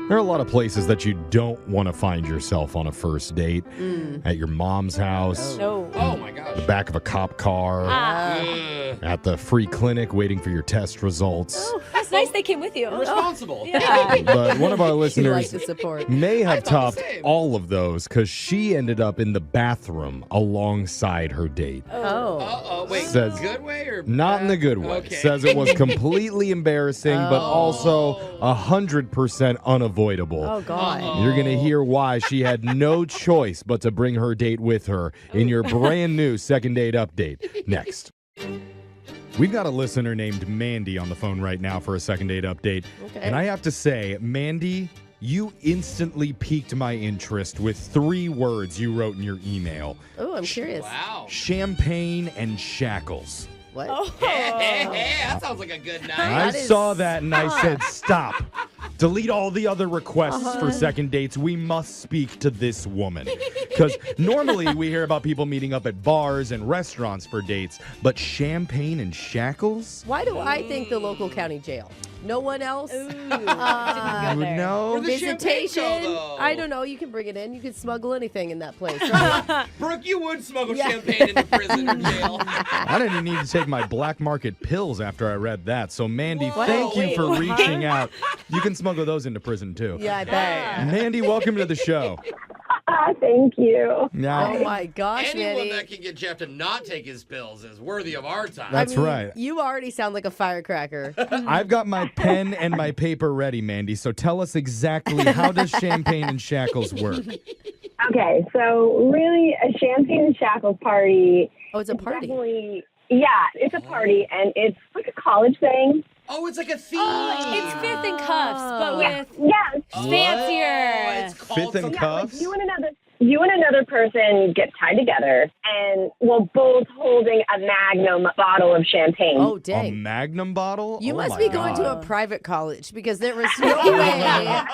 There are a lot of places that you don't want to find yourself on a first date. At your mom's house, No. Oh, my gosh. the back of a cop car, at the free clinic waiting for your test results. Oh, that's nice they came with you. Responsible. Yeah. But one of our You like listeners the support. may have thought topped the same. all of those because she ended up in the bathroom alongside her date. Oh. Uh-oh. Wait, Says- good way or Not in bad? the good way. Okay. Says it was completely embarrassing, but also 100% unavoidable. Oh, God. You're going to hear why she had no choice but to bring her date with her in your brand new second date update next. We've got a listener named Mandy on the phone right now for a second date update. Okay. And I have to say, Mandy, you instantly piqued my interest with 3 words you wrote in your email. Oh, I'm curious. Wow. Champagne and shackles. What? Hey, that sounds like a good night. I That is saw that and I said, stop. Delete all the other requests for second dates. We must speak to this woman. Because normally we hear about people meeting up at bars and restaurants for dates, but champagne and shackles? Why do I think the local county jail? No one else? You would there. know? Where'd the champagne Visitation? go, though? I don't know. You can bring it in. You can smuggle anything in that place. Right? Brooke, you would smuggle Yeah. champagne into prison or jail. I didn't even need to take my black market pills after I read that. So, Mandy, Whoa, thank you wait, for what? reaching out. You can smuggle those into prison, too. Yeah, I bet. Mandy, welcome to the show. Thank you. Now, Oh, my gosh, Anyone Manny. that can get Jeff to not take his pills is worthy of our time. That's right. You already sound like a firecracker. I've got my pen and my paper ready, Mandy. So tell us exactly how does champagne and shackles work? Okay, so really a champagne and shackles party. Oh, it's a is party. Definitely, yeah, it's a party, and it's like a college thing. Oh, it's like a theme. It's fifth and cuffs, but with Yes. fancier. Oh, it's called Fifth and something- cuffs? You and another person get tied together, and well, both holding a Magnum bottle of champagne. Oh, A dang. Magnum bottle? You Oh must my be going to a God. private college because there was no way yeah.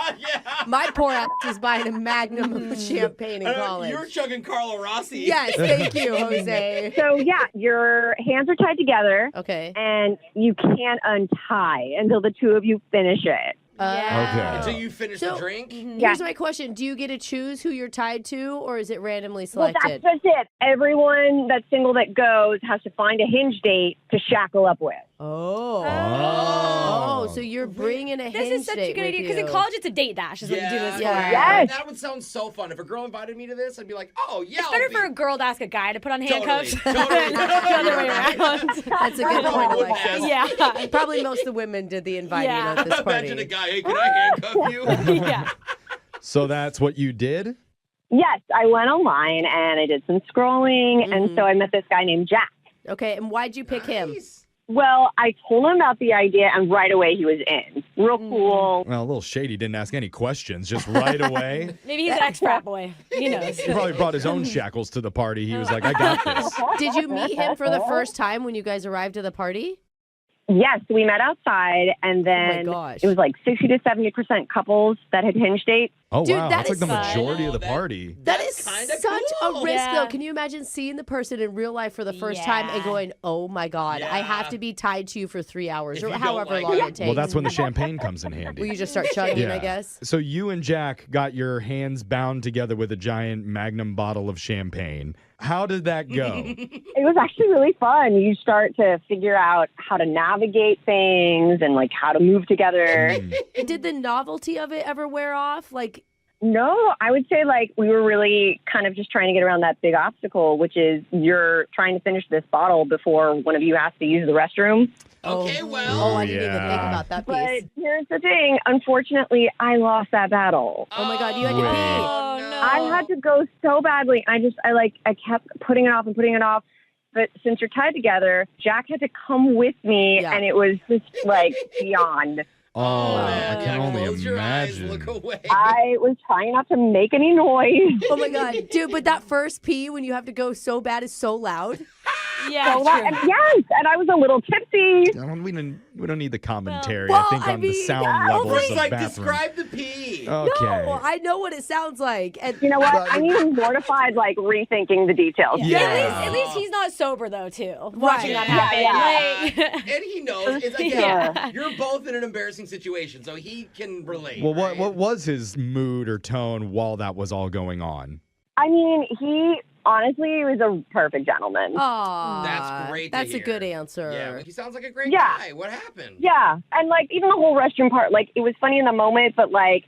my poor ass is buying a Magnum of champagne in college. You're chugging Carlo Rossi. Yes, thank you, Jose. So yeah, your hands are tied together, Okay. and you can't untie until the two of you finish it. Yeah. Until you finish the So- drink. Here's my question. Do you get to choose who you're tied to, or is it randomly Well, selected? that's just it. Everyone that's single that goes has to find a hinge date to shackle up with. Oh. Oh. Oh, so you're bringing a This hinge is such a date good with idea because in you. college it's a date dash is what you do this Yeah. for. Yes. That would sound so fun. If a girl invited me to this, I'd be like, oh, yeah. It's better I'll for a be- girl to ask a guy to put on Totally, handcuffs totally. not the other way around. That's a good point, Wouldn't Alexis. Yeah. Probably most of the women did the inviting Yeah. at this party. Imagine a guy, hey, can I handcuff you? Yeah. So that's what you did? Yes, I went online and I did some scrolling, and so I met this guy named Jack. Okay, and why'd you pick him? Nice. Well, I told him about the idea, and right away he was in. Real cool. Well, a little shady. Didn't ask any questions, just right away. Maybe he's an ex-frat boy. He knows. He probably brought his own shackles to the party. He was like, I got this. Did you meet him for the first time when you guys arrived at the party? Yes, we met outside, and then gosh. it was like 60 to 70% couples that had hinge dates. Oh, Dude, wow. that That's like is the fun. majority of the That- party. That That's is kinda such cool. a risk, Yeah. though. Can you imagine seeing the person in real life for the first time and Yeah. going, oh my God, I have Yeah. to be tied to you for 3 hours If or you don't however like long it. it takes? Well, that's when the champagne comes in handy. Will you just start chugging, I guess? So you and Jack got your hands bound together with a giant Magnum bottle of champagne. How did that go? It was actually really fun. You start to figure out how to navigate things and like how to move together. Did the novelty of it ever wear off? Like, No, I would say like we were really kind of just trying to get around that big obstacle, which is you're trying to finish this bottle before one of you has to use the restroom. Okay, oh, well. I didn't even think yeah. about that But piece. here's the thing. Unfortunately, I lost that battle. Oh my God, you had to Wait. pee. Oh, no. I had to go so badly. I kept putting it off and putting it off. But since you're tied together, Jack had to come with me, Yeah. and it was just like beyond. Oh, man. I can only Close your eyes, imagine. look away. I was trying not to make any noise. Oh my God, dude, but that first pee when you have to go so bad is so loud. Yeah, so long. true. And yes, and I was a little tipsy. We don't need the commentary. Well, I think I on the mean, sound yeah, levels It's of like, bathroom. describe the pee. Okay. No, I know what it sounds like. And You know what? I'm even mortified, like rethinking the details. Yeah. At least he's not sober though, too. Watching that Yeah. happen. Like, And he knows. It's again, Yeah. you're both in an embarrassing situation, so he can relate. Well, right? what was his mood or tone while that was all going on? I mean, he honestly was a perfect gentleman. Aw, That's great to That's a hear. good answer. Yeah, he sounds like a great Yeah. guy. What happened? Yeah, and like even the whole restroom part, like it was funny in the moment, but like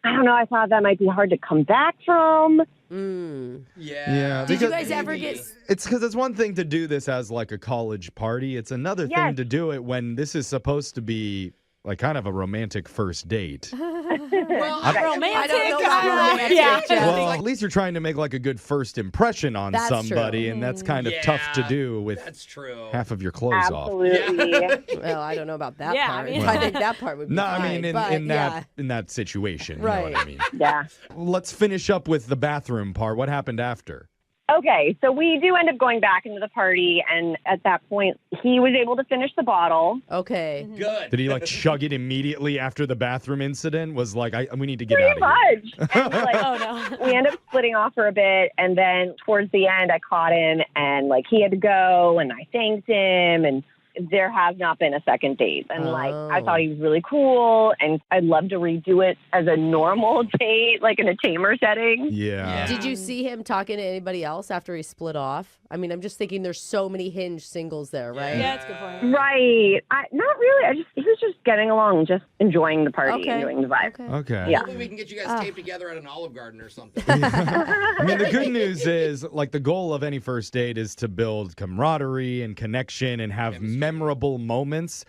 I don't know, I thought that might be hard to come back from. Mm. Yeah. Did you because guys ever maybe. get? It's because it's one thing to do this as like a college party. It's another thing Yes. to do it when this is supposed to be like kind of a romantic first date. Well, romantic. I don't know about romantic, Yeah. Jeff. Well, at least you're trying to make like a good first impression on That's somebody, true. and that's kind of tough to Yeah, do with That's true. half of your clothes off. Absolutely. Well, I don't know about that Yeah, I part. mean- I think that part would be No, fine. I mean but in that yeah. in that situation, you know Right. what I mean. Yeah. Let's finish up with the bathroom part. What happened after? Okay, so we do end up going back into the party, and at that point, he was able to finish the bottle. Okay. Good. Did he like chug it immediately after the bathroom incident? Was like, we need to get Pretty out of here. much. And, like, Oh, no. we end up splitting off for a bit, and then towards the end, I caught him, and like he had to go, and I thanked him, and there has not been a second date. And like I Oh. thought he was really cool, and I'd love to redo it as a normal date, like in a tamer setting. Yeah. Did you see him talking to anybody else after he split off? I mean, I'm just thinking there's so many Hinge singles there, right? Yeah, that's a good point. Right. Not really. He was just getting along, just enjoying the party, Okay. enjoying the vibe. Okay. Okay. Yeah. Hopefully we can get you guys taped together at an Olive Garden or something. I mean, the good news is, like, the goal of any first date is to build camaraderie and connection and have Chemistry. memorable moments.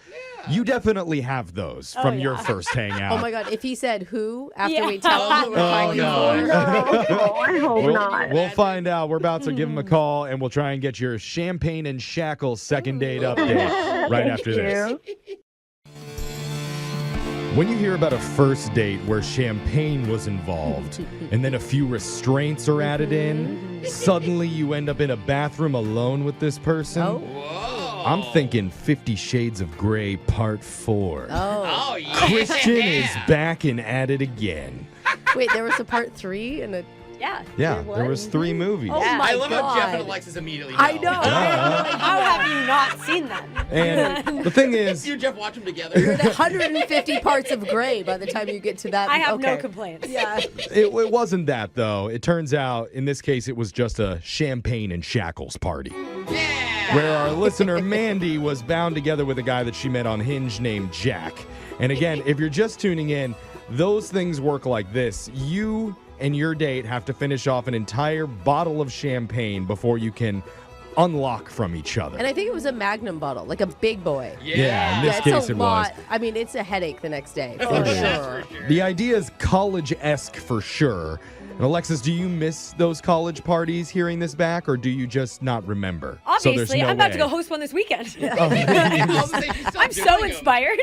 You definitely have those from your yeah. first hangout. Oh my God! If he said who after Yeah. we tell him what we're Oh, calling no. for, No, I hope We'll, not. we'll find out. We're about to give him a call, and we'll try and get your champagne and shackles second date update right after this. When you hear about a first date where champagne was involved and then a few restraints are added in, suddenly you end up in a bathroom alone with this person. Oh. Whoa. I'm thinking 50 Shades of Grey Part 4. Oh, Oh, yeah. Christian is back and at it again. wait, there was a part 3 and a. Yeah. Yeah, there was 3 movies. Oh my I love how Jeff and God. Alexis immediately I know. How have you not seen them? And the thing is, You and Jeff watch them together. 150 parts of gray by the time you get to that. I have no okay. complaints. Yeah. it wasn't that, though. It turns out, in this case, it was just a champagne and shackles party. Yeah. Where our listener Mandy was bound together with a guy that she met on Hinge named Jack. And again, if you're just tuning in, those things work like this. You and your date have to finish off an entire bottle of champagne before you can unlock from each other. And I think it was a Magnum bottle, like a big boy. Yeah, in this it's case a it lot. was. I mean, it's a headache the next day for Okay. sure. The idea is college-esque for sure. And Alexis, do you miss those college parties hearing this back, or do you just not remember? Obviously, no I'm about way. to go host one this weekend. I'm I'm so inspired.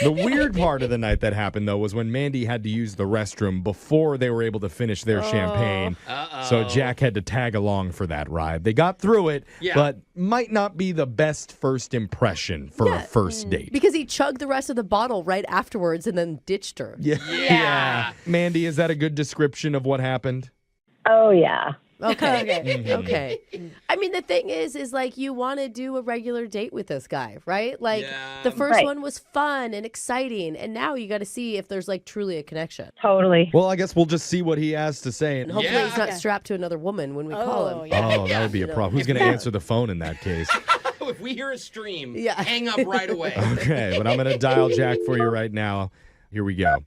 The weird part of the night that happened, though, was when Mandy had to use the restroom before they were able to finish their champagne. Uh-oh. So Jack had to tag along for that ride. They got through it, Yeah. but might not be the best first impression for a first date. Because he chugged the rest of the bottle right afterwards and then ditched her. Yeah. Yeah. Mandy, is that a good description of what happened? Oh, yeah. Okay. Mhm. Okay. I mean, the thing is like you want to do a regular date with this guy, right? Like Yeah. the first Right. one was fun and exciting, and now you got to see if there's like truly a connection. Totally. Well, I guess we'll just see what he has to say. And hopefully Yeah. he's not Okay. strapped to another woman when we call him. yeah. Oh, that would be a problem. Who's going to answer the phone in that case? If we hear a stream, Yeah. hang up right away. Okay, but I'm going to dial Jack for you right now. Here we go.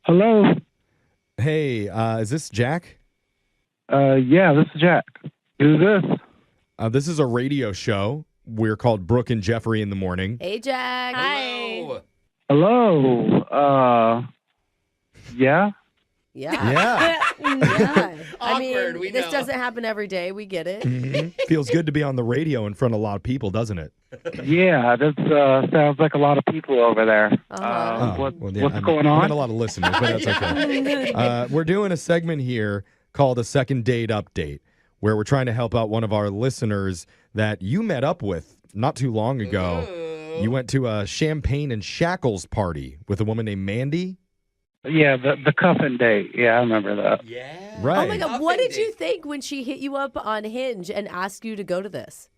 Hello. Hey, is this Jack? Yeah, this is Jack. Who's this? This is a radio show. We're called Brooke and Jeffrey in the morning. Hey, Jack. Hi. Hello. Hello. Yeah. Yeah. Yeah. Yeah. I Awkward, mean, we this know. doesn't happen every day. We get it. Mhm. Feels good to be on the radio in front of a lot of people, doesn't it? Yeah, that sounds like a lot of people over there. Uh-huh. What's going I on? meant a lot of listeners, but that's okay. We're doing a segment here called a second date update, where we're trying to help out one of our listeners that you met up with not too long ago. You went to a champagne and shackles party with a woman named Mandy. Yeah, the cuffing date. Yeah, I remember that. Yeah. Right. Oh my God. What Nothing did you date. think when she hit you up on Hinge and asked you to go to this?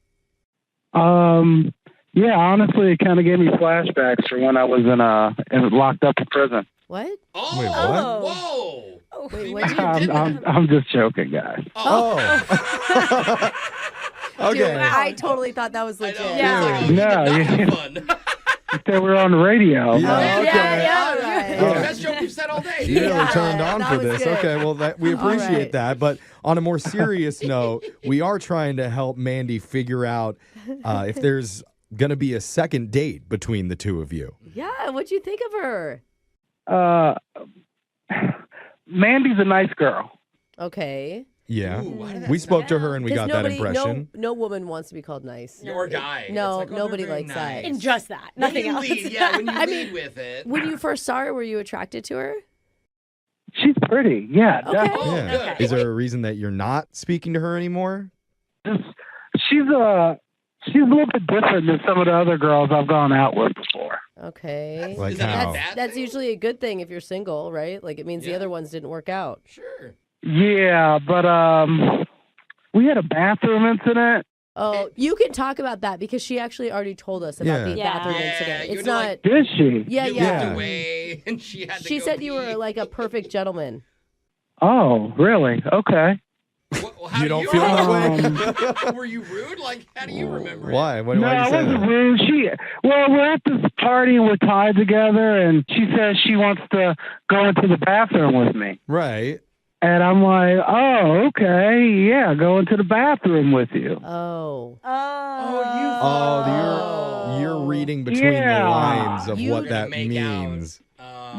Yeah, honestly, it kind of gave me flashbacks from when I was locked up in prison. What? Oh, Wait, what? whoa. Wait, You what'd you did that. I'm just joking, guys. Oh. Dude, Okay. I totally thought that was I legit. know. Yeah. It's like, No, you did you- not have fun. They were on the radio. Yeah, okay. Yeah. All right. That's the best joke you've said all day. You really Yeah, turned on that for was this. good. Okay, well, we All appreciate right. that. But on a more serious note, we are trying to help Mandy figure out if there's going to be a second date between the two of you. Yeah, what'd you think of her? Mandy's a nice girl. Okay. Yeah. Ooh, why did that We spoke to sound- her and we 'Cause got that impression. No woman wants to be called nice. Or guy. No, It's like, oh, nobody they're very likes that. nice. And just that. When Nothing you else. lead, yeah, when you I lead mean, with it. When you first saw her, were you attracted to her? She's pretty. Yeah, Okay. definitely. Oh, Yeah. okay. Is there a reason that you're not speaking to her anymore? She's a little bit different than some of the other girls I've gone out with before. Okay. Like Is that how? a bad That's thing? usually a good thing if you're single, right? Like it means the Yeah. other ones didn't work out. Sure. Yeah, but we had a bathroom incident. Oh, you can talk about that because she actually already told us about Yeah. the Yeah. bathroom Yeah, incident. you It's know, not. like- Did she? Yeah, You yeah. looked away, and she had to She go said you pee. were like a perfect gentleman. Oh, really? Okay. How You do don't feel that way? Were you rude? Like, how do you remember? it? Why? Why No, do I you say wasn't that? rude. We're at this party, we're tied together, and she says she wants to go into the bathroom with me. Right. And I'm like, oh, okay, yeah, go into the bathroom with you. Oh. Oh, you're reading between Yeah. the lines of You- what We're that gonna make out. means.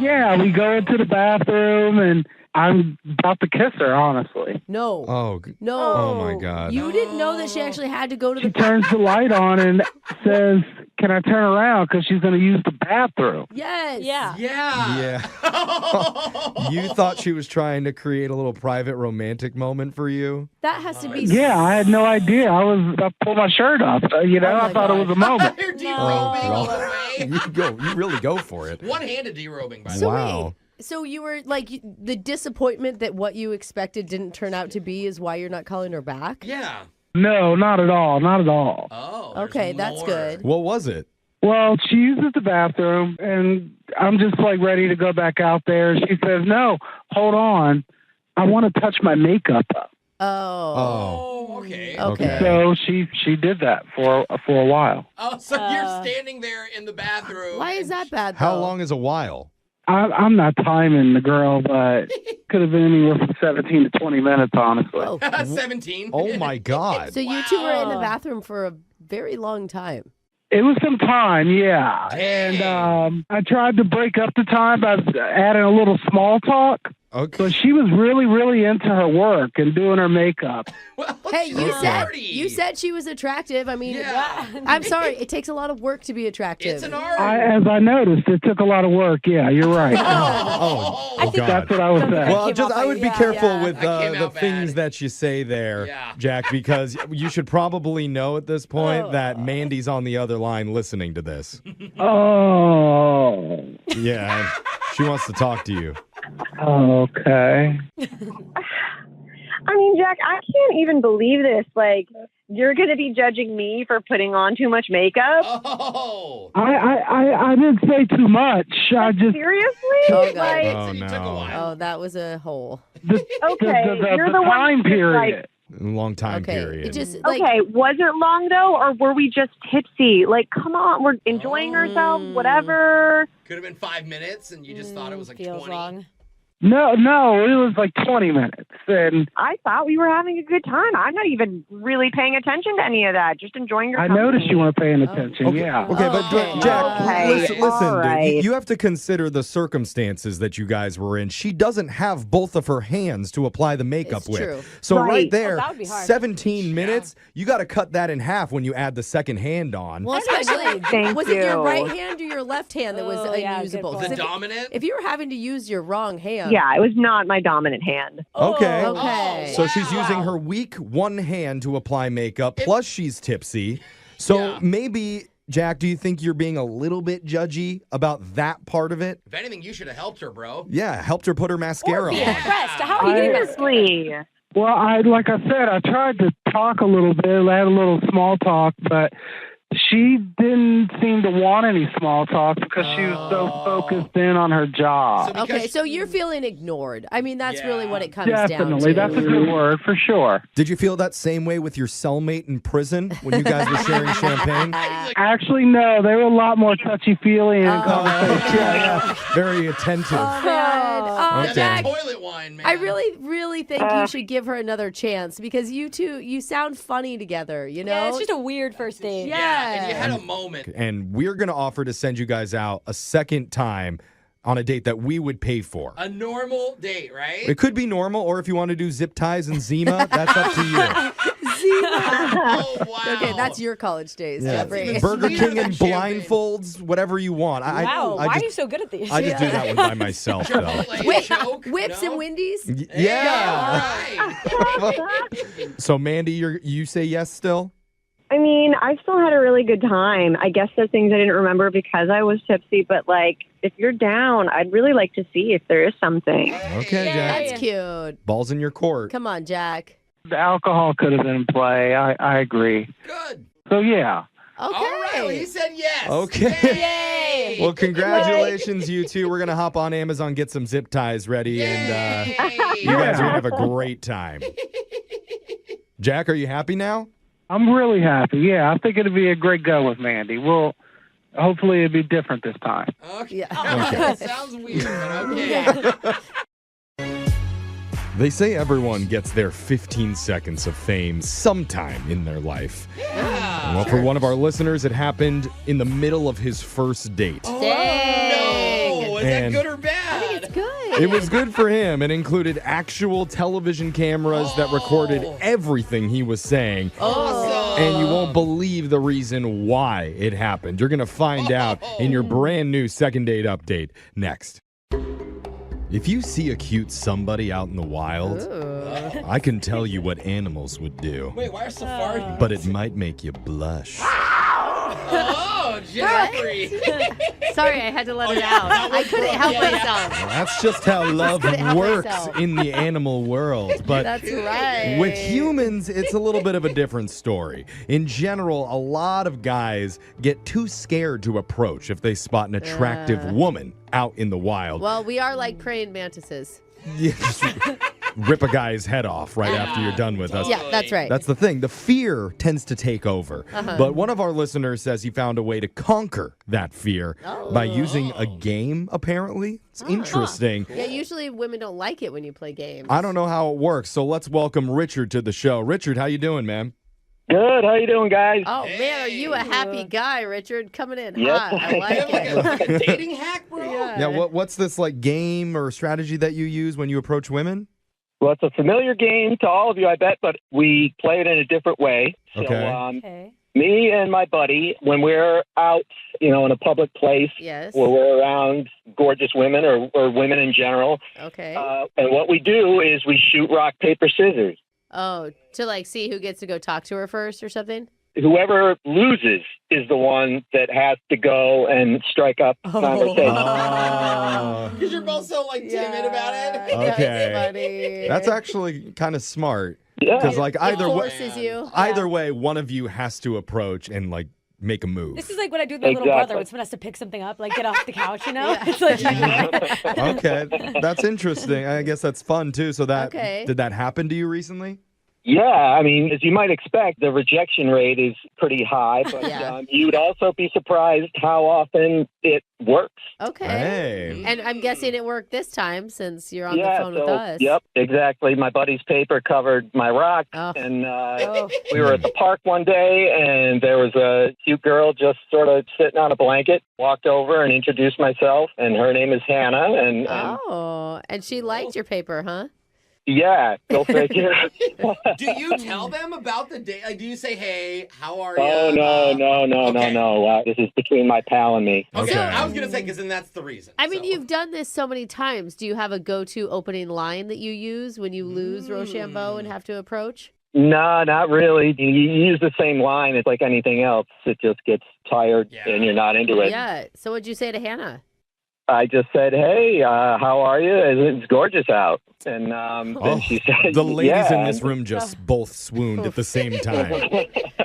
Yeah, we go into the bathroom, and I'm about to kiss her, honestly. No. Oh, No. oh my God. You didn't know that she actually had to go to She the turns the light on and says, can I turn around? Because she's going to use the bathroom. Yes. Yeah. Yeah. Yeah. You thought she was trying to create a little private romantic moment for you? That has to be. Yeah, I had no idea. I pulled my shirt up. Oh my I thought it was a moment. You're derobing Oh, all God. the way. You really go for it. One-handed derobing, by the So way. Wow. wait. So you were like the disappointment that what you expected didn't turn out to be is why you're not calling her back? Yeah. No, not at all. Not at all. Oh. there's Okay, that's more. good. What was it? Well, she uses the bathroom, and I'm just like ready to go back out there. She says, no, hold on. I want to touch my makeup up. Oh. Oh, okay. Okay. So she did that for a while. Oh, so you're standing there in the bathroom. Why is that bad? How though? long is a while? I'm not timing the girl, but could have been anywhere from 17 to 20 minutes, honestly. Oh. 17. Oh my God. So you two were in the Wow. bathroom for a very long time. It was some time, yeah. Dang. And I tried to break up the time by adding a little small talk. Okay. But she was really, really into her work and doing her makeup. Well, Hey, she's you a said party. you said she was attractive. I mean, Yeah. I'm sorry, it takes a lot of work to be attractive. It's an art. As I noticed, it took a lot of work. Yeah, you're right. Oh, I think God. That's what I was saying. Well, came just out I by- would be yeah, careful yeah. with That came the out things bad. that you say there, Yeah. Jack, because you should probably know at this point that Mandy's on the other line listening to this. Oh, Yeah, she wants to talk to you. okay. I mean, Jack, I can't even believe this. Like, you're going to be judging me for putting on too much makeup? Oh. I didn't say too much. I just Seriously? Oh, God. Like, Oh, It took a no. while. Oh, that was a hole. okay, you're the one time who's just period. Long time Okay. period. It just like Okay, was it long though, or were we just tipsy? Like, come on, we're enjoying ourselves, whatever. Could have been 5 minutes, and you just thought it was like Feels 20. wrong. No, it was like 20 minutes. And I thought we were having a good time. I'm not even really paying attention to any of that. Just enjoying your I company. noticed you weren't paying attention. Okay. Yeah. Okay, but Jack, Okay, listen, all dude, right. you have to consider the circumstances that you guys were in. She doesn't have both of her hands to apply the makeup It's with. true. So right Right. there, that would be hard. 17 minutes, you got to cut that in half when you add the second hand on. Well, especially, Thank was it your you. right hand or your left hand that was Oh, yeah, unusable? good 'Cause point. The if, dominant? if you were having to use your wrong hand. Yeah, it was not my dominant hand. Okay. Okay. So she's wow. using her weak one hand to apply makeup, plus she's tipsy. So Yeah. maybe, Jack, do you think you're being a little bit judgy about that part of it? If anything, you should have helped her, bro. Yeah, helped her put her mascara Be on. impressed. How are you getting this? Seriously. Well, like I said, I tried to talk a little bit. I had a little small talk, but she didn't seem to want any small talk because she was so focused in on her job. So Okay, so you're feeling ignored. I mean, that's really Yeah. what it comes down Definitely. to. That's a good word for sure. Did you feel that same way with your cellmate in prison when you guys were sharing champagne? Actually, no. They were a lot more touchy-feely in conversation. Yeah. Very attentive. Oh, man. Okay. Jack, Toilet wine, man. I really think you should give her another chance because you two, you sound funny together, you know? Yeah, it's just a weird first date. Yeah. And you had a moment. And we're going to offer to send you guys out a second time on a date that we would pay for. A normal date, right? It could be normal, or if you want to do zip ties and Zima, that's up to you. Oh, wow. Okay, that's your college days, Jeffrey. Burger Sweeter King than and champagne. blindfolds, whatever you want. Wow, I why are you just, so good at these? I just do that one by myself, though. Chipotle choke? Whips No? and Wendy's? Yeah. All right. So, Mandy, you say yes still? I mean, I still had a really good time. I guess there's things I didn't remember because I was tipsy, but like, if you're down, I'd really like to see if there is something. Okay, Jack. That's cute. Ball's in your court. Come on, Jack. The alcohol could have been in play. I agree. Good. So, yeah. Okay. All right. Well, he said yes. Okay. Yay. Well, congratulations, you two. We're going to hop on Amazon, get some zip ties ready, and Yay. you guys are going to have a great time. Jack, are you happy now? I'm really happy. Yeah, I think it'd be a great go with Mandy. Hopefully it'd be different this time. Okay. Yeah. Okay. Sounds weird, but okay. They say everyone gets their 15 seconds of fame sometime in their life. Yeah. Well, for one of our listeners, it happened in the middle of his first date. Oh, Dang. no. Is And- that good or bad? Good. It was good for him. It included actual television cameras that recorded everything he was saying. Awesome. And you won't believe the reason why it happened. You're going to find out in your brand new second date update next. If you see a cute somebody out in the wild, I can tell you what animals would do. Wait, why are safari? But it might make you blush. Oh, Jeffrey. Sorry, I had to let it out. I couldn't help myself. That's just how love couldn't help works myself. in the animal world. But That's right. with humans, it's a little bit of a different story. In general, a lot of guys get too scared to approach if they spot an attractive woman out in the wild. Well, we are like praying mantises. You just rip a guy's head off right after you're done with us. Yeah, that's right. That's the thing. The fear tends to take over. But one of our listeners says he found a way to conquer that fear by using a game, apparently. It's interesting. Yeah, usually women don't like it when you play games. I don't know how it works, so let's welcome Richard to the show. Richard, how you doing, man? Good. How you doing, guys? Oh, man, are you a happy guy, Richard? Coming in Yep. hot. I You like have it. like a dating hack, bro? Yeah, what's this like game or strategy that you use when you approach women? Well, it's a familiar game to all of you, I bet, but we play it in a different way. So, Okay. Okay. me and my buddy, when we're out, in a public place, Yes. where we're around gorgeous women or women in general, Okay. and what we do is we shoot rock, paper, scissors. Oh, to like see who gets to go talk to her first or something? Whoever loses is the one that has to go and strike up conversation. Because you're both so timid about it. Okay. That's funny. That's actually kind of smart. Yeah. Because like It either way, forces you. either way, one of you has to approach and like make a move. This is like what I do with my little brother Exactly. when someone has to pick something up, like get off the couch, It's like, Okay, that's interesting. I guess that's fun too. So Okay. did that happen to you recently? Yeah, I mean, as you might expect, the rejection rate is pretty high, but Yeah. you'd also be surprised how often it works. Okay. Hey. And I'm guessing it worked this time since you're on Yeah, the phone with us. Yep, exactly. My buddy's paper covered my rock, Oh. and Oh. we were at the park one day, and there was a cute girl just sort of sitting on a blanket. Walked over and introduced myself, and her name is Hannah, and Oh, and she liked your paper, huh? yeah, go figure. Do you tell them about the date? Like, do you say, "Hey, how are you?" Oh no! This is between my pal and me. Okay, Okay. I was gonna say because then that's the reason. I mean, So- you've done this so many times. Do you have a go-to opening line that you use when you lose Rochambeau and have to approach? No, not really. You use the same line. It's like anything else. It just gets tired, Yeah. and you're not into it. Yeah. So what'd you say to Hannah? I just said, "Hey, how are you? It's gorgeous out." And then she said, The ladies yeah. in this room just both swooned at the same time.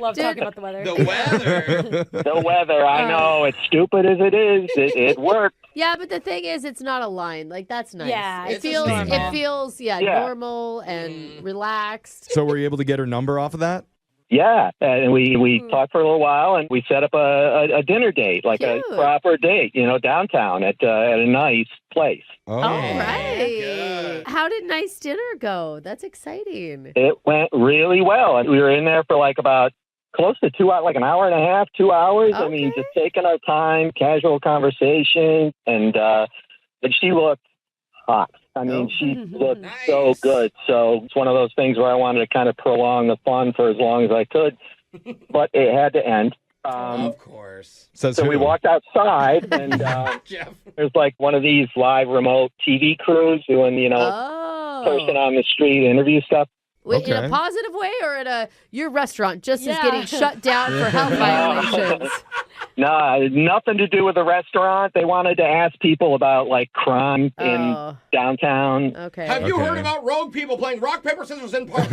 Love Dude. talking about the weather. the weather. The weather, I know, it's stupid as it is. It worked. Yeah, but the thing is, it's not a line. Like, that's nice. Yeah, It it's feels, just normal. it feels, Yeah. normal and relaxed. So were you able to get her number off of that? Yeah, and we talked for a little while, and we set up a dinner date, like Cute. a proper date, downtown at a nice place. Oh. All right. good. How did nice dinner go? That's exciting. It went really well, and we were in there for like about close to 2 hours, like an hour and a half, 2 hours. I mean, Okay. just taking our time, casual conversation, and she looked hot. I mean, she looked so Nice. good. So it's one of those things where I wanted to kind of prolong the fun for as long as I could, but it had to end. Of course. Says So who? we walked outside, and Jeff. there's like one of these live remote TV crews doing, person on the street interview stuff. Wait, in a Okay. positive way or in your restaurant just is Yeah. getting shut down for health violations? No, nothing to do with the restaurant. They wanted to ask people about like crime in Oh, downtown. okay. Have you Okay. heard about rogue people playing rock, paper, scissors in parks?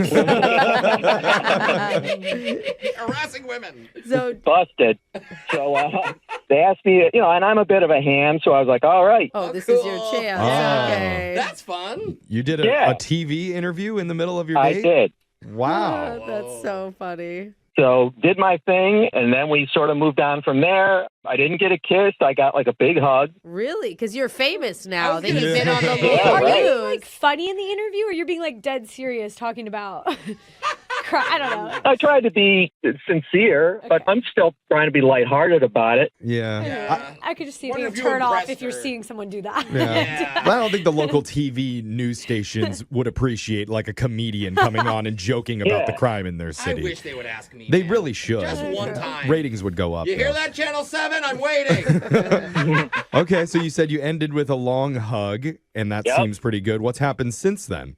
Harassing women. So, Busted. So they asked me, and I'm a bit of a ham, so I was like, all right. oh, this is your Cool. chance. Oh. Okay. That's fun. You did Yeah. a TV interview in the middle of your I date? did. Wow. Oh, that's so funny. So did my thing, and then we sort of moved on from there. I didn't get a kiss. I got like a big hug. Really? Because you're famous now was that you've gonna been on the say. local Yeah, Are right. you news. like funny in the interview, or you're being like dead serious talking about? I don't know. I tried to be sincere, but I'm still trying to be lighthearted about it. Yeah. Yeah. I could just see it Wonder being a if you turn off impressed if you're her. seeing someone do that. Yeah. But I don't think the local TV news stations would appreciate like a comedian coming on and joking about Yeah. the crime in their I city. wish they would ask me. They man. really should. Just one time. Ratings would go up. You hear though. that, Channel 7? I'm waiting. Okay, so you said you ended with a long hug, and that Yep. seems pretty good. What's happened since then?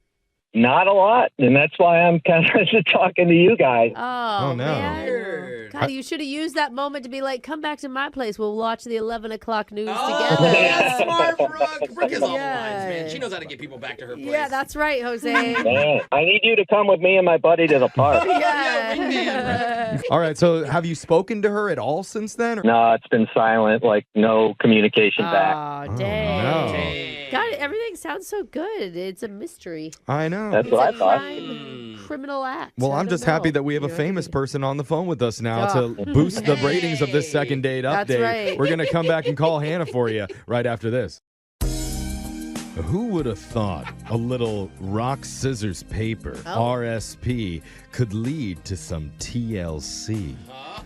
Not a lot, and that's why I'm kind of talking to you guys. Oh, Oh, no. man. Weird. God, you should have used that moment to be like, come back to my place. We'll watch the 11 o'clock news Oh, together. that's smart, Brooke. Brooke is all the Yeah. lines, man. She knows how to get people back to her place. Yeah, that's right, Jose. Man, I need you to come with me and my buddy to the park. Yeah. All right, so have you spoken to her at all since then? or- No, it's been silent, like no communication back. Oh, Oh, dang. no. Dang. God, everything sounds so good. It's a mystery. I know. That's It's what I a thought. crime, criminal act. Well, I I'm don't just happy know. that we have a You know? famous person on the phone with us now Oh. to boost the ratings of this second date update. That's right. We're going to come back and call Hannah for you right after this. Who would have thought a little rock, scissors, paper, Oh. RSP, could lead to some TLC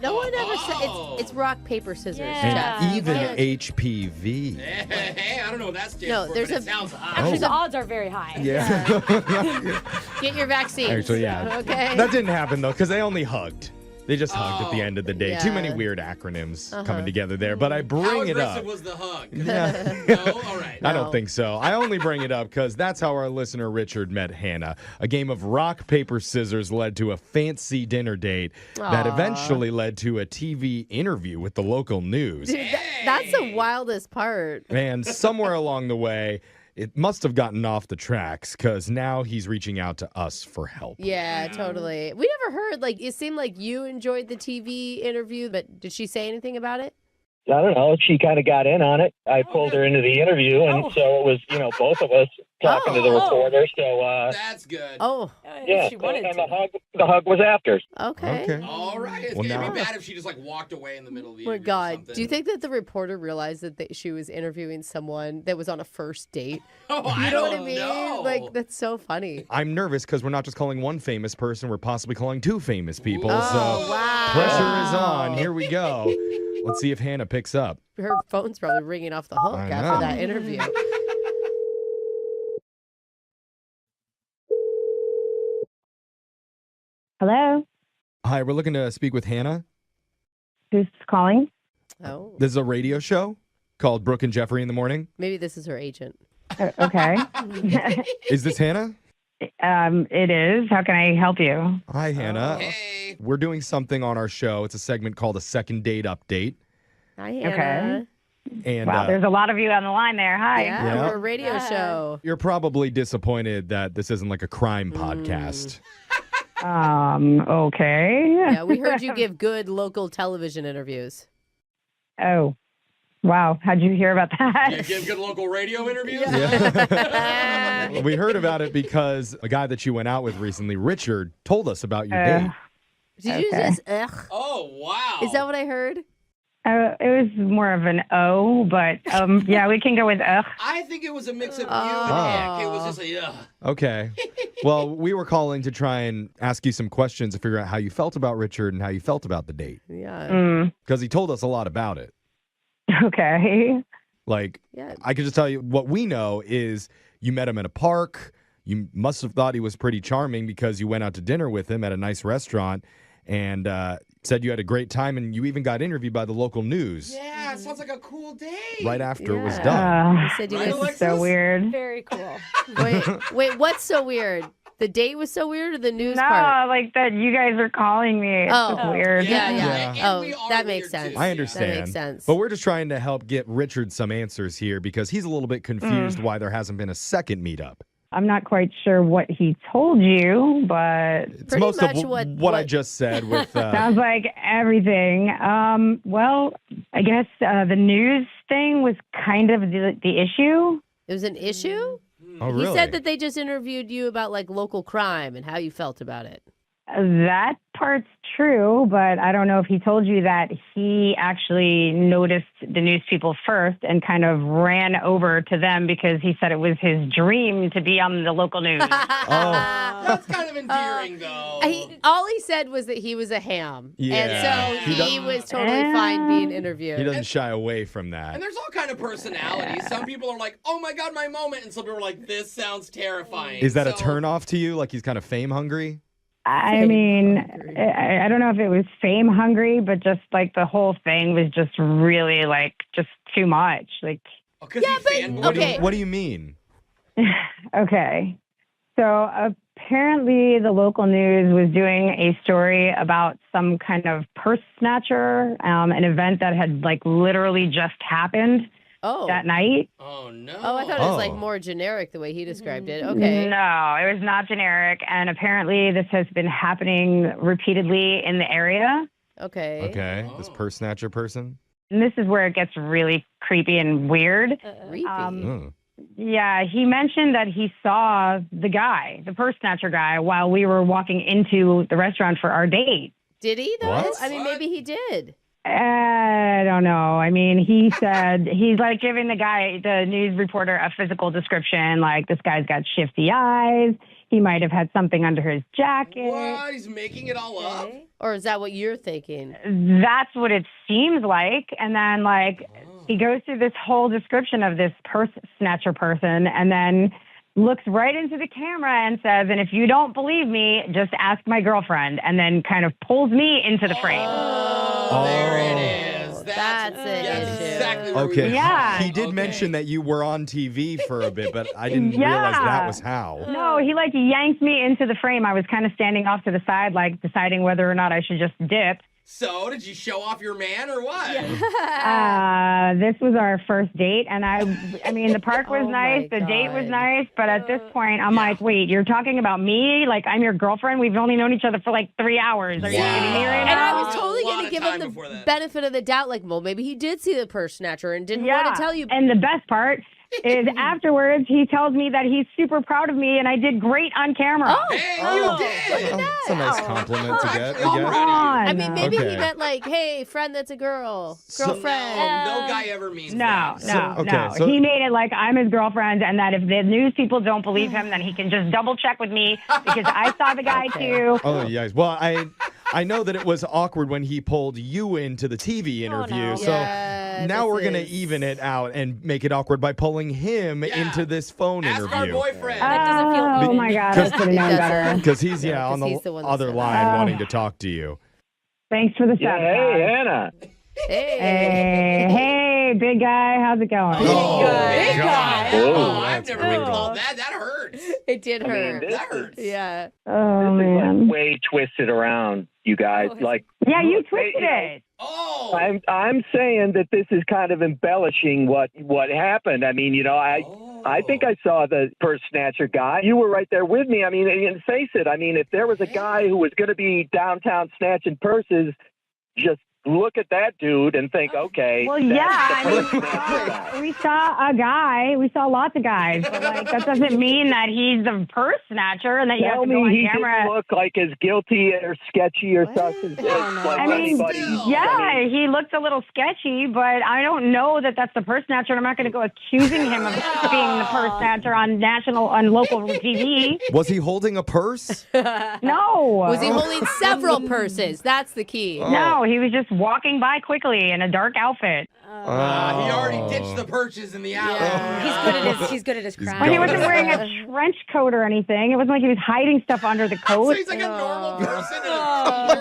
No one ever said it's rock, paper, scissors. Yeah. and Jeff. even Yeah. HPV? Hey, I don't know what that stands No, for, there's but it a- sounds hot. Actually, Oh. the odds are very high. Yeah. Get your vaccine. Actually, yeah. Okay. That didn't happen, though, because they only hugged. They just hugged at the end of the day. Yeah. Too many weird acronyms coming Uh-huh. together there, but I How bring it aggressive up. was the hug? Yeah. No? All right. I No. don't think so. I only bring it up because that's how our listener Richard met Hannah. A game of rock, paper, scissors led to a fancy dinner date that Aw. eventually led to a TV interview with the local news. Dude, that's the wildest part. And somewhere along the way, it must have gotten off the tracks because now he's reaching out to us for help. Yeah, totally. We never heard, like, it seemed like you enjoyed the TV interview, but did she say anything about it? I don't know. She kind of got in on it. I pulled her into the interview, and so it was, both of us talking to the reporter. So That's good. Oh, yeah, She wanted and to. the hug was after. okay. All right. It's Well, going to now- be bad if she just walked away in the middle of the Oh my interview or God. something. Do you think that the reporter realized that she was interviewing someone that was on a first date? Oh, You I know don't what I mean? know. Like, that's so funny. I'm nervous because we're not just calling one famous person, we're possibly calling two famous people. Oh, So wow. pressure is on. Here we go. Let's see if Hannah picks up. Her phone's probably ringing off the hook I after know. that interview. Hello? Hi, we're looking to speak with Hannah. Who's calling? Oh, This is a radio show called Brooke and Jeffrey in the Morning. maybe this is her agent. Okay. Is this Hannah? It is. How can I help you? Hi, Hannah. Hey. We're doing something on our show. It's a segment called a second date update. Hi, Hannah. And Wow, there's a lot of you on the line there. Hi. Yeah, Yeah. we're a radio show. you're probably disappointed that this isn't like a crime podcast. Okay. Yeah, we heard you give good local television interviews. Oh, wow. How'd you hear about You that? give good local radio interviews? Yeah. We heard about it because a guy that you went out with recently, Richard, told us about your date. Did you Okay. just, ugh? Oh, wow. Is that what I heard? It was more of an O, but yeah, we can go with ugh. I think it was a mix of you Oh. and ick. It was just like, ugh. Okay. Well, we were calling to try and ask you some questions to figure out how you felt about Richard and how you felt about the date. Yeah. Because he told us a lot about it. Okay. Like, Yeah. I could just tell you what we know is you met him in a park. You must have thought he was pretty charming because you went out to dinner with him at a nice restaurant and said you had a great time, and you even got interviewed by the local news Yeah, it sounds like a cool day. right after it was Yeah. done. You said you Right, guys. Alexis? So weird. Very cool. Wait, what's so weird? The date was so weird, or the news No, part? like that you guys are calling me. It's Oh. just weird. Yeah. And Oh, we are that makes weird, sense. too. I Yeah. understand. That makes sense. But we're just trying to help get Richard some answers here because he's a little bit confused why there hasn't been a second meetup. I'm not quite sure what he told you, but It's Pretty most much of what- I just said with sounds like everything. Well, I guess the news thing was kind of the issue. It was an issue? Oh, really? He said that they just interviewed you about like local crime and how you felt about it. That part's true, but I don't know if he told you that he actually noticed the news people first and kind of ran over to them because he said it was his dream to be on the local news. That's kind of endearing, though. All he said was that he was a ham. Yeah. And so He he was totally fine being interviewed. He doesn't shy away from that. And there's all kind of personalities. Some people are like, "Oh my god, my moment," and some people are like, "This sounds terrifying." Is that a So- turnoff to you? Like he's kind of fame hungry? I mean, I don't know if it was fame hungry, but just like the whole thing was just really like just too much. Like, Oh, 'cause he fanboyed? okay. What do you mean? okay. So apparently the local news was doing a story about some kind of purse snatcher, an event that had like literally just happened Oh. that night. Oh no. Oh, I thought it was like Oh. more generic the way he described it. Okay. No, it was not generic. And apparently this has been happening repeatedly in the area. Okay. Okay. Oh. This purse snatcher person? And this is where it gets really creepy and weird. Creepy. Oh. Yeah, he mentioned that he saw the guy, the purse snatcher guy, while we were walking into the restaurant for our date. Did he though? What? I mean, maybe he did. I don't know. I mean, he said he's like giving the news reporter, a physical description. Like, this guy's got shifty eyes. He might have had something under his jacket. What? He's making it all up? Or is that what you're thinking? That's what it seems like. And then, like, he goes through this whole description of this purse snatcher person and then looks right into the camera and says, "And if you don't believe me, just ask my girlfriend," and then kind of pulls me into the frame. Oh, there it is. That's an That's issue. exactly where we Okay. were. Yeah. He did Okay. mention that you were on TV for a bit, but I didn't Yeah. realize that was how. No, he like yanked me into the frame. I was kind of standing off to the side, like deciding whether or not I should just dip. So, did you show off your man or what? This was our first date, and I mean, the park was Oh my nice, the date was God. nice, but at this point, I'm like, wait, you're talking about me? Like, I'm your girlfriend? We've only known each other for like 3 hours. Are you kidding me right And now? I was totally A lot going to of give him time the before that. benefit of the doubt, like, well, maybe he did see the purse snatcher and didn't want to tell you. And the best part is afterwards he tells me that he's super proud of me and I did great on camera. Hey, you did. That's a nice compliment to get, Come I guess. on. I mean, maybe he Okay. meant like, hey, friend that's a girl, girlfriend. No guy ever means No, that. no. so- He made it like I'm his girlfriend and that if the news people don't believe him, then he can just double check with me because I saw the guy too. Oh, yes. Well, I know that it was awkward when he pulled you into the TV interview. no. So Yeah, now this we're going to is- even it out and make it awkward by pulling him into this phone Ask our interview. boyfriend. That doesn't feel Oh even. my God, I should have known better. Because he's, Yeah, on 'cause the, he's the one that other said line that. wanting to talk to you. Thanks for the Yeah, stuff. hey, Hannah. Hey, big guy, how's it going? Oh, Big guy. Oh, Oh, I've that's never been brutal. called that. That hurts. It did I mean, hurt. this That hurts. Yeah. Oh This is man. like way twisted around, you guys. Oh, Like, Yeah, you look, twisted you know, it. Oh. I'm saying that this is kind of embellishing what happened. I mean, I think I saw the purse snatcher guy. You were right there with me. I mean, and face it. I mean, if there was a guy who was going to be downtown snatching purses, just look at that dude and think, okay. Well, that's yeah, the I mean, purse snatcher guy. we saw a guy. We saw lots of guys, but like that doesn't mean that he's the purse snatcher and that you have Tell to go me on he camera. didn't look like as guilty or sketchy or something. Like I mean, anybody. yeah, he looked a little sketchy, but I don't know that that's the purse snatcher. And I'm not going to go accusing him of being the purse snatcher on local TV. Was he holding a purse? No. Was he holding several purses? That's the key. No, he was just walking by quickly in a dark outfit. He already ditched the purchase in the alley. He's good at his He's crime. Well, he going wasn't to- wearing a trench coat or anything. It wasn't like he was hiding stuff under the So coat. he's like a normal person.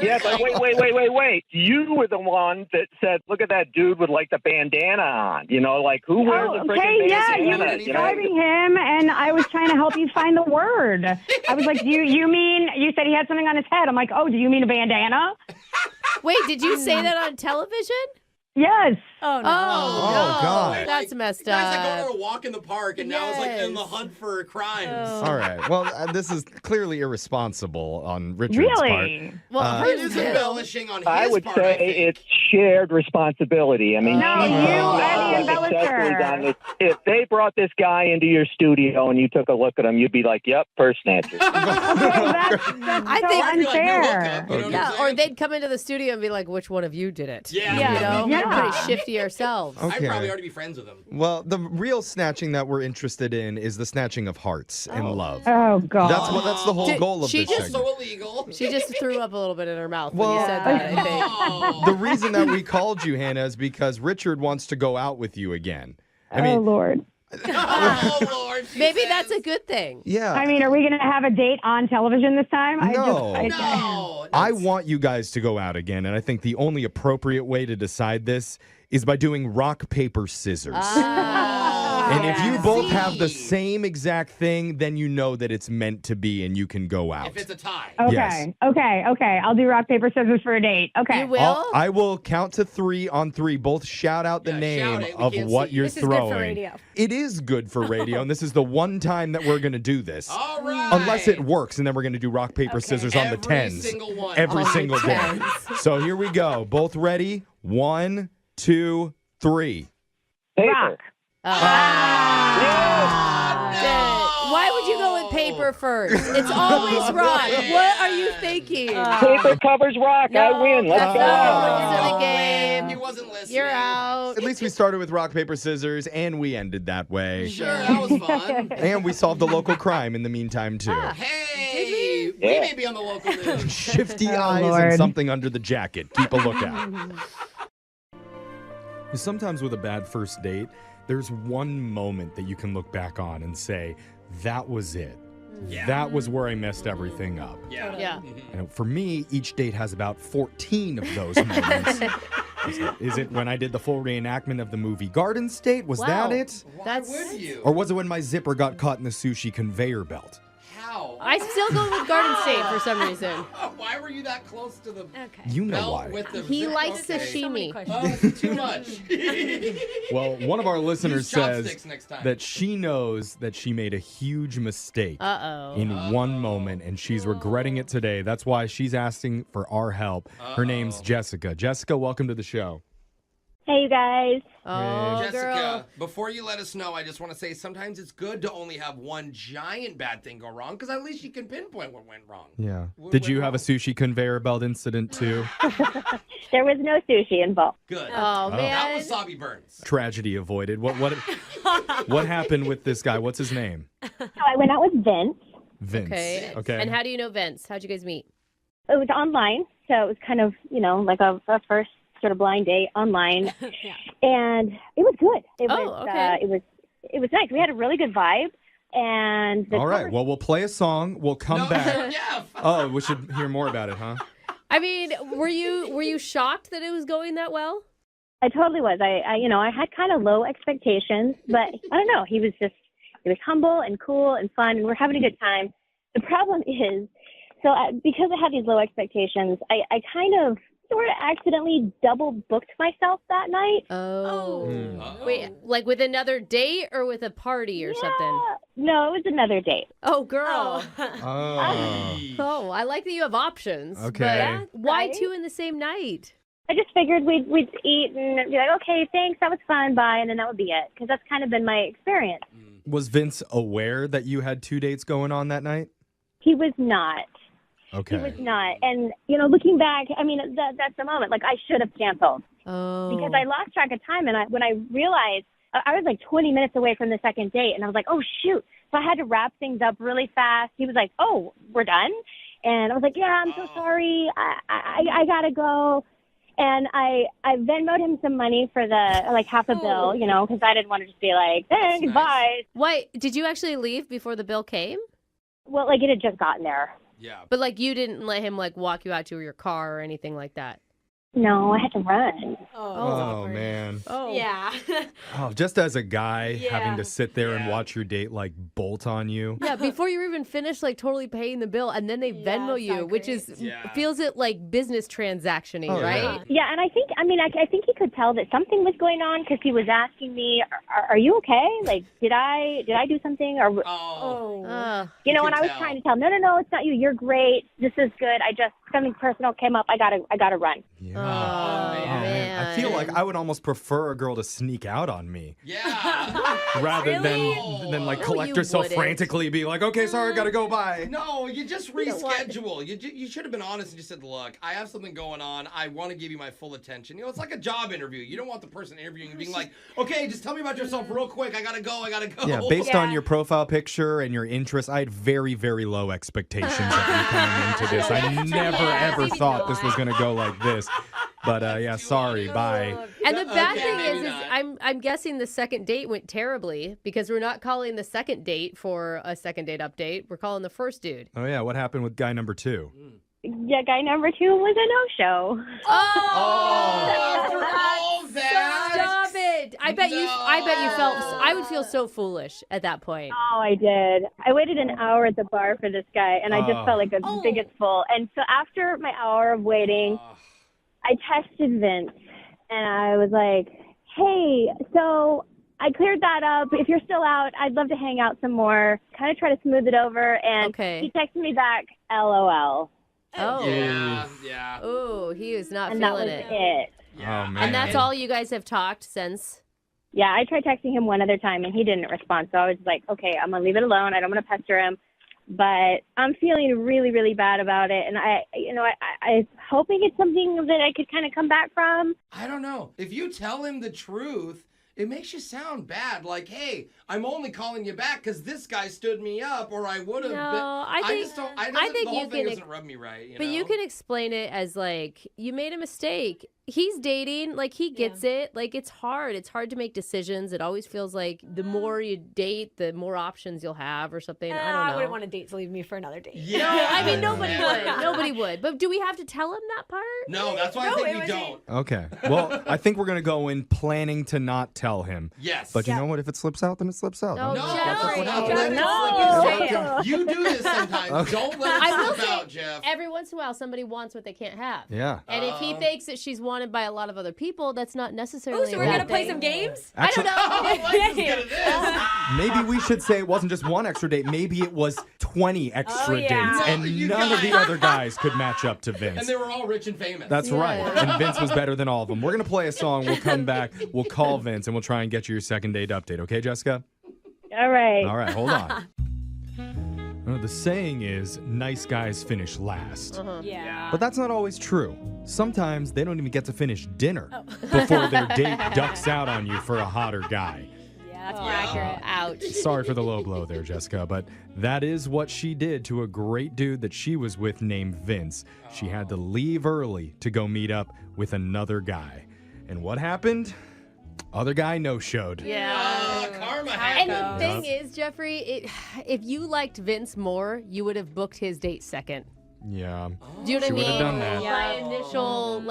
Yeah, but wait. You were the one that said, look at that dude with like the bandana on. Like who wears a freaking Okay, yeah, you bandana? were describing him, and I was trying to help you find the word. I was like, you mean, you said he had something on his head. I'm like, oh, do you mean a bandana? Wait, did you say that on television? Yes. Oh, no. Oh, no. God. That's messed Guys that go up. for a walk in the park and now it's like in the Yes. hunt for crimes. All right. Well, this is clearly irresponsible on Richard's Really? Well, It hers is too. embellishing on his I would part, say I think. it's shared responsibility. I mean, No, she you was are the like accessories embellisher. on this. If they brought this guy into your studio and you took a look at him, you'd be like, "Yep, purse snatcher." That's I so think- I'd be like, new unfair. hookup, you know what I'm Yeah, or saying? they'd come into the studio and be like, which one of you did it? Yeah. You know? Yeah. We're pretty shifty ourselves. Okay. I'd probably already be friends with him. Well, the real snatching that we're interested in is the snatching of hearts and love. Oh, God. That's the whole Did goal of she this just- segment. Also illegal. She just threw up a little bit in her mouth when you Well- said that, I think. Oh. The reason that we called you, Hannah, is because Richard wants to go out with you again. I mean, oh, Lord. Oh, Lord. she Maybe says. that's a good thing. yeah. I mean, are we going to have a date on television this time? No. No. I want you guys to go out again, and I think the only appropriate way to decide this is by doing rock, paper, scissors. And if you both have the same exact thing, then you know that it's meant to be and you can go out. If it's a tie. Okay. Yes. Okay. I'll do rock, paper, scissors for a date. Okay. You will? I will count to 3 on 3. Both shout out the Yeah, name shout it. We of can't what see. you're This is good for throwing. radio. It is good for radio, and this is the one time that we're going to do this. All right. Unless it works, and then we're going to do rock, paper, scissors on the Every 10s. single one. Every On the single day. 10s. So here we go. Both ready? 1, 2, 3. Paper. Rock. Why would you go with paper first? It's always rock. What are you thinking? Paper covers rock. I win. Let's that's go. not the rules of the Oh, game. He wasn't listening. You're out. At least we started with rock, paper, scissors, and we ended that way. Sure, that was fun. And we solved the local crime in the meantime, too. Hey, we Yeah. may be on the local news. Shifty eyes Lord. and something under the jacket. Keep a lookout. Sometimes with a bad first date, there's one moment that you can look back on and say, that was it. Yeah. That was where I messed everything up. Yeah. Yeah. And for me, each date has about 14 of those moments. Is it when I did the full reenactment of the movie Garden State? Was Wow. that it? Why That's- would you? Or was it when my zipper got caught in the sushi conveyor belt? How? I still go with Garden State for some reason. Why were you that close to the Okay. You know belt why. with the He zip? likes Okay. So many sashimi. questions. Too much. Well, one of our listeners Use says chopsticks next time. that she knows that she made a huge mistake Uh-oh. in one moment, and she's regretting it today. That's why she's asking for our help. Her name's Jessica. Jessica, welcome to the show. Hey, you guys. Oh, Jessica, girl. before you let us know, I just want to say sometimes it's good to only have one giant bad thing go wrong because at least you can pinpoint what went wrong. Yeah. What Did went you have a wrong? sushi conveyor belt incident too? There was no sushi involved. Good. Oh, That man. wasabi burns. Tragedy avoided. What happened with this guy? What's his name? So I went out with Vince. Vince. Okay. And how do you know Vince? How'd you guys meet? It was online, so it was kind of, like a first sort of blind date online, Yeah. and it was good. It Oh, was okay. it was nice. We had a really good vibe, and the All right. Well, we'll play a song. We'll come No, back. yeah. Oh, we should hear more about it, huh? I mean, were you shocked that it was going that well? I totally was. I had kind of low expectations, but I don't know. He was humble and cool and fun, and we're having a good time. The problem is, because I had these low expectations, I kind of sort of accidentally double booked myself that night. Oh. Uh-oh. Wait, like with another date or with a party or something? No, it was another date. Oh, girl. Oh. Oh, I like that you have options. Okay. But why Right? 2 in the same night? I just figured we'd eat and be like, okay, thanks, that was fun, bye, and then that would be it. Because that's kind of been my experience. Was Vince aware that you had 2 dates going on that night? He was not. Okay. He was not. And, looking back, I mean, that's the moment. Like, I should have canceled. Oh. Because I lost track of time. And when I realized, I was like 20 minutes away from the second date. And I was like, oh, shoot. So I had to wrap things up really fast. He was like, oh, we're done? And I was like, yeah, I'm so sorry. I got to go. And I Venmo'd him some money for the, half a bill, because I didn't want to just be like, thanks, nice. bye. Why? Did you actually leave before the bill came? Well, it had just gotten there. Yeah. But, you didn't let him, walk you out to your car or anything like that? No, I had to run. Oh, man. Oh. Yeah. Oh, just as a guy Yeah. having to sit there and Yeah. watch your date bolt on you. Yeah, before you're even finished, totally paying the bill, and then they Yeah, Venmo it's you, not which great. is Yeah. feels it like business transactioning, Oh, yeah. right? Yeah, and I think he could tell that something was going on because he was asking me, "Are you okay? Like, did I do something?" Or Oh. Ugh. and could I was tell. trying to tell, no, it's not you. You're great. This is good. I just something personal came up. I gotta run. Yeah. Oh, man. I feel like I would almost prefer a girl to sneak out on me Yeah. rather Really? than No, collect you herself wouldn't. frantically, be like, okay, sorry, gotta go, bye. No, you just You don't want- reschedule. You should have been honest and just said, look, I have something going on. I want to give you my full attention. It's like a job interview. You don't want the person interviewing you being like, okay, just tell me about yourself real quick. I gotta go. Yeah, based on Yeah. your profile picture and your interests, I had very, very low expectations of you coming into this. I never, Yeah, ever maybe thought this not. was going to go like this. But yeah, too sorry, honest. bye. And the bad Okay, thing maybe is not. I'm guessing the second date went terribly because we're not calling the second date for a second date update. We're calling the first dude. Oh, yeah, what happened with guy number 2? Yeah, guy number 2 was a no-show. After all that. Stop it! I bet you felt. I would feel so foolish at that point. Oh, I did. I waited an hour at the bar for this guy, and I Oh. just felt like the biggest fool. And so after my hour of waiting, I texted Vince, and I was like, hey, so I cleared that up. If you're still out, I'd love to hang out some more. Kind of try to smooth it over. And Okay. he texted me back, LOL. Oh. Yeah. Oh, he was not And that feeling was it. it. Yeah. Oh, man. And that's all you guys have talked since. Yeah, I tried texting him one other time, and he didn't respond. So I was like, okay, I'm going to leave it alone. I don't want to pester him. But I'm feeling really, really bad about it. And I'm hoping it's something that I could kind of come back from. I don't know. If you tell him the truth, it makes you sound bad. Like, hey, I'm only calling you back because this guy stood me up, or I would have. No, been. I think- just don't. I think the whole you thing can- doesn't rub me right. But you can explain it as you made a mistake he's dating, like he gets it. Like it's hard. It's hard to make decisions. It always feels like the more you date, the more options you'll have or something. I don't know. I wouldn't want a date to leave me for another date. Yeah. No, I mean nobody would. Nobody would. But do we have to tell him that part? No, that's why I think we don't. Okay. Well, I think we're going to go in planning to not tell him. Yes. But you know what? If it slips out, then it slips out. No, No, Jeffrey. don't Jeffrey. let it No. slip. You say it. You do this sometimes. Don't let I it will slip say, out, Jeff. every once in a while, somebody wants what they can't have. Yeah. And if he thinks that she's wanted by a lot of other people, that's not necessarily. Oh, so a we're bad gonna play thing. some games? I don't know. Let's get at this. Maybe we should say it wasn't just one extra date. Maybe it was 20 extra yeah. dates, and No, you none of the guys. other guys could match up to And Vince. they were all rich and famous. That's Yeah. right. And Vince was better than all of them. We're going to play a song. We'll come back. We'll call Vince, and we'll try and get you your second date update. Okay, Jessica? All right. All right, hold on. The saying is, nice guys finish last. Yeah. But that's not always true. Sometimes they don't even get to finish dinner before their date ducks out on you for a hotter guy. Yeah, that's more accurate. Ouch. Sorry for the low blow there, Jessica, but that is what she did to a great dude that she was with named Vince. She had to leave early to go meet up with another guy. And what happened? Other guy no-showed. Yeah. Karma And the happened. thing is, Jeffrey, if you liked Vince more, you would have booked his date second. Yeah. Do you know She what would I have mean? done that. By initial,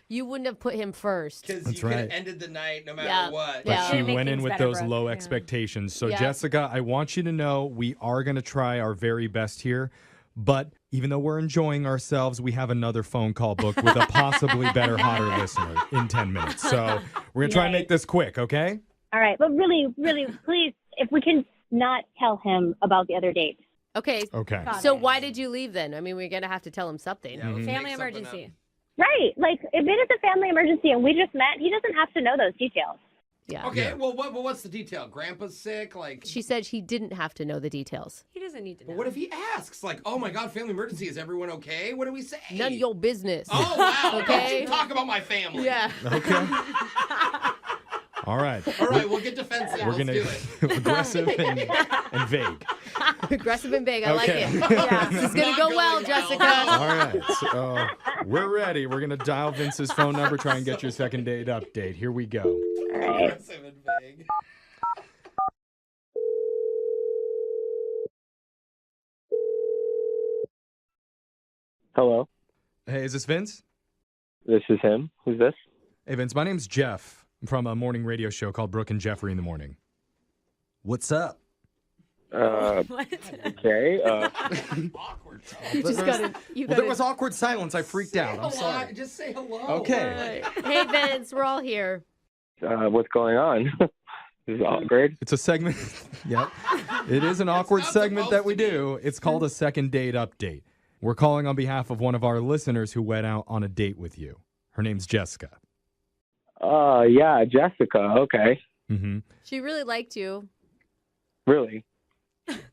you wouldn't have put him first. Because That's you could right. have ended the night no matter Yeah. what. But Yeah. she Make went in things with better, those Brooke. low Yeah. expectations. So, Yeah. Jessica, I want you to know we are going to try our very best here. But even though we're enjoying ourselves, we have another phone call booked with a possibly better, hotter listener in 10 minutes. So we're going to try and make this quick, okay? All right. But really, really, please, if we can not tell him about the other date. Okay. Okay. Got So it. why did you leave then? I mean, we're going to have to tell him something. Yeah, let's Family make something emergency. Right. Like, if it is a family emergency and we just met, he doesn't have to know those details. Yeah. Okay, Yeah. well, what's the detail? Grandpa's sick? Like, She said he didn't have to know the details. He doesn't need to know. but what if he asks? Like, oh my God, family emergency. Is everyone okay? What do we say? None of your business. Oh, wow. Okay. Don't you talk about my family. Yeah. Okay. All right. All right, we'll get defensive. We're Let's going do it. to aggressive and vague. Aggressive and big. I like Okay. it. Yeah. This is going to Not go well, going well. Jessica. All right. So we're ready. We're going to dial Vince's phone number, try and get your second date update. Here we go. All right. Aggressive and vague. Hello, Hey, is this Vince? this is him. Who's this? Hey, Vince, my name's Jeff. I'm from a morning radio show called Brooke and Jeffrey in the Morning. What's up? What? Okay. Awkward. Just gotta, you Well, gotta, there was awkward silence. I freaked out. I'm Hello. sorry. Just say hello. Okay. Hey, Vince, we're all here. What's going on? This is awkward. It's a segment. Yep. It is an awkward not segment that we supposed to do. It's called a second date update. We're calling on behalf of one of our listeners who went out on a date with you. Her name's Jessica. Yeah, Jessica. Okay. Mm-hmm. She really liked you. Really?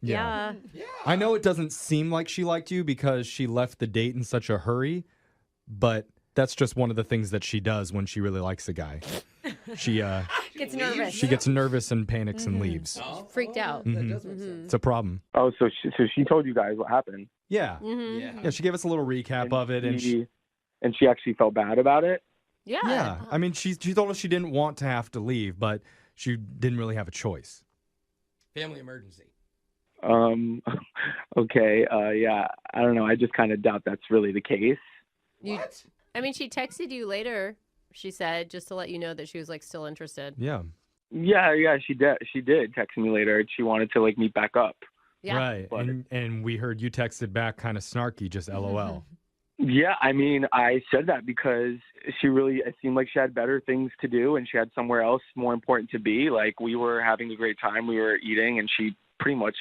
Yeah. Yeah. I know it doesn't seem like she liked you because she left the date in such a hurry, that's just one of the things that she does when she really likes a guy. She Gets nervous. she gets nervous and panics and leaves. Oh, Freaked out. That Mhm. does make sense. It's a problem. Oh, so she told you guys what happened, Yeah. Mm-hmm. Yeah. Yeah, she gave us a little recap of it, and she actually felt bad about it. Yeah. yeah, I mean, she told us she didn't want to have to leave, but she didn't really have a choice. Family emergency. Okay. Yeah. I don't know. I just kind of doubt that's really the case. You- What? I mean, she texted you later, she said, just to let you know that she was still interested. Yeah. Yeah. She did. She did text me later. She wanted to meet back up. Yeah. Right. But- And we heard you texted back kind of snarky, just LOL. Yeah, I mean, I said that because it seemed like she had better things to do and she had somewhere else more important to be. Like, we were having a great time, we were eating, and she pretty much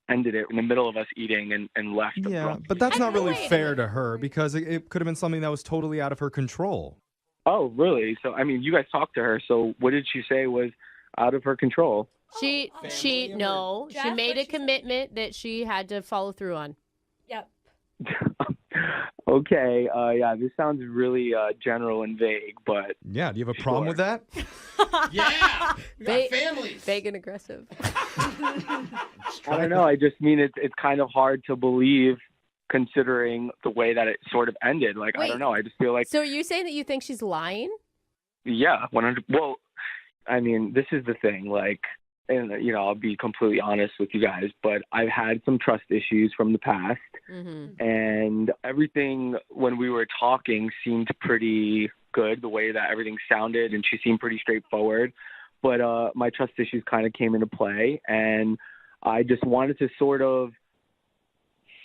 ended it in the middle of us eating and left. Yeah, abruptly. but that's not really Wait a fair minute. to her because it could have been something that was totally out of her control. Oh, really? So, I mean, you guys talked to her, so what did she say was out of her control? She Jeff, made a what she said? commitment that she had to follow through on. Yep. Okay, yeah, this sounds really general and vague, but Yeah, do you have a problem with that? Yeah. We got Vague- families. Vague and aggressive. I don't know. I just mean it's kind of hard to believe considering the way that it sort of ended. Like, I Wait. don't know. I just feel like, So are you saying that you think she's lying? yeah, 100. Well, I mean, this is the thing. Like, and I'll be completely honest with you guys, but I've had some trust issues from the past, and everything when we were talking seemed pretty good. The way that everything sounded, and she seemed pretty straightforward. But my trust issues kind of came into play, and I just wanted to sort of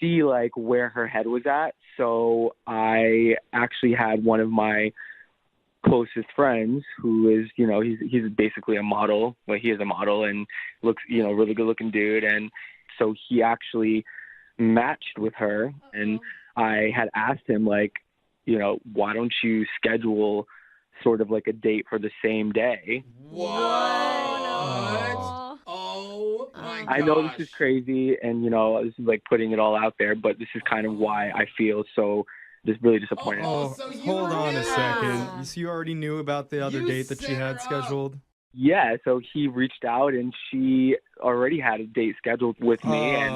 see like where her head was at. So I actually had one of my closest friends who is, he's basically a model. Well, he is a model and looks, really good looking dude. And so he actually matched with her. And I had asked him like, why don't you schedule sort of like a date for the same day? What? Oh my gosh. I know this is crazy, and this is like putting it all out there, but this is kind of why I feel so just really disappointed. So you Hold on a really- second. So you already knew about the other You date that she set her had up. scheduled? Yeah, so he reached out, and she already had a date scheduled with me, and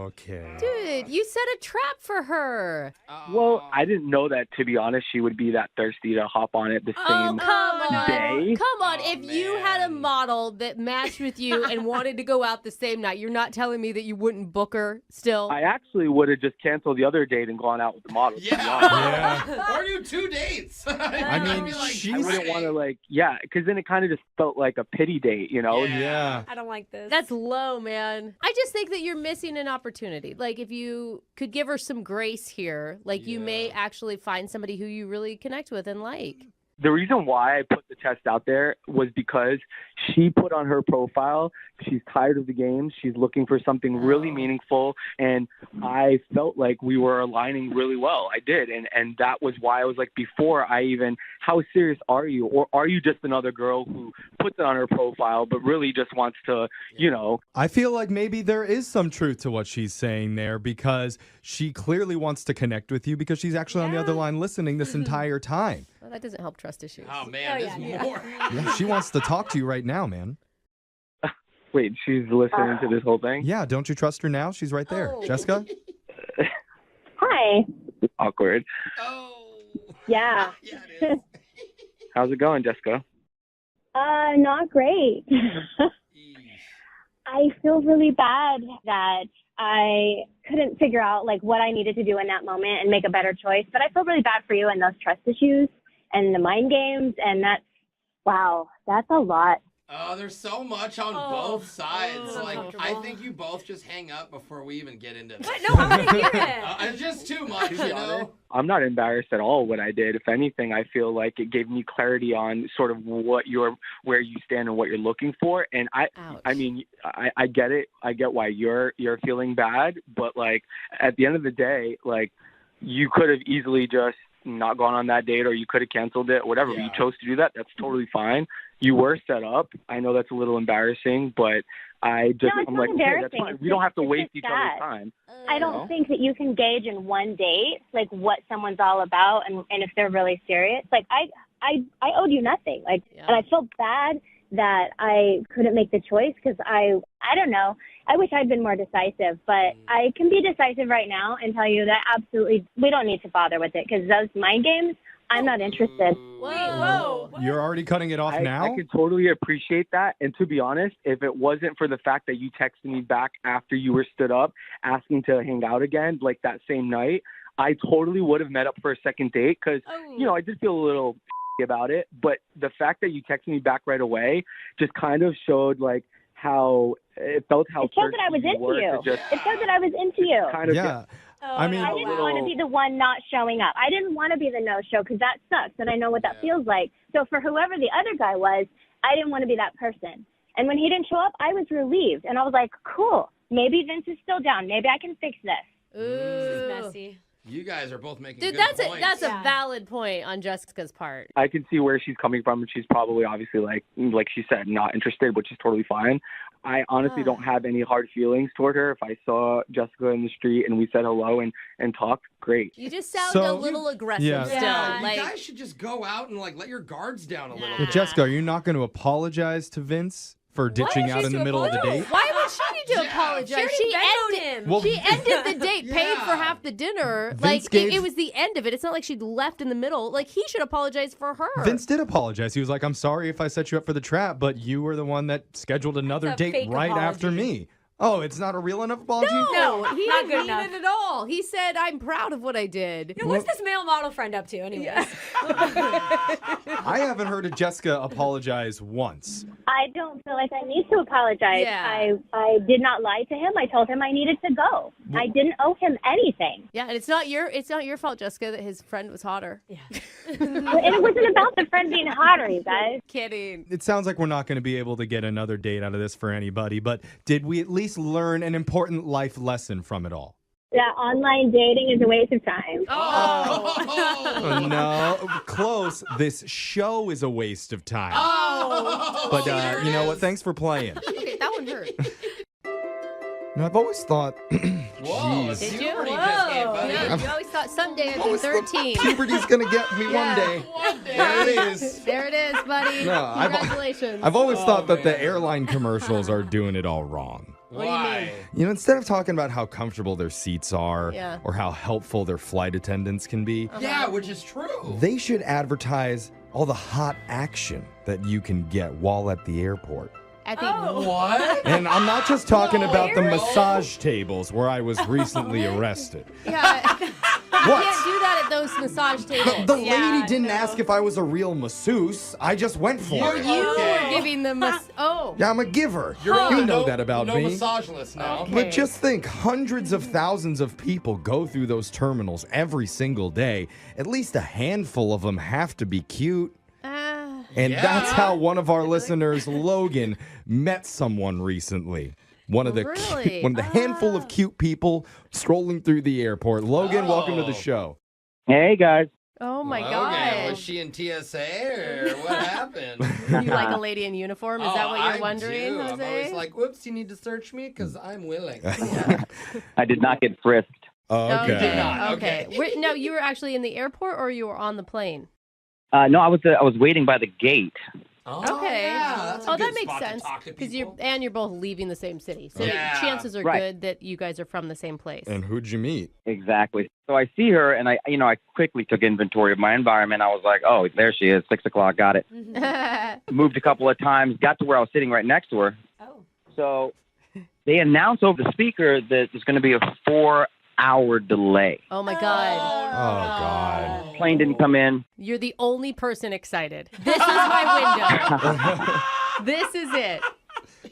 Okay. Dude, you set a trap for her. well, I didn't know that, to be honest, she would be that thirsty to hop on it the Oh, same come on. day. Come on. Oh, If you had a man. model that matched with you and wanted to go out the same night, you're not telling me that you wouldn't book her still? I actually would have just canceled the other date and gone out with the model. to be honest. Yeah. Or do 2 dates. I mean, Be like, she's- I wouldn't want to because then it kind of just felt like a pity date, Yeah. I don't like this. That's low, man. I just think that you're missing an opportunity. Like, if you could give her some grace here, like, you may actually find somebody who you really connect with and like. The reason why I put the test out there was because she put on her profile, she's tired of the game. She's looking for something really meaningful. And I felt like we were aligning really well. I did. And that was why I was like, before I even, how serious are you? Or are you just another girl who puts it on her profile, but really just wants to, I feel like maybe there is some truth to what she's saying there, because she clearly wants to connect with you because she's actually on the other line listening this entire time. Well, that doesn't help trust issues. Oh man, there's more. Yeah, she wants to talk to you right now, man. Wait, she's listening to this whole thing? Yeah, don't you trust her now? She's right there. Oh. Jessica? Hi. Awkward. Oh. Yeah. Yeah, it is. How's it going, Jessica? Not great. Eesh. I feel really bad that I couldn't figure out like what I needed to do in that moment and make a better choice. But I feel really bad for you and those trust issues and the mind games. And that's a lot. Oh, there's so much on both sides. Like, I uncomfortable. think you both just hang up before we even get into this. What? No, I want to hear it. It's just too much, you know? I'm not embarrassed at all what I did. If anything, I feel like it gave me clarity on sort of where you stand and what you're looking for. And Ouch. I mean, I get it. I get why you're feeling bad, but like at the end of the day, like you could have easily just not gone on that date, or you could have canceled it, whatever. Yeah. You chose to do that. That's totally fine. You were set up. I know that's a little embarrassing, but I'm it's like, not okay, that's embarrassing. fine. It's We don't have to just- waste it's each just other's sad. time. I don't think that you can gauge in one date like what someone's all about and if they're really serious. Like I owed you nothing. Like, Yeah. and I felt bad that I couldn't make the choice because I don't know. I wish I'd been more decisive, but I can be decisive right now and tell you that absolutely we don't need to bother with it because those mind games, I'm not interested. Whoa. You're already cutting it off now? I could totally appreciate that. And to be honest, if it wasn't for the fact that you texted me back after you were stood up asking to hang out again, like that same night, I totally would have met up for a second date because, I did feel a little about it. But the fact that you texted me back right away just kind of showed like how it felt how It showed that I was thirsty you into were you. to just It showed that I was into you. kind of Yeah. I mean, I didn't want to be the one not showing up. I didn't want to be the no-show because that sucks, and I know what that feels like. So for whoever the other guy was, I didn't want to be that person. And when he didn't show up, I was relieved, and I was like, cool, maybe Vince is still down. Maybe I can fix this. This is Ooh. messy. You guys are both making Dude, good that's points. that's Yeah. a valid point on Jessica's part. I can see where she's coming from, and she's probably obviously like she said, not interested, which is totally fine. I honestly don't have any hard feelings toward her. If I saw Jessica in the street and we said hello and talked, great. You just sound So- a little aggressive Yeah. still. Yeah. You Like, guys should just go out and like let your guards down a little Well, bit. Jessica, are you not going to apologize to Vince for ditching What? out in the middle of the date. Why would she need to apologize? She ended him. Well- She ended the date, paid for half the dinner. Vince Like, gave- it was the end of it. It's not like she'd left in the middle. Like, he should apologize for her. Vince did apologize. He was like, I'm sorry if I set you up for the trap, but you were the one that scheduled another That's a date fake right apology. after me. Oh, it's not a real enough apology? No, he not didn't good mean enough. it at all. He said, I'm proud of what I did. Yeah, what's this male model friend up to, anyways? I haven't heard of Jessica apologize once. I don't feel like I need to apologize. Yeah. I did not lie to him. I told him I needed to go. I didn't owe him anything. Yeah, and it's not your fault, Jessica, that his friend was hotter. Yeah. And it wasn't about the friend being hotter, you guys. Kidding. It sounds like we're not going to be able to get another date out of this for anybody, but did we at least learn an important life lesson from it all? That online dating is a waste of time. Oh, no, close. This show is a waste of time. But you know what? Thanks for playing. Okay, that one hurt. No, I've always thought, Whoa, jeez. Did you? puberty just came, buddy. Yeah, you always thought someday I'd be Always thought 13. puberty's going to get me one day. There it is. There it is, buddy. No, Congratulations. I've always thought that the airline commercials are doing it all wrong. What do you mean? You know, instead of talking about how comfortable their seats are Yeah. or how helpful their flight attendants can be, Yeah, which is true. they should advertise all the hot action that you can get while at the airport. At the What? And I'm not just talking about the Really? massage tables where I was recently arrested. Yeah. You What? can't do that at those massage tables. The lady didn't ask if I was a real masseuse. I just went for it. You Okay. were giving them Oh. Yeah, I'm a giver. You're You on know no- that about no me. massage list now. Okay. But just think, hundreds of thousands of people go through those terminals every single day. At least a handful of them have to be cute. And Yeah. that's how one of our listeners, Logan, met someone recently. One of the Really? one of the handful of cute people strolling through the airport. Logan, welcome to the show. Hey, guys. Oh my Okay, god. was she in TSA or what happened? You like a lady in uniform? Is that what you're wondering, do. I'm Jose? always like, whoops, you need to search me because I'm willing. I did not get frisked. Okay. you did not. Okay. Okay. No, you were actually in the airport or you were on the plane? No, I was waiting by the gate. Oh, Okay. yeah, that's a Oh, good that makes spot to sense. talk to Because people. you're both leaving the same city, so Yeah. chances are Right. good that you guys are from the same place. And who'd you meet? Exactly. So I see her, and I quickly took inventory of my environment. I was like, oh, there she is, 6 o'clock, got it. Moved a couple of times, got to where I was sitting right next to her. Oh. So they announced over the speaker that there's going to be a 4-hour delay. Oh my god. Oh, God. Plane didn't come in. You're the only person excited. This is my window. This is it.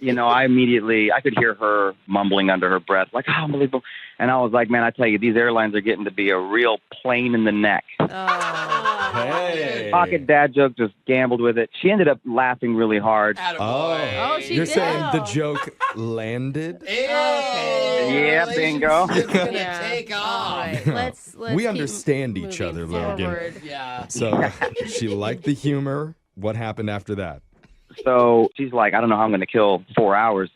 I could hear her mumbling under her breath, like, oh, unbelievable. And I was like, man, I tell you, these airlines are getting to be a real pain in the neck. Oh. Hey. Pocket dad joke, just gambled with it. She ended up laughing really hard. Attaboy. Oh, she You're did. saying the joke landed? Hey, Yeah, bingo. relationship's gonna Yeah. take All off. right. Let's We keep understand each moving other, Logan. forward. Yeah. So she liked the humor. What happened after that? So she's like, I don't know how I'm going to kill 4 hours.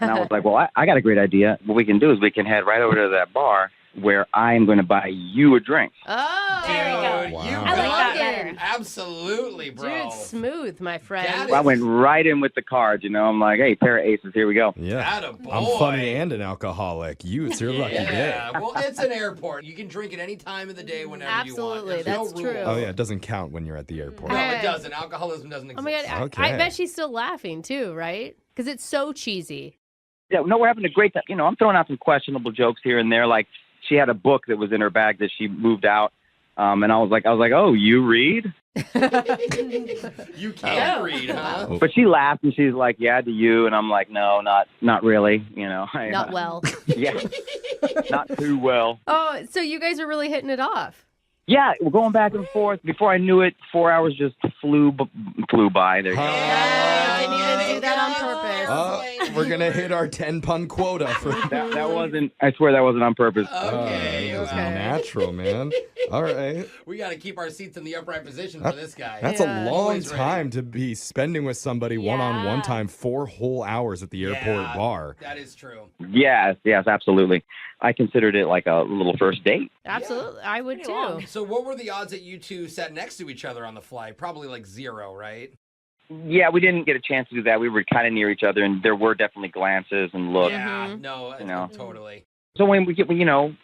And I was like, well, I got a great idea. What we can do is we can head right over to that bar where I am going to buy you a drink. Oh. There you go. Dude, Wow. you I like got that it. better. Absolutely, bro. Dude, smooth, my friend. That I went right in with the cards, I'm like, hey, pair of aces, here we go. Yeah. Attaboy. I'm funny and an alcoholic. It's your lucky day. Yeah, well, it's an airport. You can drink at any time of the day whenever Absolutely, you want. There's that's no true. rules. Oh, yeah. It doesn't count when you're at the airport. No, Okay. it doesn't. Alcoholism doesn't exist. Oh my god, Okay. I bet she's still laughing too, right? Because it's so cheesy. Yeah, no, we're having a great time. I'm throwing out some questionable jokes here and there. Like she had a book that was in her bag that she moved out. And I was like, oh, you read? You can read, huh? But she laughed and she's like, yeah, do you? And I'm like, no, not really. Not well. Yeah, not too well. Oh, so you guys are really hitting it off. Yeah, we're going back and forth. Before I knew it, 4 hours just flew by. There you go. Yeah, didn't even do that on purpose. We're going to hit our 10-pun quota for That wasn't. I swear that wasn't on purpose. Okay. That was okay. natural, man. All right. We got to keep our seats in the upright position for this guy. That's Yeah. a long Always ready. time to be spending with somebody one-on-one Yeah. time, 4 whole hours at the airport Yeah, bar. That is true. Yes, absolutely. I considered it like a little first date. Absolutely, I would Pretty too. long. So what were the odds that you two sat next to each other on the flight? Probably like 0, right? Yeah, we didn't get a chance to do that. We were kind of near each other, and there were definitely glances and looks. Yeah, no, You know. totally. So when we get,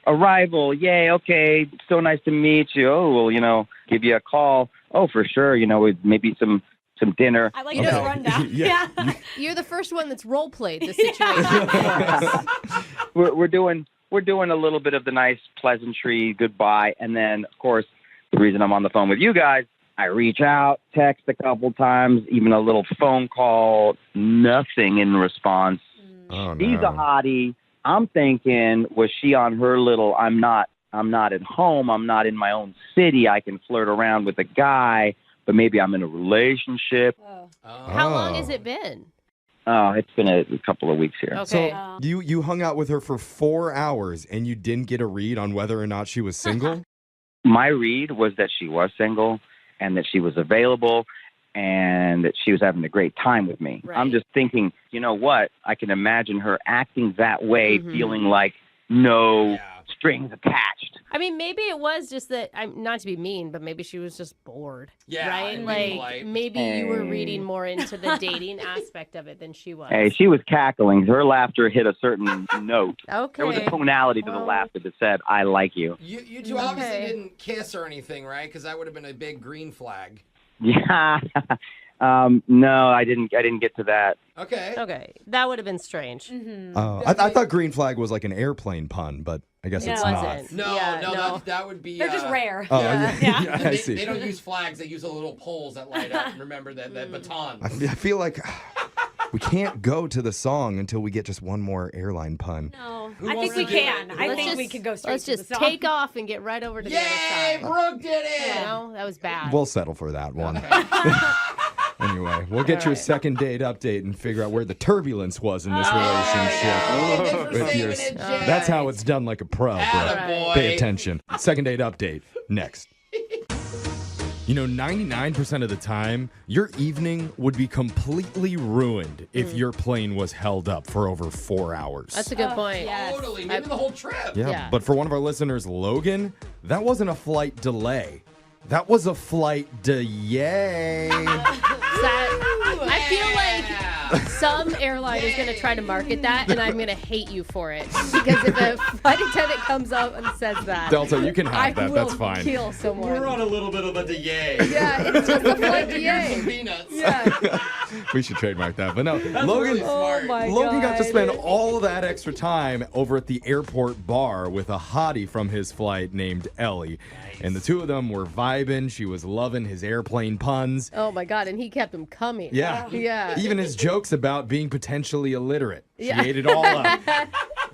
arrival, yay, okay, so nice to meet you. Oh, well, give you a call. Oh, for sure, with maybe some dinner. I like this rundown. Yeah. You're the first one that's role played the situation. We're doing a little bit of the nice pleasantry goodbye, and then of course the reason I'm on the phone with you guys, I reach out, text a couple times, even a little phone call, nothing in response. Oh, no. She's a hottie. I'm thinking, was she on her little? I'm not at home. I'm not in my own city. I can flirt around with a guy, but maybe I'm in a relationship. How long has it been? Oh, it's been a couple of weeks here. Okay. So you hung out with her for 4 hours and you didn't get a read on whether or not she was single? My read was that she was single and that she was available and that she was having a great time with me. Right. I'm just thinking, you know what? I can imagine her acting that way, feeling like no strings attached. I mean, maybe it was just that, not to be mean, but maybe she was just bored. Yeah, right? and Like, polite. maybe you were reading more into the dating aspect of it than she was. Hey, she was cackling. Her laughter hit a certain note. Okay. There was a tonality to the laughter that said, I like you. You two obviously didn't kiss or anything, right? Because that would have been a big green flag. Yeah. No, I didn't get to that. Okay. Okay. That would have been strange. I thought green flag was like an airplane pun, but I guess it's not. wasn't. No, Yeah, no, that would be. They're just rare. Oh, yeah. I They, see. they don't use flags. They use the little poles that light up. Remember that baton. I feel like we can't go to the song until we get just one more airline pun. No, Who I think wants we to do it? can. I think we could go straight Let's to just the song. take off and get right over to the other Yay, side. Brooke did it! No, that was bad. We'll settle for that one. Anyway, we'll get you a second date update and figure out where the turbulence was in this relationship. Thanks for With saving yours. it, Jen. That's how it's done like a pro, bro. Attaboy. Pay attention. Second date update next. 99% of the time, your evening would be completely ruined if your plane was held up for over 4 hours. That's a good point. yes. Totally, maybe the whole trip. Yeah, but for one of our listeners, Logan, that wasn't a flight delay. That was a flight yay. I feel like some airline is going to try to market that, and I'm going to hate you for it. Because if a flight attendant comes up and says that, Delta, you can have that. will That's fine. kill someone. We're on a little bit of a yay. Yeah, it's just a flight to Here's some yay. peanuts. Yeah. We should trademark that. But no, That's Logan, really smart. Oh my Logan got to God. spend all of that extra time over at the airport bar with a hottie from his flight named Ellie. And the two of them were vibing. She was loving his airplane puns. Oh my God, and he kept them coming. Yeah. Yeah. Even his jokes about being potentially illiterate. She Yeah. ate it all up.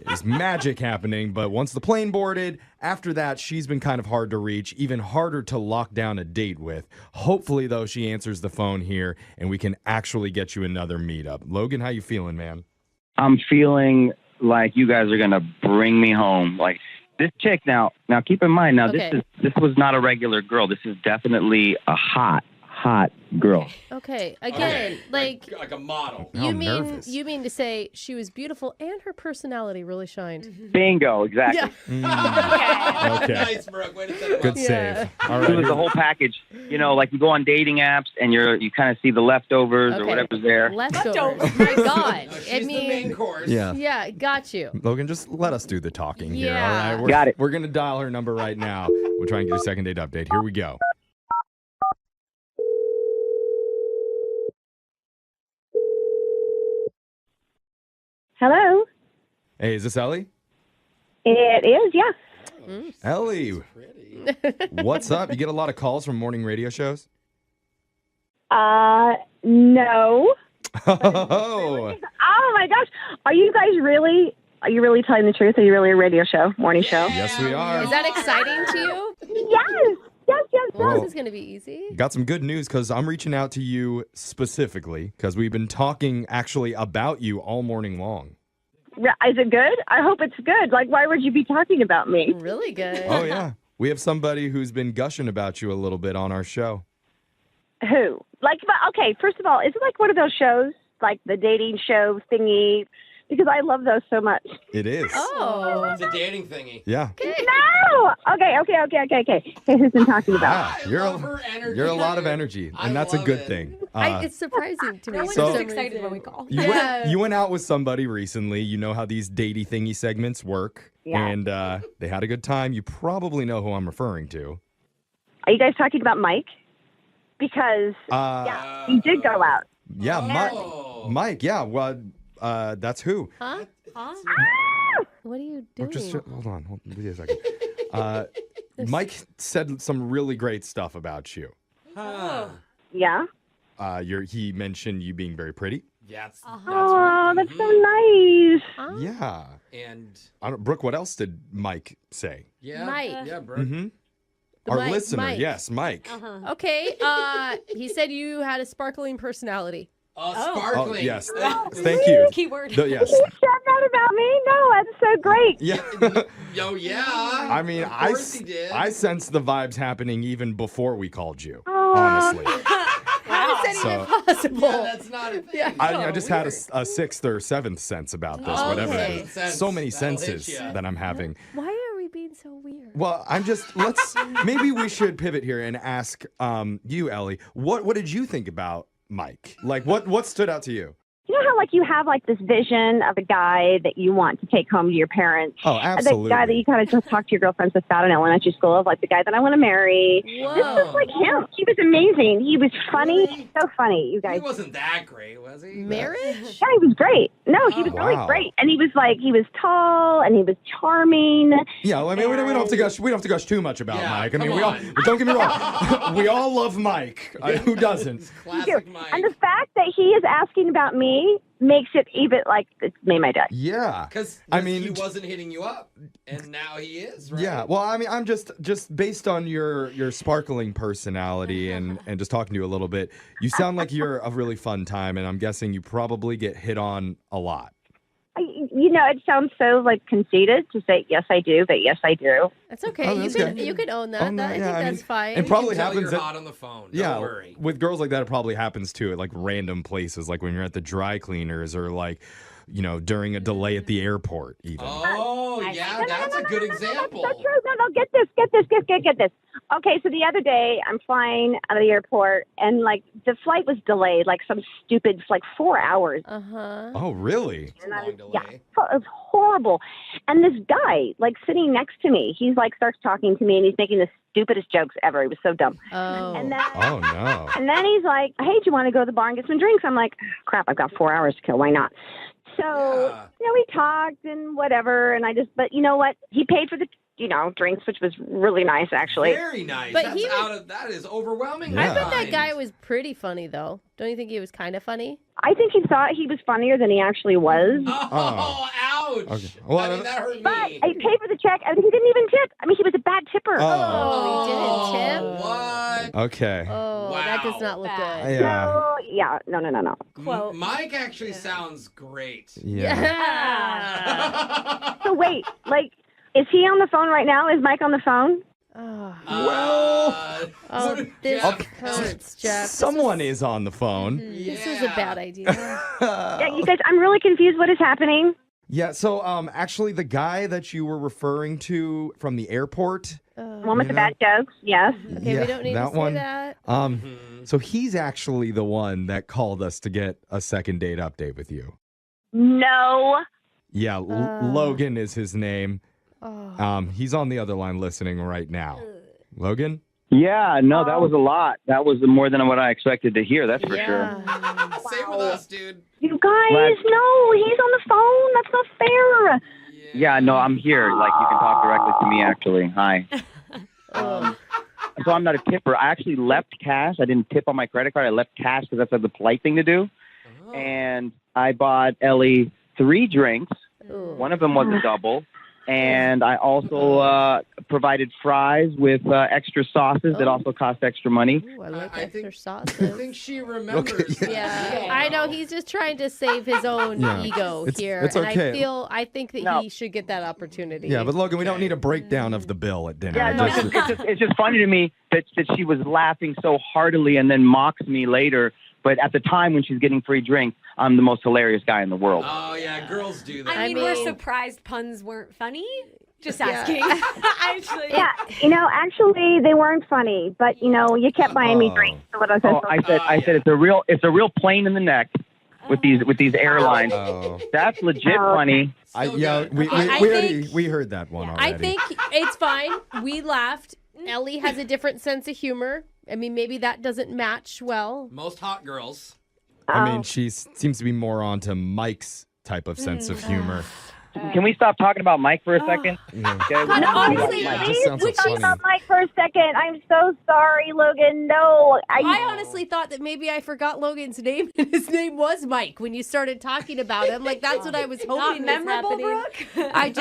It was magic happening, but once the plane boarded, after that, she's been kind of hard to reach, even harder to lock down a date with. Hopefully, though, she answers the phone here, and we can actually get you another meetup. Logan, how you feeling, man? I'm feeling like you guys are going to bring me home. Like this chick now keep in mind, Okay. this was not a regular girl. This is definitely a hot girl. Okay, again, like a model. Now you I'm mean nervous. you mean to say she was beautiful and her personality really shined. Bingo, exactly. Yeah. Okay. Nice, Brooke. Way to set him Good up. save. All It right. was the whole package. Like you go on dating apps and you kind of see the leftovers or Okay. whatever's there. Leftovers. My God. No, she's I the main mean, course. Yeah. yeah, got you. Logan, just let us do the talking here, Yeah. all right? Got it. We're going to dial her number right now. We'll try and get a second date update. Here we go. Hello. Hey, is this Ellie? It is, yeah. Ellie, what's up? You get a lot of calls from morning radio shows? No. Oh, Oh my gosh. Are you really telling the truth? Are you really a radio show, morning show? yes, we are. Is that exciting to you? Yes. Well, This is going to be easy. got some good news because I'm reaching out to you specifically because we've been talking actually about you all morning long. Is it good? I hope it's good. Like, why would you be talking about me? Really good. Oh, yeah. We have somebody who's been gushing about you a little bit on our show. Who? Like, but okay, first of all, is it like one of those shows, like the dating show thingy because I love those so much. It is. Oh. It's a dating thingy. Yeah. No! Okay. Who's been talking about? Yeah, love her energy. you're a lot of energy, I and that's a love good it. thing. It's surprising to me. No one's So- just excited when we call. You went out with somebody recently. You know how these datey thingy segments work. Yeah. And they had a good time. You probably know who I'm referring to. Are you guys talking about Mike? Because he did go out. Yeah, Oh. Mike. Yeah, well, that's who. Huh? What are you doing? Hold on. Give me a second. Mike said some really great stuff about you. Huh. Yeah. He mentioned you being very pretty. Yeah, that's Oh, that's so nice. Yeah. And Brooke, what else did Mike say? yeah, Mike. yeah, bro. Mm-hmm. The Our Mike- listener, Mike. yes, Mike. Okay. He said you had a sparkling personality. Sparkling. Oh, yes. Thank you. Keyword. Yes. You said that about me? No, that's so great. Yeah. Yo, yeah. I mean, of course he did. I sensed the vibes happening even before we called you, Oh. honestly. How is that So- even possible? Yeah, that's not a thing. I just had Weird. a sixth or seventh sense about this, Okay. whatever it Seventh is. sense. So many That'll hit senses ya. that I'm having. Why are we being so weird? Well, maybe we should pivot here and ask you, Ellie, what did you think about Mike? Like, what stood out to you? You know how like you have like this vision of a guy that you want to take home to your parents? Oh, absolutely. The guy that you kind of just talked to your girlfriends about in elementary school, of like the guy that I want to marry. Whoa. This was like him. He was amazing. He was funny. Really? So funny, you He guys. wasn't that great, was he? Marriage? Yeah, he was great. No, he was really Wow. great. And he was tall and he was charming. Yeah, well, I mean, we don't have to gush. We don't have to gush too much about Yeah, Mike. I mean, come we all. on. Don't get me wrong. We all love Mike. Who doesn't? Classic Mike. And the fact that he is asking about me makes it even like it's made my day. Yeah. Because I mean, he wasn't hitting you up, and now he is, right? Yeah. Well, I mean, I'm just based on your sparkling personality and just talking to you a little bit. You sound like you're a really fun time, and I'm guessing you probably get hit on a lot. It sounds so like conceited to say yes I do, but yes I do. That's okay. Oh, you that's can good. you can own that. Own that, I yeah, think I mean, that's fine. and probably You can tell happens you're at- hot on the phone. Yeah, Don't worry. with girls like that, it probably happens too at like random places, like when you're at the dry cleaners or like, during a delay at the airport, even. Oh, yeah, that's a good example. That's true. No, get this. Okay, so the other day I'm flying out of the airport and like the flight was delayed, like some stupid, like 4 hours. Uh-huh. Oh, really? It's a long delay. Yeah, it was horrible. And this guy, like sitting next to me, he's like starts talking to me and he's making the stupidest jokes ever. He was so dumb. Oh. And then, Oh no. and then he's like, "Hey, do you want to go to the bar and get some drinks?" I'm like, "Crap, I've got 4 hours to kill. Why not?" So, Yeah. we talked and whatever. And but you know what? He paid for the, drinks, which was really nice, actually. Very nice. But That's he was- that is overwhelming. Yeah. I bet that kind. guy was pretty funny though. Don't you think he was kind of funny? I think he thought he was funnier than he actually was. Oh, ouch. Okay. Well, I mean, that hurt But me. I paid for the check, and he didn't even tip. I mean, he was a bad tipper. Oh, he didn't tip? What? Okay. Oh, that does Wow. not look Bad. good. Yeah. So, yeah, no. Quote. Mike actually sounds great. Yeah. Yeah. So wait, like, is he on the phone right now? Is Mike on the phone? Oh, Well, oh this hurts, Jeff. Someone is on the phone. This was a bad idea. Yeah, you guys, I'm really confused. What is happening? Yeah, so actually the guy that you were referring to from the airport, One with the bad jokes. Yes. Okay, yeah, we don't need that to say one. that. So he's actually the one that called us to get a second date update with you. No. Yeah, Logan is his name. Oh. He's on the other line listening right now. Logan? Yeah, no, that was a lot. That was more than what I expected to hear, that's for sure. Same with us, dude. You guys, Glad- no, he's on the phone. That's not fair. Yeah, no, I'm here. Like, you can talk directly to me, actually. Hi. So I'm not a tipper. I actually left cash. I didn't tip on my credit card. I left cash because that's the polite thing to do. And I bought Ellie 3 drinks. One of them was a double. And I also provided fries with extra sauces that also cost extra money. Ooh, I like I extra think- sauces. I think she remembers. Yeah, I know he's just trying to save his own Yeah. ego It's- here, it's and okay. I think that No. he should get that opportunity. Yeah, but Logan, we don't need a breakdown of the bill at dinner. Yeah, no, Just- it's just funny to me that she was laughing so heartily and then mocks me later But at the time when she's getting free drinks, I'm the most hilarious guy in the world. Oh, yeah, girls do that. I mean, we're surprised puns weren't funny. Just asking. Actually. Yeah, actually they weren't funny, but you kept buying me drinks. So what I said, I said it's a real plane in the neck with these airlines. Oh. That's legit funny. We heard that one already. I think it's fine. We laughed. Ellie has a different sense of humor. I mean, maybe that doesn't match well. Most hot girls. I mean, she seems to be more onto Mike's type of sense of humor. Can we stop talking about Mike for a second? Okay, No, honestly, please talk about Mike for a second. I'm so sorry, Logan. No, I honestly thought that maybe I forgot Logan's name, and his name was Mike when you started talking about him. Like, that's what I was hoping was happening. Brooke? I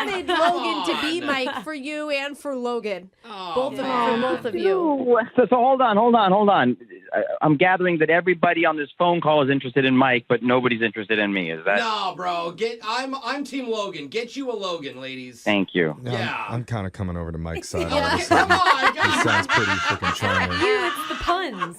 wanted Logan to be Mike for you and for Logan. Both of you. So hold on. I'm gathering that everybody on this phone call is interested in Mike, but nobody's interested in me. Is that? No, bro. I'm Team Logan. Get you a Logan, ladies. Thank you. Yeah. I'm kind of coming over to Mike's side. Yeah. Come on, He guys. sounds pretty freaking charming. It's the puns.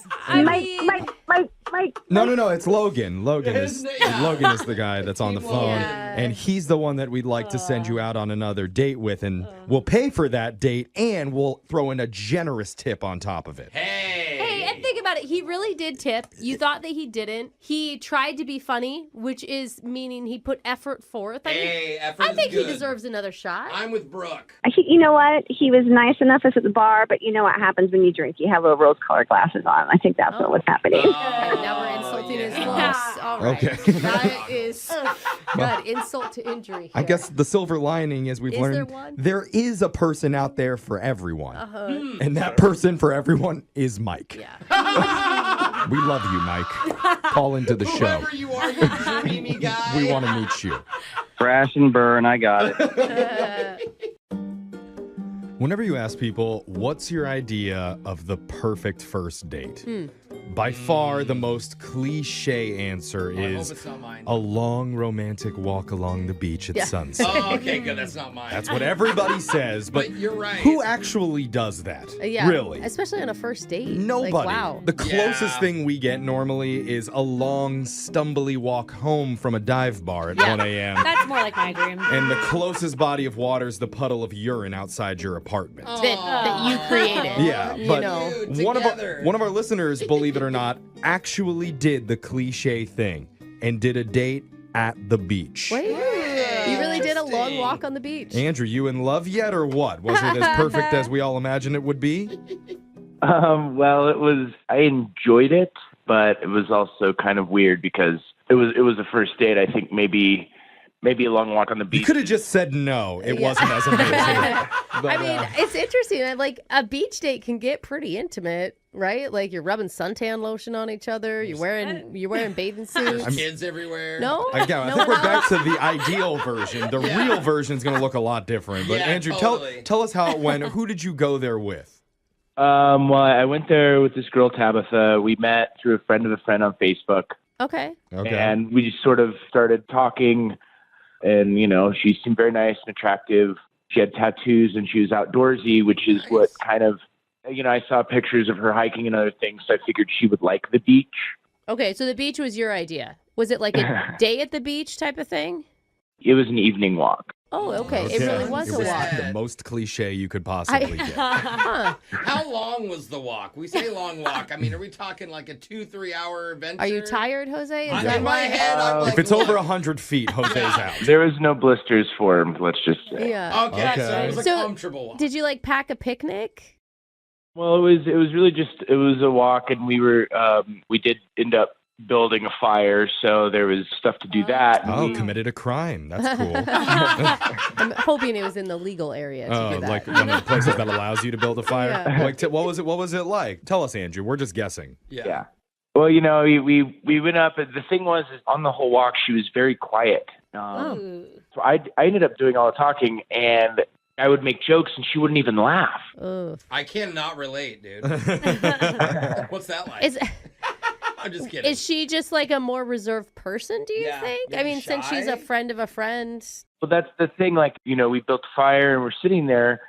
Mike. No, it's Logan. Logan is Isn't it? Yeah. Logan is the guy that's on the phone, Yeah. and he's the one that we'd like to send you out on another date with, and we'll pay for that date, and we'll throw in a generous tip on top of it. Hey, and think about it. He really did tip. You thought that he didn't. He tried to be funny, which is meaning he put effort forth. I think he deserves another shot. I'm with Brooke. You know what? He was nice enough us at the bar, but you know what happens when you drink? You have little rose-colored glasses on. I think that's what was happening. Okay, now we're insulting his looks. All right. Okay. That is good. Insult to injury. I guess the silver lining is we've learned there one? there is a person out there for everyone. Uh-huh. And that person for everyone is Mike. Yeah. We love you, Mike. Call into the show. Whoever you are, you dreamy guy. We want to meet you. Crash and burn. I got it. Whenever you ask people, what's your idea of the perfect first date? By far, the most cliche answer I hope is it's not mine. a long romantic walk along the beach at sunset. Oh, okay, good. That's not mine. That's what everybody says, but you're right. who actually does that? Yeah. Really? Especially on a first date. Nobody. Like, wow. The closest Yeah. thing we get normally is a long, stumbly walk home from a dive bar at 1 a.m. That's more like my dream. And the closest body of water is the puddle of urine outside your apartment. That you created. Yeah, You but know. Dude, one of together. our listeners, believe it or not, actually did the cliche thing and did a date at the beach. Wait. You really did a long Interesting. walk on the beach. Andrew, you in love yet or what? Was it as perfect as we all imagined it would be? Well, I enjoyed it, but it was also kind of weird because it was a first date. I think maybe a long walk on the You beach. could have just said no. It wasn't as amazing. But, I mean, it's interesting. Like, a beach date can get pretty intimate, right? Like, you're rubbing suntan lotion on each other. You're wearing bathing suits. Kids everywhere. No? I think we're back to the ideal version. The real version is going to look a lot different. But Yeah, Andrew, totally. tell us how it went. Who did you go there with? Well, I went there with this girl, Tabitha. We met through a friend of a friend on Facebook, Okay. Okay. and we just sort of started talking. And she seemed very nice and attractive. She had tattoos and she was outdoorsy, which is what kind of, I saw pictures of her hiking and other things, so I figured she would like the beach. Okay, so the beach was your idea. Was it like a day at the beach type of thing? It was an evening walk. Oh, okay. It really was It a walk. the most cliche you could possibly get. Huh. How long was the walk? We say long walk. I mean, are we talking like a 2-3 hour adventure? Are you tired, Jose? Is In that my why? head, I'm like, If it's over 100 feet, Jose's out. There was no blisters formed, let's just say. Yeah. Okay, so it was a So, comfortable walk. Did you like pack a picnic? Well, it was really just a walk, and we did end up building a fire, so there was stuff to do that. Oh, committed a crime. That's cool. I'm hoping it was in the legal area to do that. Like one of the places that allows you to build a fire. Yeah. Like, what was it like? Tell us, Andrew. We're just guessing. Yeah. Well, we went up, and the thing was, is on the whole walk, she was very quiet. So I ended up doing all the talking, and I would make jokes, and she wouldn't even laugh. I cannot relate, dude. What's that like? I'm just kidding. Is she just like a more reserved person, do you think? I maybe mean, since she's a shy? friend of a friend. Well, that's the thing. Like, we built a fire, and we're sitting there.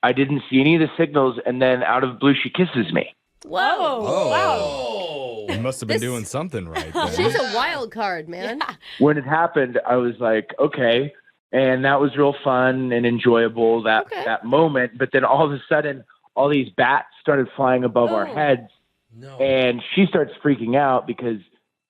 I didn't see any of the signals, and then out of the blue, she kisses me. Whoa. Oh. must have been doing something right. She's a wild card, man. Yeah. When it happened, I was like, okay. And that was real fun and enjoyable, that moment. But then all of a sudden, all these bats started flying above our heads. No. And she starts freaking out because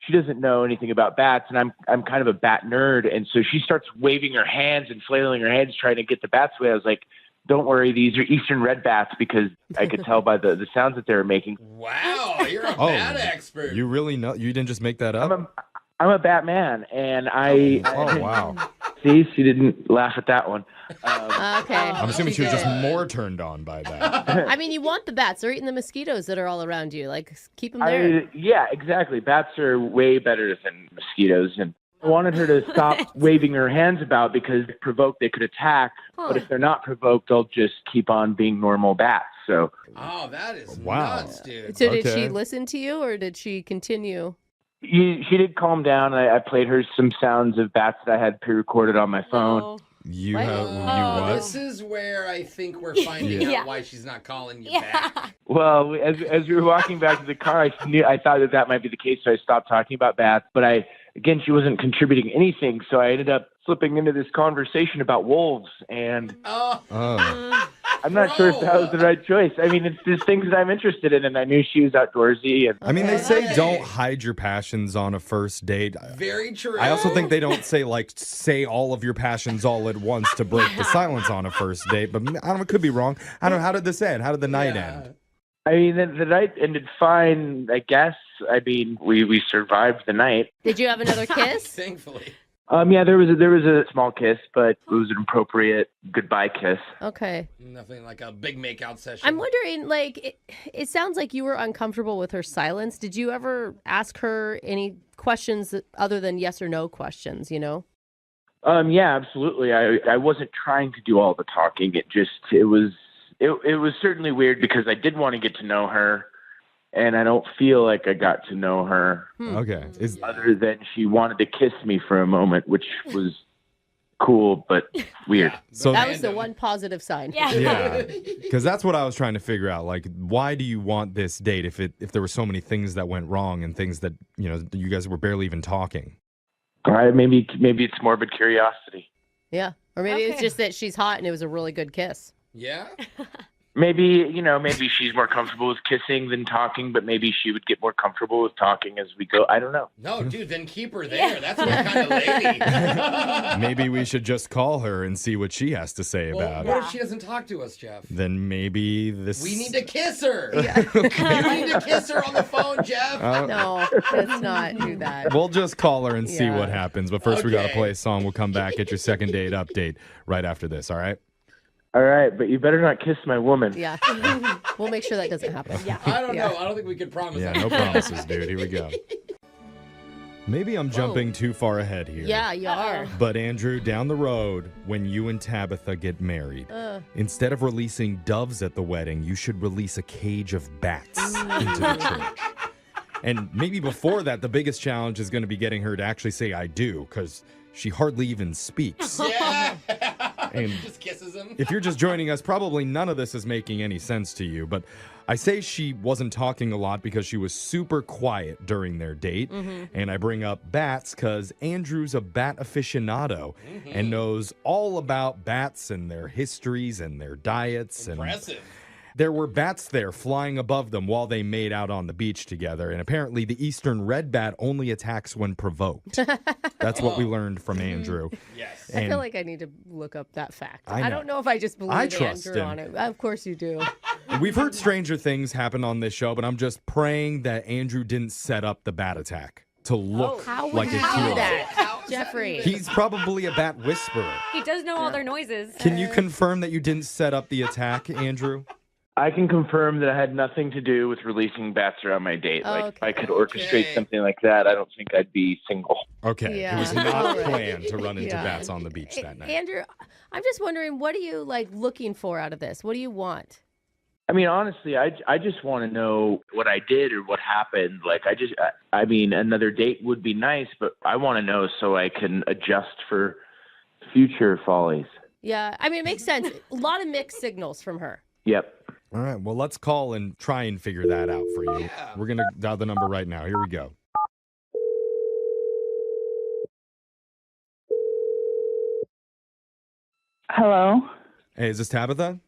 she doesn't know anything about bats. And I'm kind of a bat nerd. And so she starts waving her hands and flailing her hands, trying to get the bats away. I was like, don't worry, these are eastern red bats, because I could tell by the sounds that they were making. Wow, you're a bat expert. You really know? You didn't just make that up? I'm a Batman, and I... Oh, wow. See, she didn't laugh at that one. Okay. I'm assuming she was just more turned on by that. I mean, you want the bats. They're eating the mosquitoes that are all around you. Like, keep them there. Yeah, exactly. Bats are way better than mosquitoes, and I wanted her to stop waving her hands about, because if provoked, they could attack. But if they're not provoked, they'll just keep on being normal bats. So. Oh, that is nuts, dude. So did she listen to you, or did she continue? She did calm down. I played her some sounds of bats that I had pre-recorded on my phone. Oh. You what? This is where I think we're finding out why she's not calling you back. Well, as we were walking back to the car, I thought that might be the case, so I stopped talking about bats. But again, she wasn't contributing anything, so I ended up slipping into this conversation about wolves, and I'm not sure if that was the right choice. I mean, it's just things that I'm interested in, and I knew she was outdoorsy. And I mean, they say don't hide your passions on a first date. Very true. I also think they don't say all of your passions all at once to break the silence on a first date, but I don't know, it could be wrong. I don't know, how did this end? How did the night end? I mean, the night ended fine, I guess. I mean, we survived the night. Did you have another kiss? Thankfully. Yeah, there was a small kiss, but it was an appropriate goodbye kiss. Okay. Nothing like a big makeout session. I'm wondering, like, it sounds like you were uncomfortable with her silence. Did you ever ask her any questions other than yes or no questions, you know? Yeah, absolutely. I wasn't trying to do all the talking. It was certainly weird, because I did want to get to know her, and I don't feel like I got to know her. Okay. Other than she wanted to kiss me for a moment, which was cool, but weird. So that was the one positive sign. Yeah. Because that's what I was trying to figure out. Like, why do you want this date if there were so many things that went wrong and things that, you guys were barely even talking? All right, maybe it's morbid curiosity. Yeah. Or maybe it's just that she's hot and it was a really good kiss. Yeah. Maybe she's more comfortable with kissing than talking, but maybe she would get more comfortable with talking as we go. I don't know. No, dude, then keep her there. That's my kind of lady. Maybe we should just call her and see what she has to say about it. What if she doesn't talk to us, Jeff? Then maybe we need to kiss her. Yeah. You need to kiss her on the phone, Jeff. No, let's not do that. We'll just call her and see what happens. But first, we got to play a song. We'll come back, get your second date update right after this, all right? All right, but you better not kiss my woman. Yeah. We'll make sure that doesn't happen. Yeah. I don't know. I don't think we can promise that. Yeah, no promises, dude. Here we go. Maybe I'm jumping too far ahead here. Yeah, you are. But Andrew, down the road, when you and Tabitha get married, instead of releasing doves at the wedding, you should release a cage of bats into the church. And maybe before that, the biggest challenge is going to be getting her to actually say I do, because she hardly even speaks. Yeah. And just kisses him. If you're just joining us, probably none of this is making any sense to you, but I say she wasn't talking a lot because she was super quiet during their date. And I bring up bats because Andrew's a bat aficionado and knows all about bats and their histories and their diets. Impressive. There were bats there flying above them while they made out on the beach together. And apparently the eastern red bat only attacks when provoked. That's what we learned from Andrew. Yes. I feel like I need to look up that fact. I don't know if I just believe trust Andrew him. on it. Of course you do. We've heard stranger things happen on this show, but I'm just praying that Andrew didn't set up the bat attack to look like a hero. Jeffrey. He's probably a bat whisperer. He does know all their noises. Can you confirm that you didn't set up the attack, Andrew? I can confirm that I had nothing to do with releasing bats around my date. If I could orchestrate something like that, I don't think I'd be single. Okay. Yeah. It was not planned to run into bats on the beach that night. Andrew, I'm just wondering, what are you looking for out of this? What do you want? I mean, honestly, I just want to know what I did or what happened. I mean, another date would be nice, but I want to know so I can adjust for future follies. Yeah, I mean, it makes sense. A lot of mixed signals from her. Yep. All right, well, let's call and try and figure that out for you. Yeah. We're going to dial the number right now. Here we go. Hello. Hey, is this Tabitha?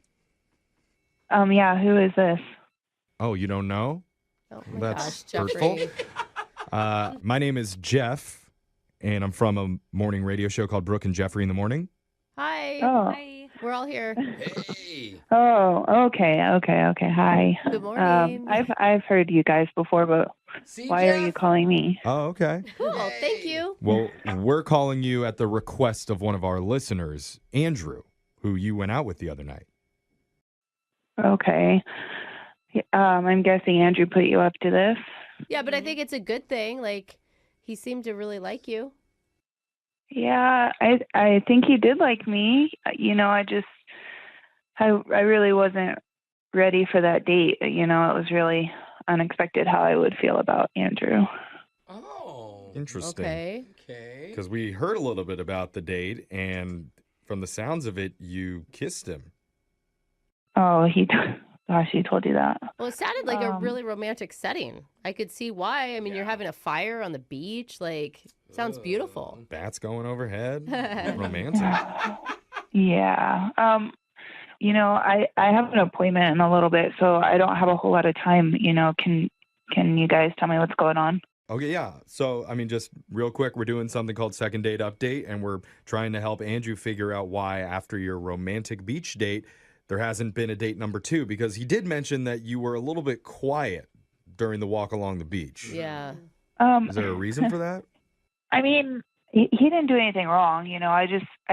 Yeah, who is this? Oh, you don't know? Oh my That's gosh, hurtful. Jeffrey. My name is Jeff, and I'm from a morning radio show called Brooke and Jeffrey in the Morning. Hi. Oh. Hi. We're all here. Hey. Oh, okay. Hi. Good morning. I've heard you guys before, but See, why are Jeff? you calling me? Oh, okay. Cool. Thank you. Well, we're calling you at the request of one of our listeners, Andrew, who you went out with the other night. Okay. I'm guessing Andrew put you up to this. Yeah, but I think it's a good thing. Like, he seemed to really like you. Yeah, I think he did like me. You know, I really wasn't ready for that date. You know, it was really unexpected how I would feel about Andrew. Oh. Interesting. Okay. Okay. Because we heard a little bit about the date, and from the sounds of it, you kissed him. Oh, gosh, he told you that. Well, it sounded like a really romantic setting. I could see why. I mean, you're having a fire on the beach. Like, sounds beautiful. Bats going overhead. Romantic. Yeah. You know, I have an appointment in a little bit, so I don't have a whole lot of time. You know, can you guys tell me what's going on? Okay, yeah. So, I mean, just real quick, we're doing something called Second Date Update, and we're trying to help Andrew figure out why after your romantic beach date, there hasn't been a date number 2, because he did mention that you were a little bit quiet during the walk along the beach. Yeah. Is there a reason for that? I mean, he didn't do anything wrong. You know, I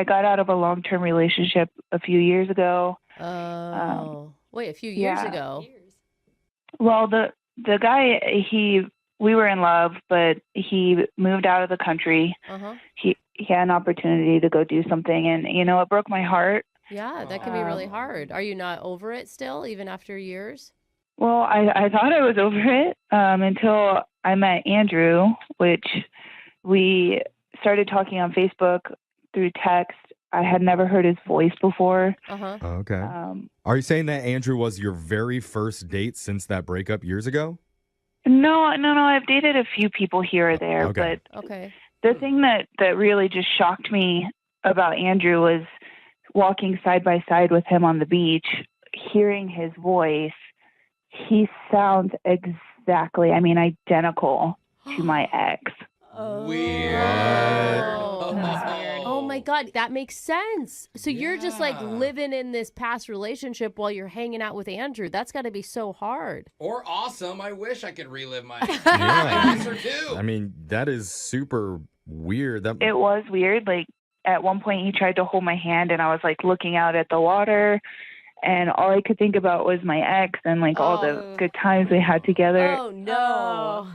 got out of a long-term relationship a few years ago. Oh. Wait, a few years yeah. ago. Well, the guy, we were in love, but he moved out of the country. Uh-huh. He had an opportunity to go do something, and, you know, it broke my heart. Yeah, that can be really hard. Are you not over it still, even after years? Well, I thought I was over it until I met Andrew, which we started talking on Facebook through text. I had never heard his voice before. Uh-huh. Okay. Are you saying that Andrew was your very first date since that breakup years ago? No. I've dated a few people here or there, Okay. but Okay. the thing that really just shocked me about Andrew was walking side by side with him on the beach, hearing his voice. He sounds exactly, identical to my ex. Weird. Oh my God, that makes sense. So you're just like living in this past relationship while you're hanging out with Andrew. That's got to be so hard. Or awesome. I wish I could relive my Yeah. answer too. I mean, that is super weird. It was weird. Like, at one point, he tried to hold my hand, and I was like looking out at the water, and all I could think about was my ex and like all the good times we had together. Oh no.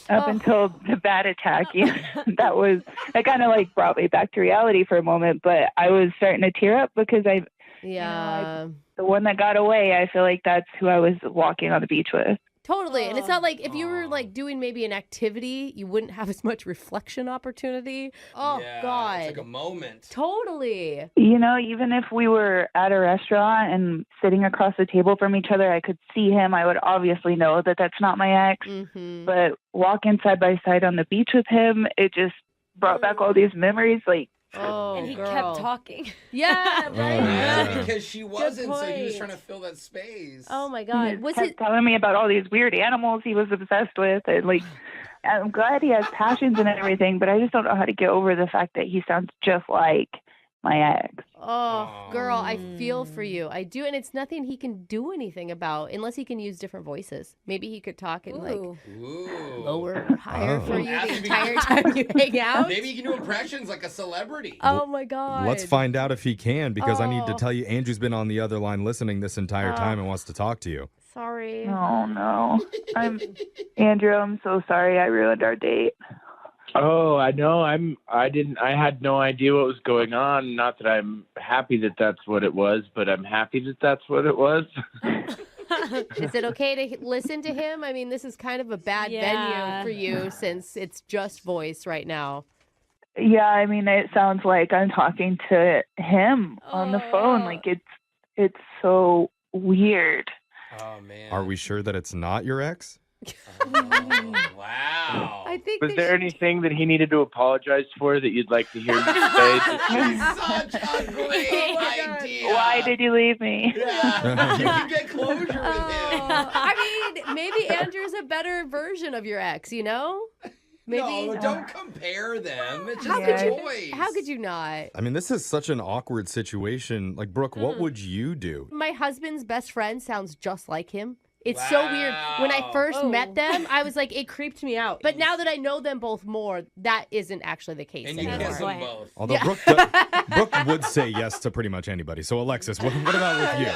Up until the bad attack. That kind of like brought me back to reality for a moment, but I was starting to tear up because the one that got away, I feel like that's who I was walking on the beach with. Totally. And it's not like if you were like doing maybe an activity, you wouldn't have as much reflection opportunity. Oh yeah, God. It's like a moment. Totally. You know, even if we were at a restaurant and sitting across the table from each other, I could see him. I would obviously know that that's not my ex. Mm-hmm. But walking side by side on the beach with him, it just brought back all these memories. Like, oh, And he girl. kept talking. Yeah, right. Yeah, because she wasn't, so he was point. trying to fill that space. Oh my he God. Was kept it? telling me about all these weird animals he was obsessed with, and like, I'm glad he has passions and everything, but I just don't know how to get over the fact that he sounds just like my ex. Oh, girl, I feel for you. I do, and it's nothing he can do anything about unless he can use different voices. Maybe he could talk in like lower or higher for you the entire time you hang out. Maybe you can do impressions like a celebrity. Oh my God. Let's find out if he can, because I need to Oh. tell you, Andrew's been on the other line listening this entire time and wants to talk to you. Sorry. Oh no, Andrew. I'm so sorry. I ruined our date. Oh, I know. I had no idea what was going on. Not that I'm happy that that's what it was, but I'm happy that that's what it was. Is it okay to listen to him? I mean, this is kind of a bad venue for you since it's just voice right now. Yeah, I mean, it sounds like I'm talking to him on the phone. Like, it's so weird. Oh, man. Are we sure that it's not your ex? Wow. I think Was there anything that he needed to apologize for that you'd like to hear me say? Such a great idea. Why did you leave me? Yeah. You can get closure with him. I mean, maybe Andrew's a better version of your ex, you know? Maybe. No, don't compare them. It's How just could a you? choice. How could you not? I mean, this is such an awkward situation. Like, Brooke, what would you do? My husband's best friend sounds just like him. It's so weird. When I first met them, I was like, it creeped me out. But now that I know them both more, that isn't actually the case And you anymore. kiss them both. Although Brooke would say yes to pretty much anybody. So, Alexis, what about with you?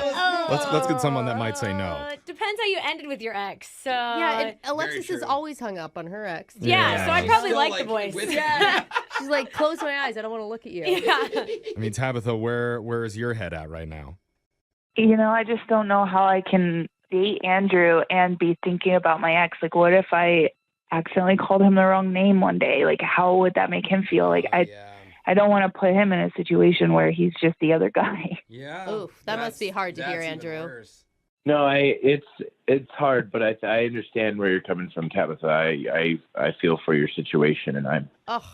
Let's get someone that might say no. It depends how you ended with your ex. So Yeah, and Alexis is always hung up on her ex. Yeah, so I probably like the voice. Yeah. She's like, close my eyes. I don't want to look at you. Yeah. I mean, Tabitha, where is your head at right now? I just don't know how I can date Andrew and be thinking about my ex. Like, what if I accidentally called him the wrong name one day? Like, how would that make him feel? Like, I don't want to put him in a situation where he's just the other guy. Yeah. Oof, that must be hard to hear, Andrew. No, it's hard, but I understand where you're coming from, Tabitha. I feel for your situation, and I'm,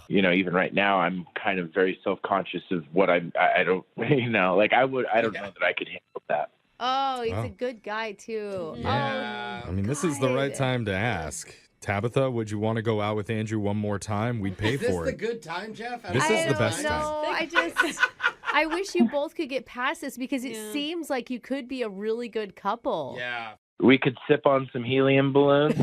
even right now, I'm kind of very self-conscious of what I don't, like I don't know that I could handle that. Oh, he's a good guy, too. Yeah. I mean, this is the right time to ask. Tabitha, would you want to go out with Andrew one more time? We'd pay Is this for the it. good time, Jeff? This is the best time. No, I wish you both could get past this because it seems like you could be a really good couple. Yeah. We could sip on some helium balloons.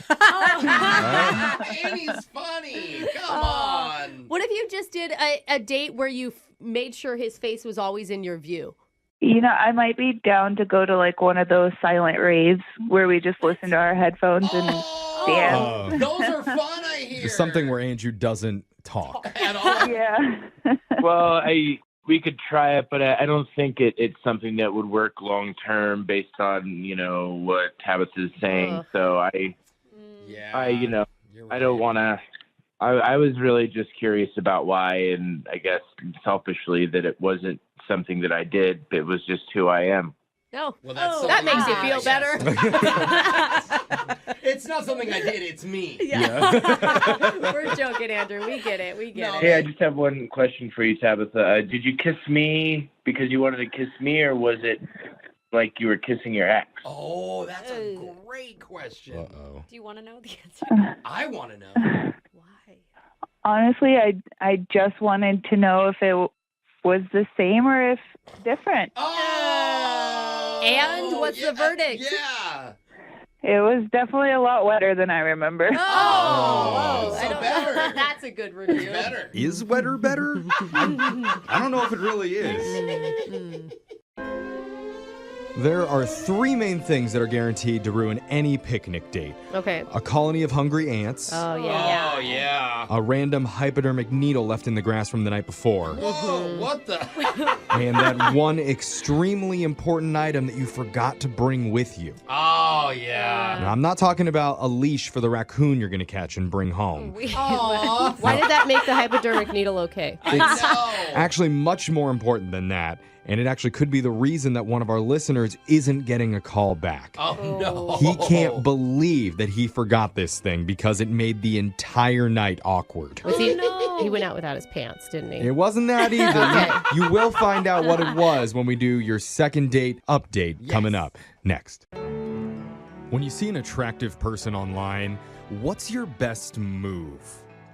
Annie's funny. Come on. What if you just did a date where you made sure his face was always in your view? I might be down to go to like one of those silent raves where we just listen to our headphones and dance. Those are fun, I hear. There's something where Andrew doesn't talk. At all. Yeah. Well, we could try it, but I don't think it's something that would work long term based on what Tabitha is saying. So I don't want to. I was really just curious about why, and I guess selfishly that it wasn't something that I did. It was just who I am. No. Well, that's that makes you feel better. It's not something I did. It's me. Yeah. We're joking, Andrew. We get it. We get it. Hey, I just have one question for you, Tabitha. Did you kiss me because you wanted to kiss me, or was it like you were kissing your ex? Oh, that's a great question. Uh-oh. Do you want to know the answer? I want to know. Why? Honestly, I just wanted to know if it was the same or if different. And what's the verdict? Yeah. It was definitely a lot wetter than I remember. Oh, so better. That's a good review. Better. Is wetter better? I don't know if it really is. There are three main things that are guaranteed to ruin any picnic date. Okay. A colony of hungry ants. Oh, yeah. Oh, yeah. A random hypodermic needle left in the grass from the night before. Whoa, what the? And that one extremely important item that you forgot to bring with you. Oh, yeah. Now, I'm not talking about a leash for the raccoon you're going to catch and bring home. Why did that make the hypodermic needle okay? It's actually much more important than that. And it actually could be the reason that one of our listeners isn't getting a call back. Oh, no. He can't believe that he forgot this thing because it made the entire night awkward. Was he went out without his pants, didn't he? It wasn't that either. You will find out what it was when we do your second date update coming up next. When you see an attractive person online, what's your best move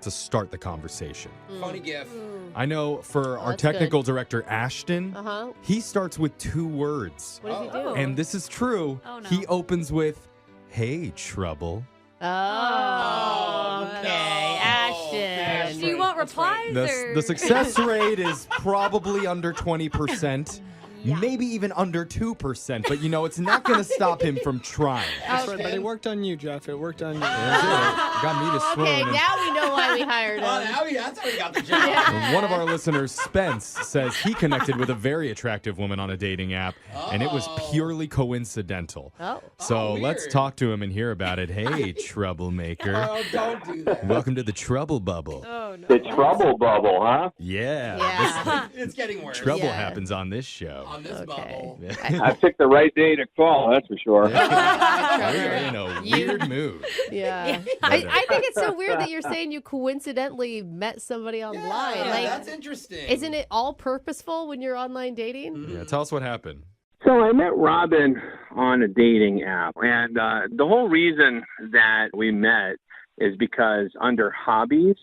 to start the conversation? Funny gif. I know for our that's technical director, Ashton, he starts with 2 words. What does he do? And this is true. Oh, no. He opens with, "Hey, trouble." Oh, okay. Ashton. Do you want replies? or? The success rate is probably under 20%. Maybe even under 2%, but it's not going to stop him from trying. That's right, but it worked on you, Jeff. It worked on you. It got me to swoon. Okay, and- now we know why we hired him. That's how he got the job. One of our listeners, Spence, says he connected with a very attractive woman on a dating app, and it was purely coincidental. Oh. So let's weird. talk to him and hear about it. Hey, troublemaker. Oh, don't do that. Welcome to the trouble bubble. Oh, no. The trouble bubble, huh? Yeah. It's getting worse. Trouble happens on this show. On this bubble. I picked the right day to call, that's for sure. We're in a weird mood. Yeah. I think it's so weird that you're saying you coincidentally met somebody online. Yeah, like, that's interesting. Isn't it all purposeful when you're online dating? Yeah, tell us what happened. So I met Robin on a dating app, and the whole reason that we met is because under hobbies,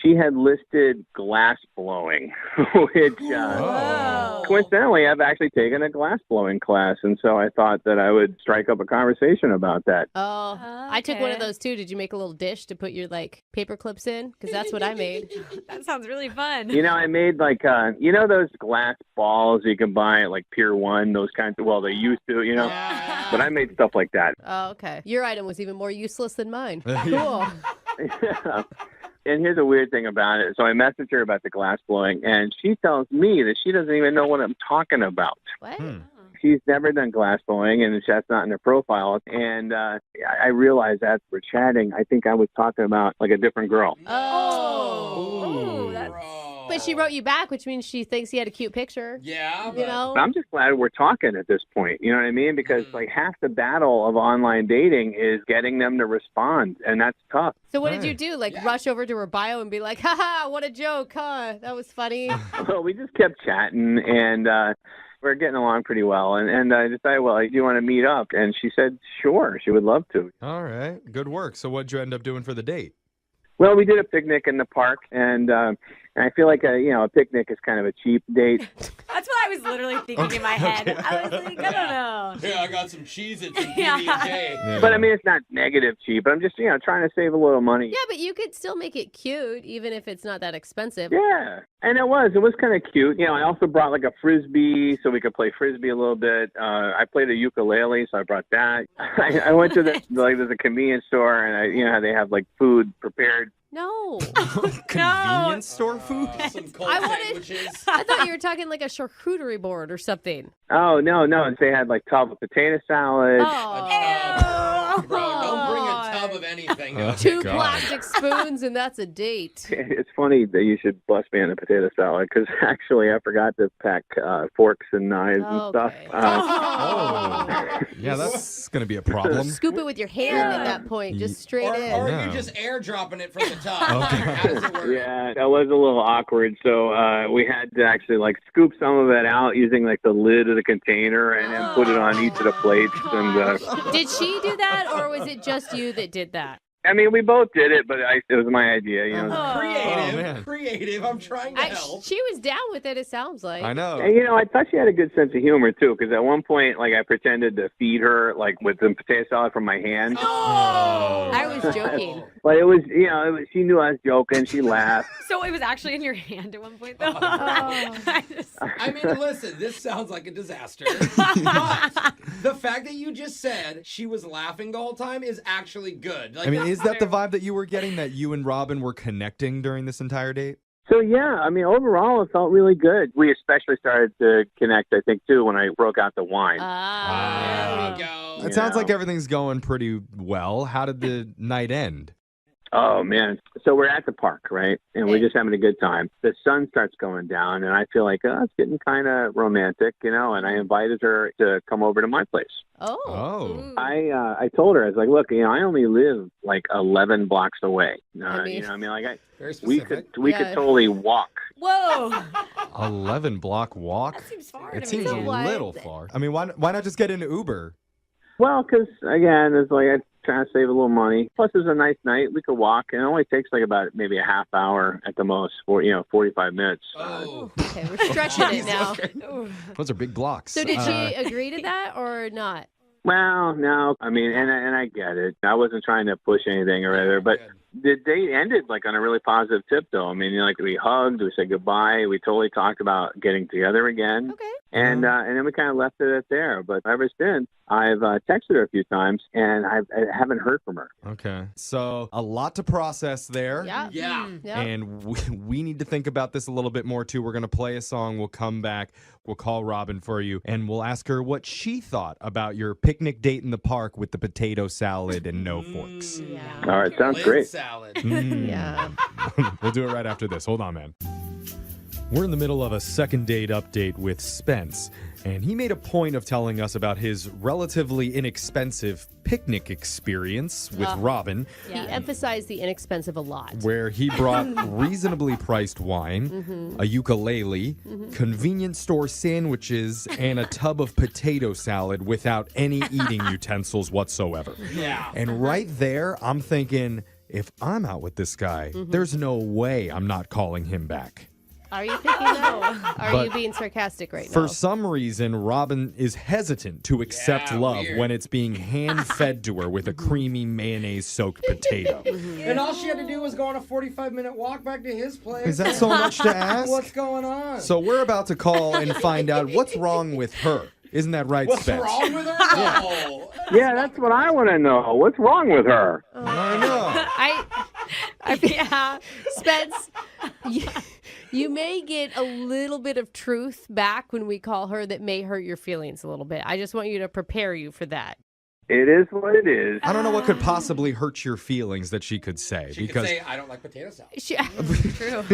she had listed glass blowing, which coincidentally, I've actually taken a glass blowing class, and so I thought that I would strike up a conversation about that. Oh, I took one of those too. Did you make a little dish to put your paper clips in? Because that's what I made. That sounds really fun. You know, I made those glass balls you can buy at Pier 1, those kinds of, well, they used to, but I made stuff like that. Oh, okay. Your item was even more useless than mine. Cool. Yeah. And here's a weird thing about it. So I messaged her about the glass blowing, and she tells me that she doesn't even know what I'm talking about. What? She's never done glass blowing, and that's not in her profile. And I realized as we're chatting, I think I was talking about a different girl. But she wrote you back, which means she thinks you had a cute picture. Yeah. You know? But I'm just glad we're talking at this point. You know what I mean? Because half the battle of online dating is getting them to respond, and that's tough. So what did you do? Rush over to her bio and be like, haha, what a joke, huh? That was funny. Well, we just kept chatting, and we're getting along pretty well. And I decided, well, do you want to meet up? And she said, sure, she would love to. All right. Good work. So what'd you end up doing for the date? Well, we did a picnic in the park, and I feel like a picnic is kind of a cheap date. That's what I was literally thinking in my head. I was like, I don't know. Yeah, I got some cheese and some PB&J. But I mean, it's not negative cheap. I'm just, trying to save a little money. Yeah, but you could still make it cute, even if it's not that expensive. Yeah, and it was kind of cute. I also brought a frisbee so we could play frisbee a little bit. I played a ukulele, so I brought that. I went to there's a convenience store, and how they have food prepared. No. Convenience store food? Some cold sandwiches. I thought you were talking like a charcuterie board or something. Oh, no. They had tub of potato salad. Oh. Bro, don't bring a tub of anything. Oh, Two God. plastic spoons, and that's a date. It's funny that you should bust me on a potato salad because actually I forgot to pack forks and knives and stuff. Yeah, that's going to be a problem. Scoop it with your hand at that point, just straight in. Or you're just airdropping it from the top. How does it work? Yeah, that was a little awkward. So we had to actually scoop some of it out using the lid of the container and then put it on each of the plates. And Did she do that, or was it just you that did that? I mean, we both did it, but it was my idea. Creative. I'm trying to help. She was down with it, it sounds like. I know. And, I thought she had a good sense of humor, too, because at one point, I pretended to feed her, with the potato salad from my hand. Oh! I was joking. But it was, she knew I was joking. She laughed. So it was actually in your hand at one point, though. I mean, listen, this sounds like a disaster. But the fact that you just said she was laughing the whole time is actually good. I mean, is that the vibe that you were getting, that you and Robin were connecting during this entire date? So, yeah, I mean, overall, it felt really good. We especially started to connect, I think, too, when I broke out the wine. There we go. It sounds like everything's going pretty well. How did the night end? Oh, man. So we're at the park, right? And we're just having a good time. The sun starts going down, and I feel like, it's getting kind of romantic, and I invited her to come over to my place. Oh. I told her, I was like, look, I only live 11 blocks away. Very we specific. could totally walk. Whoa. 11-block walk? That seems far. It seems a little far. I mean, why not just get an Uber? Well, because, again, it's I'm trying to save a little money. Plus, it's a nice night. We could walk. It only takes about maybe a half hour at the most, for 45 minutes. Okay, we're stretching it now. Those are big blocks. So did she agree to that or not? Well, no. I mean, and I get it. I wasn't trying to push anything or whatever, but the date ended on a really positive tip, though. I mean, we hugged, we said goodbye, we totally talked about getting together again. Okay. And then we kind of left it at there. But ever since, I've texted her a few times, and I haven't heard from her. Okay. So a lot to process there. Yeah. And we need to think about this a little bit more, too. We're going to play a song. We'll come back. We'll call Robin for you, and we'll ask her what she thought about your picnic date in the park with the potato salad and no forks. All right. Sounds great. salad. Yeah. We'll do it right after this. Hold on, man. We're in the middle of a second date update with Spence, and he made a point of telling us about his relatively inexpensive picnic experience with Robin. He emphasized the inexpensive a lot. Where he brought reasonably priced wine, a ukulele, convenience store sandwiches, and a tub of potato salad without any eating utensils whatsoever. Yeah. And right there, I'm thinking, if I'm out with this guy, there's no way I'm not calling him back. Are you thinking that? Are But you being sarcastic right now? For some reason, Robin is hesitant to accept love weird. when it's being hand-fed to her with a creamy mayonnaise-soaked potato. And all she had to do was go on a 45-minute walk back to his place. Is that so much to ask? What's going on? So we're about to call and find out what's wrong with her. Isn't that right, What's Spence? wrong with her? No. Yeah, that's what I want to know. What's wrong with her? I know. Yeah, Spence, you may get a little bit of truth back when we call her that may hurt your feelings a little bit. I just want you to prepare you for that. It is what it is. I don't know what could possibly hurt your feelings that she could say. She because could say, I don't like potato salad. True.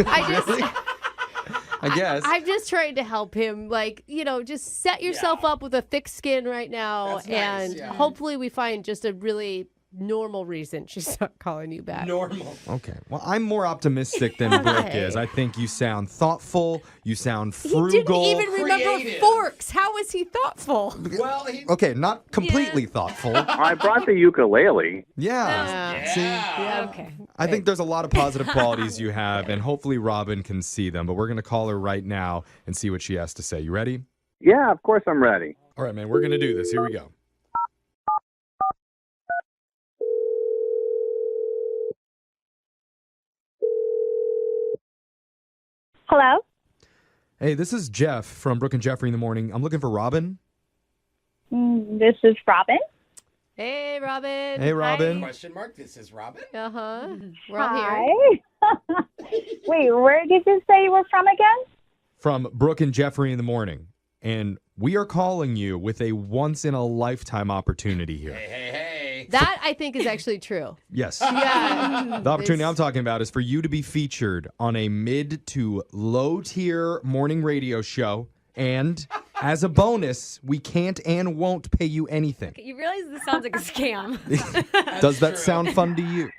I guess. I'm just trying to help him. Like, just set yourself up with a thick skin right now. That's nice, and yeah. hopefully we find just a really normal reason she's not calling you back. Normal. Okay. Well, I'm more optimistic than Brooke is. I think you sound thoughtful. You sound frugal. He didn't even remember Creative. forks. How is he thoughtful? Well, Okay, not completely thoughtful. I brought the ukulele. Yeah. See, Okay. I think there's a lot of positive qualities you have, and hopefully Robin can see them. But we're going to call her right now and see what she has to say. You ready? Yeah, of course I'm ready. All right, man. We're going to do this. Here we go. Hello? Hey, this is Jeff from Brooke and Jeffrey in the Morning. I'm looking for Robin. This is Robin. Hey, Robin. Hey, Robin. Question mark. This is Robin. Uh-huh. We're all Hi. here. Wait, where did you say you were from again? From Brooke and Jeffrey in the Morning. And we are calling you with a once-in-a-lifetime opportunity here. Hey. That, I think, is actually true. Yes. Yeah. The opportunity I'm talking about is for you to be featured on a mid to low tier morning radio show. And as a bonus, we can't and won't pay you anything. You realize this sounds like a scam. Does that sound fun to you?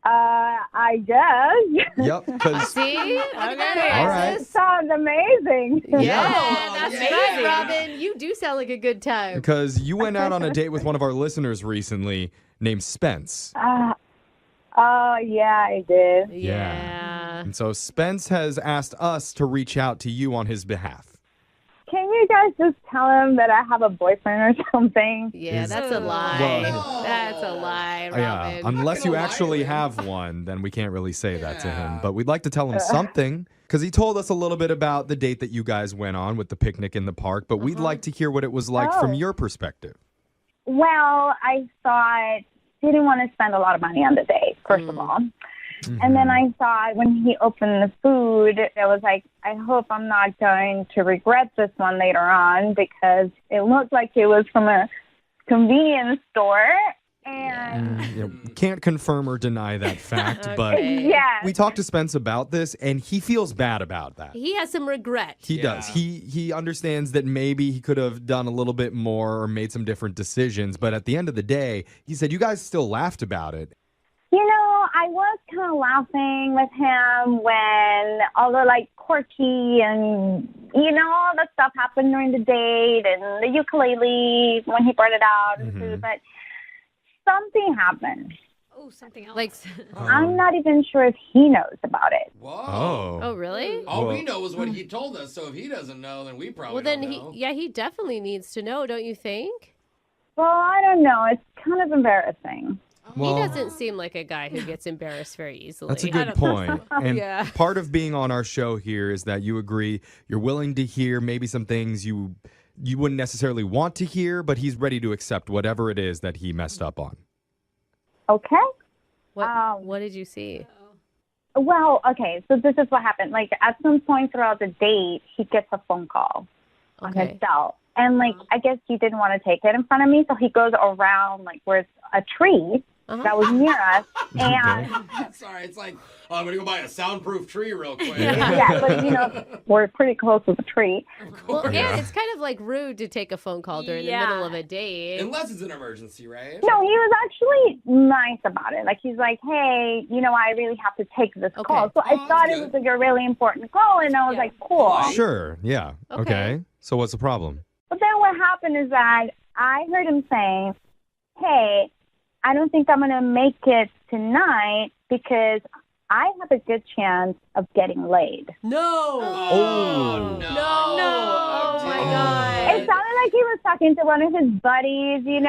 I guess. Yep. Because See? Okay. All right. This sounds amazing. Yeah, that's yeah. right, Robin. You do sound like a good time. Because you went out on a date with one of our listeners recently named Spence. Oh, yeah, I did. Yeah. And so Spence has asked us to reach out to you on his behalf. Can you guys just tell him that I have a boyfriend or something? Yeah, that's a lie. Well- That's a lie, Robin. Yeah, unless you gonna lie actually to him. have one, then we can't really say that to him. Yeah. But we'd like to tell him something because he told us a little bit about the date that you guys went on with the picnic in the park. But we'd like to hear what it was like from Oh. your perspective. Well, I thought he didn't want to spend a lot of money on the date, first of all. And then I thought when he opened the food, I was like, I hope I'm not going to regret this one later on because it looked like it was from a convenience store. And Can't confirm or deny that fact, but yes. we talked to Spence about this, and he feels bad about that. He has some regret. He does. He understands that maybe he could have done a little bit more or made some different decisions, but at the end of the day, he said you guys still laughed about it. You know, I was kind of laughing with him when all the quirky and, all the stuff happened during the date and the ukulele when he brought it out and food, but something happened. Oh, something else. Like, I'm not even sure if he knows about it. Whoa. oh, really? All we Well- know is what he told us, so if he doesn't know, then we probably Well, then don't know. he definitely needs to know, don't you think? Well, I don't know. It's kind of embarrassing. Well, He doesn't seem like a guy who gets embarrassed very easily. that's a good point. And Yeah. part of being on our show here is that you agree you're willing to hear maybe some things you wouldn't necessarily want to hear, but he's ready to accept whatever it is that he messed up on. Okay? What did you see? Well, okay, so this is what happened. At some point throughout the date, he gets a phone call on his cell. And, I guess he didn't want to take it in front of me, so he goes around, where it's a tree, that was near us. And Sorry, it's like, oh, I'm going to go buy a soundproof tree real quick. yeah, but we're pretty close to the tree. Well, and it's kind of like rude to take a phone call during the middle of a date. Unless it's an emergency, right? No, he was actually nice about it. Like, he's like, hey, I really have to take this call. So I thought it was like a really important call, and I was like, cool. Sure, yeah. Okay. So what's the problem? But then what happened is that I heard him saying, hey, I don't think I'm going to make it tonight because I have a good chance of getting laid. No. Oh. No. Oh, my God. It sounded like he was talking to one of his buddies, and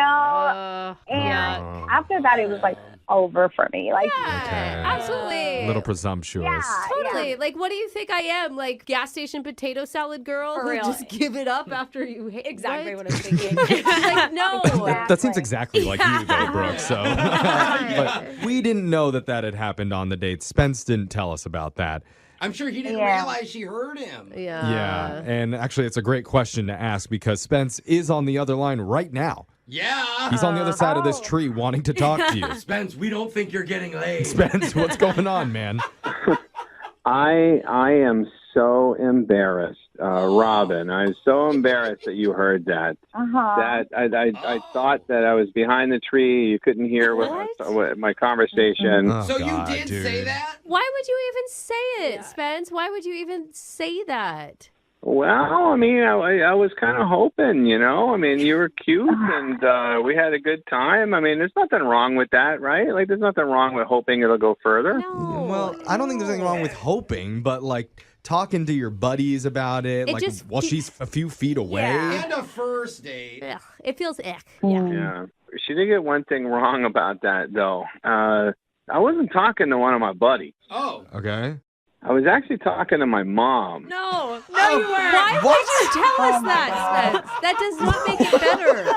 after that, it was like over for me. Like, absolutely. A little presumptuous. Totally. Yeah. Like, what do you think I am? Like, gas station potato salad girl who just give it up after you hate? Exactly what I'm thinking. Like, no. That seems exactly like you, though, Brooke. So, but we didn't know that had happened on the date. Spence didn't tell us about that. I'm sure he didn't realize she heard him. Yeah. And actually, it's a great question to ask because Spence is on the other line right now. Yeah. He's on the other side of this tree wanting to talk to you. Spence, we don't think you're getting laid. Spence, what's going on, man? I am so embarrassed, Robin. I'm so embarrassed that you heard that. That I thought that I was behind the tree. You couldn't hear what my conversation. So you did say that? Why would you even say it, Spence? Why would you even say that? Well, I mean, I was kind of hoping, I mean, you were cute and we had a good time. I mean, there's nothing wrong with that, right? Like, there's nothing wrong with hoping it'll go further. No. Well, I don't think there's anything wrong with hoping, but like talking to your buddies about it, like while she's a few feet away. And a first date. Ugh, it feels ick. Yeah. She did get one thing wrong about that, though. I wasn't talking to one of my buddies. Oh. Okay. I was actually talking to my mom. No, you weren't. Why would you tell us that, Spence? That does not make it better.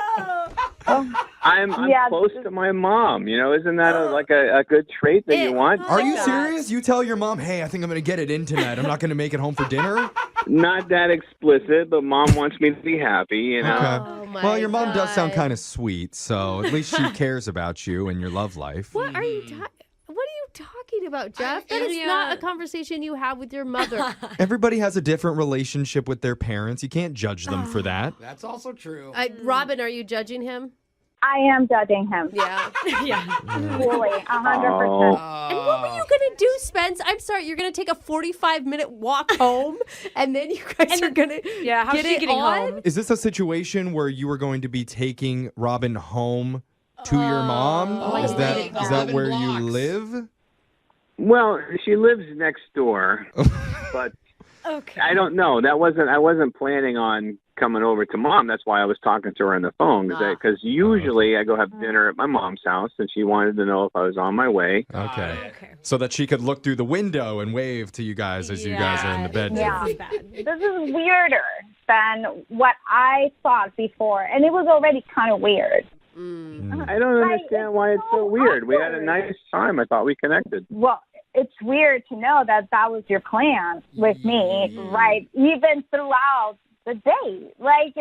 I'm close to my mom. Isn't that like a good trait that you want? Are you serious? You tell your mom, hey, I think I'm going to get it in tonight. I'm not going to make it home for dinner? Not that explicit, but mom wants me to be happy, Okay. Oh, Well, your mom does sound kind of sweet, so at least she cares about you and your love life. What are you talking about, Jeff? That is not a conversation you have with your mother. Everybody has a different relationship with their parents. You can't judge them for that. That's also true. Robin, are you judging him? I am judging him. Yeah. Fully, 100%. And what were you going to do, Spence? I'm sorry, you're going to take a 45-minute walk home, and then you guys are going to how's get she it getting on? home? Is this a situation where you were going to be taking Robin home to your mom? Is that where you live? Well, she lives next door, but I don't know. I wasn't planning on coming over to mom. That's why I was talking to her on the phone because usually I go have dinner at my mom's house, and she wanted to know if I was on my way. Okay. So that she could look through the window and wave to you guys as you guys are in the bedroom. Yeah. This is weirder than what I thought before, and it was already kind of weird. I don't understand why it's so weird. We had a nice time. I thought we connected. Well, it's weird to know that was your plan with me, right? Even throughout the day. Like,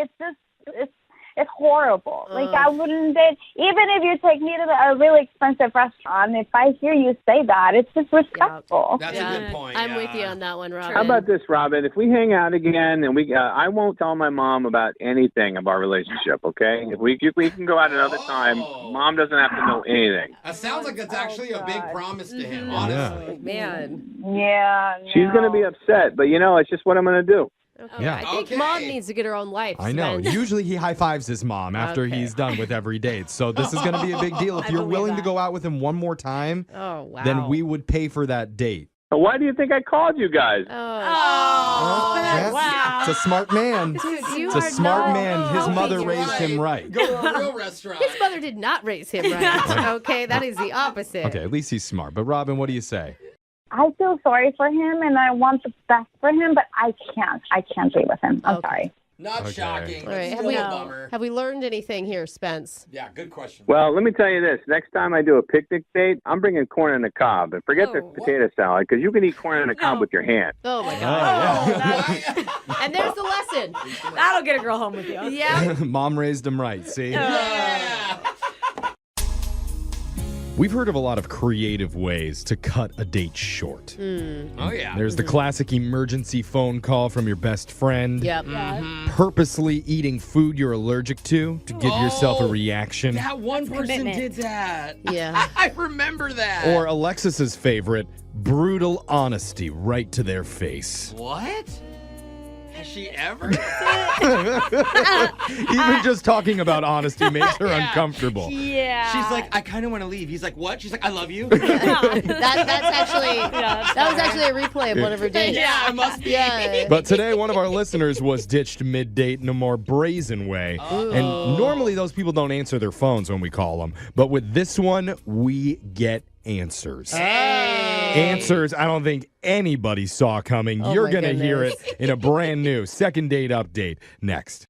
it's horrible. Like, I wouldn't, even if you take me to a really expensive restaurant, if I hear you say that, it's disrespectful. That's a good point. I'm with you on that one, Robin. How about this, Robin? If we hang out again and I won't tell my mom about anything of our relationship, okay? If we can go out another time, mom doesn't have to know anything. That sounds like that's actually a big promise to him, honestly. Man. Yeah. She's going to be upset, but it's just what I'm going to do. Okay. Yeah. I think mom needs to get her own life. I know. Spence. Usually he high-fives his mom after he's done with every date. So this is going to be a big deal. If you're willing to go out with him one more time, then we would pay for that date. Why do you think I called you guys? Wow. It's a smart man. Dude, it's a smart man. His mother raised him right. Go to a real restaurant. His mother did not raise him right. Okay, that is the opposite. Okay, at least he's smart. But Robin, what do you say? I feel sorry for him, and I want the best for him, but I can't. I can't be with him. I'm sorry. Not shocking. All right. Still a bummer. Have we learned anything here, Spence? Yeah, good question. Well, let me tell you this. Next time I do a picnic date, I'm bringing corn on the cob. And forget the potato salad, because you can eat corn on the cob with your hand. Oh, my God. And there's the lesson. That'll get a girl home with you. Yeah. Mom raised him right, see? Yeah. We've heard of a lot of creative ways to cut a date short. Oh, yeah. There's the classic emergency phone call from your best friend. Yep. Purposely eating food you're allergic to give yourself a reaction. That one person did that. Yeah. I remember that. Or Alexis's favorite, brutal honesty right to their face. What? Has she ever? Even just talking about honesty makes her uncomfortable. Yeah. She's like, I kind of want to leave. He's like, what? She's like, I love you. That was actually a replay of one of her dates. Yeah, it must be. Yeah. But today, one of our listeners was ditched mid-date in a more brazen way. And normally those people don't answer their phones when we call them. But with this one, we get answers. Answers I don't think anybody saw coming. Oh, You're my going to hear it goodness. in a brand new second date update next.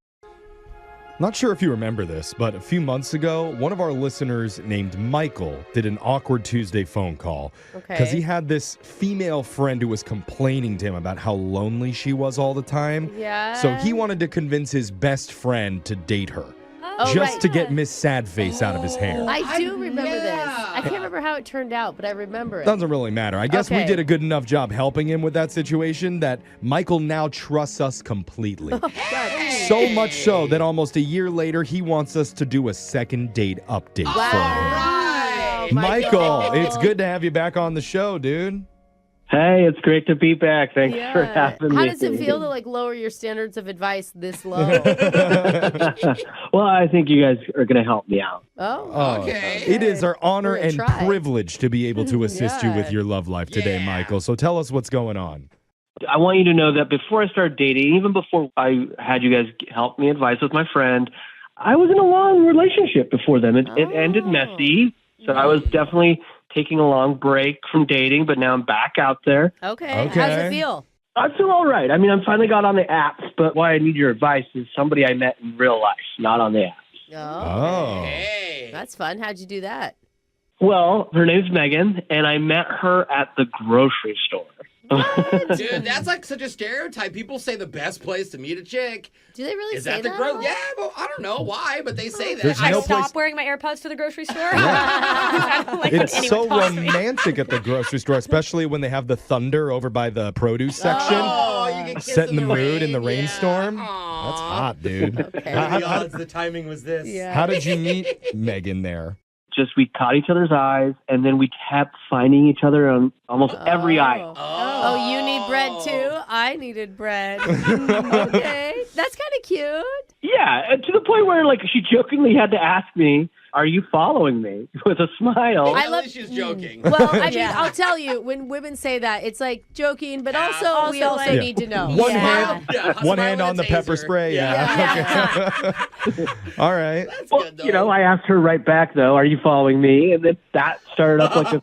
Not sure if you remember this, but a few months ago, one of our listeners named Michael did an awkward Tuesday phone call because he had this female friend who was complaining to him about how lonely she was all the time. Yeah. So he wanted to convince his best friend to date her. Oh, just right. to get Miss Sad Face out of his hair. I do remember this. I can't remember how it turned out, but I remember it. Doesn't really matter. I guess we did a good enough job helping him with that situation that Michael now trusts us completely. So much so that almost a year later, he wants us to do a second date update for him. Right. Michael, it's good to have you back on the show, dude. Hey, it's great to be back. Thanks for having me. How does it feel to lower your standards of advice this low? Well, I think you guys are going to help me out. Oh, okay. It is our honor We're gonna and try. privilege to be able to assist you with your love life today, Michael. So tell us what's going on. I want you to know that before I started dating, even before I had you guys help me advice with my friend, I was in a long relationship before them. It ended messy, so I was definitely taking a long break from dating, but now I'm back out there. Okay. How does it feel? I feel all right. I mean, I finally got on the apps, but why I need your advice is somebody I met in real life, not on the apps. Oh. Hey. That's fun. How'd you do that? Well, her name's Megan, and I met her at the grocery store. Dude, that's like such a stereotype. People say the best place to meet a chick Do they really is say at the that? Yeah, but I don't know why, but they say that. There's I no stop place- wearing my AirPods to the grocery store. I don't like when It's anyone so talks to me. romantic at the grocery store, especially when they have the thunder over by the produce section. Oh, you get kissed Setting the in mood in the rain. rainstorm. Aw. That's hot, dude. Okay. What are the odds the timing was this? Yeah. How did you meet Megan there? Just we caught each other's eyes, and then we kept finding each other on almost every aisle. Oh, you need bread too? I needed bread. Okay. That's kind of cute. Yeah, and to the point where like she jokingly had to ask me, "Are you following me?" with a smile. I At love- least she's joking. Well, I mean, I'll tell you, when women say that, it's like joking, but also we also Yeah. need to know. One Yeah. hand, Yeah, one smile hand and on the taser. pepper spray. Yeah. All right. That's Well, good, though. you know, I asked her right back though, "Are you following me?" And then that started up like a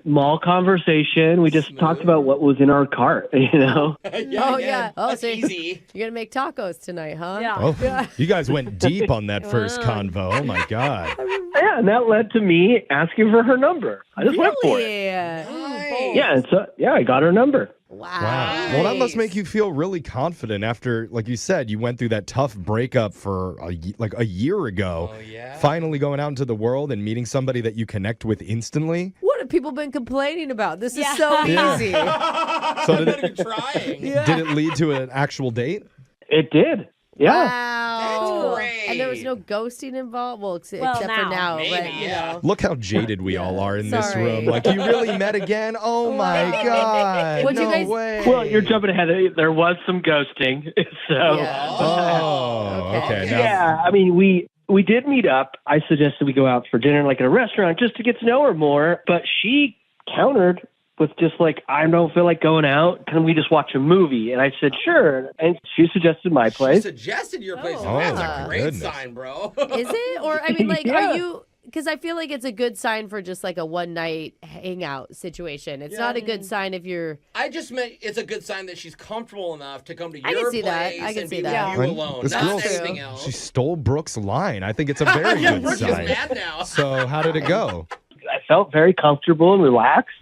small conversation. We just talked about what was in our cart, you know. Oh, yeah. Oh, That's so easy. you're going to make tacos tonight, huh? Yeah. Oh, you guys went deep on that first convo. Oh my God. Yeah, and that led to me asking for her number. I just went for it. Yeah. Yeah, and so I got her number. Wow. Well, that must make you feel really confident after, like you said, you went through that tough breakup for like a year ago. Oh, yeah. Finally going out into the world and meeting somebody that you connect with instantly. What have people been complaining about? This is Yeah. so Yeah. easy. So I'm not even trying. did it lead to an actual date? It did. Yeah. Wow. That's great. And there was no ghosting involved? Well, except Well, for now. now. Maybe, but, you yeah. know. Look how jaded we all are in this Sorry. room. Like, you really met again? Oh my God. What'd you No guys- way. Well, you're jumping ahead. There was some ghosting, so Yeah. Oh, okay. Now, yeah. I mean, we did meet up. I suggested we go out for dinner, like in a restaurant, just to get to know her more. But she countered with just like, "I don't feel like going out. Can we just watch a movie?" And I said, "Sure." And she suggested my She place. suggested your place. Oh, That's yeah. a great Goodness. sign, bro. Is it? Or, I mean, like, Yeah. are you... Because I feel like it's a good sign for just like a one-night hangout situation. It's not a good sign if you're... I just meant it's a good sign that she's comfortable enough to come to I your can see that. place I can and see be that. with you alone. This Not girl's- anything else. she stole Brooke's line. I think it's a very Yeah, good Brooke is sign. mad now. So how did it go? I felt very comfortable and relaxed.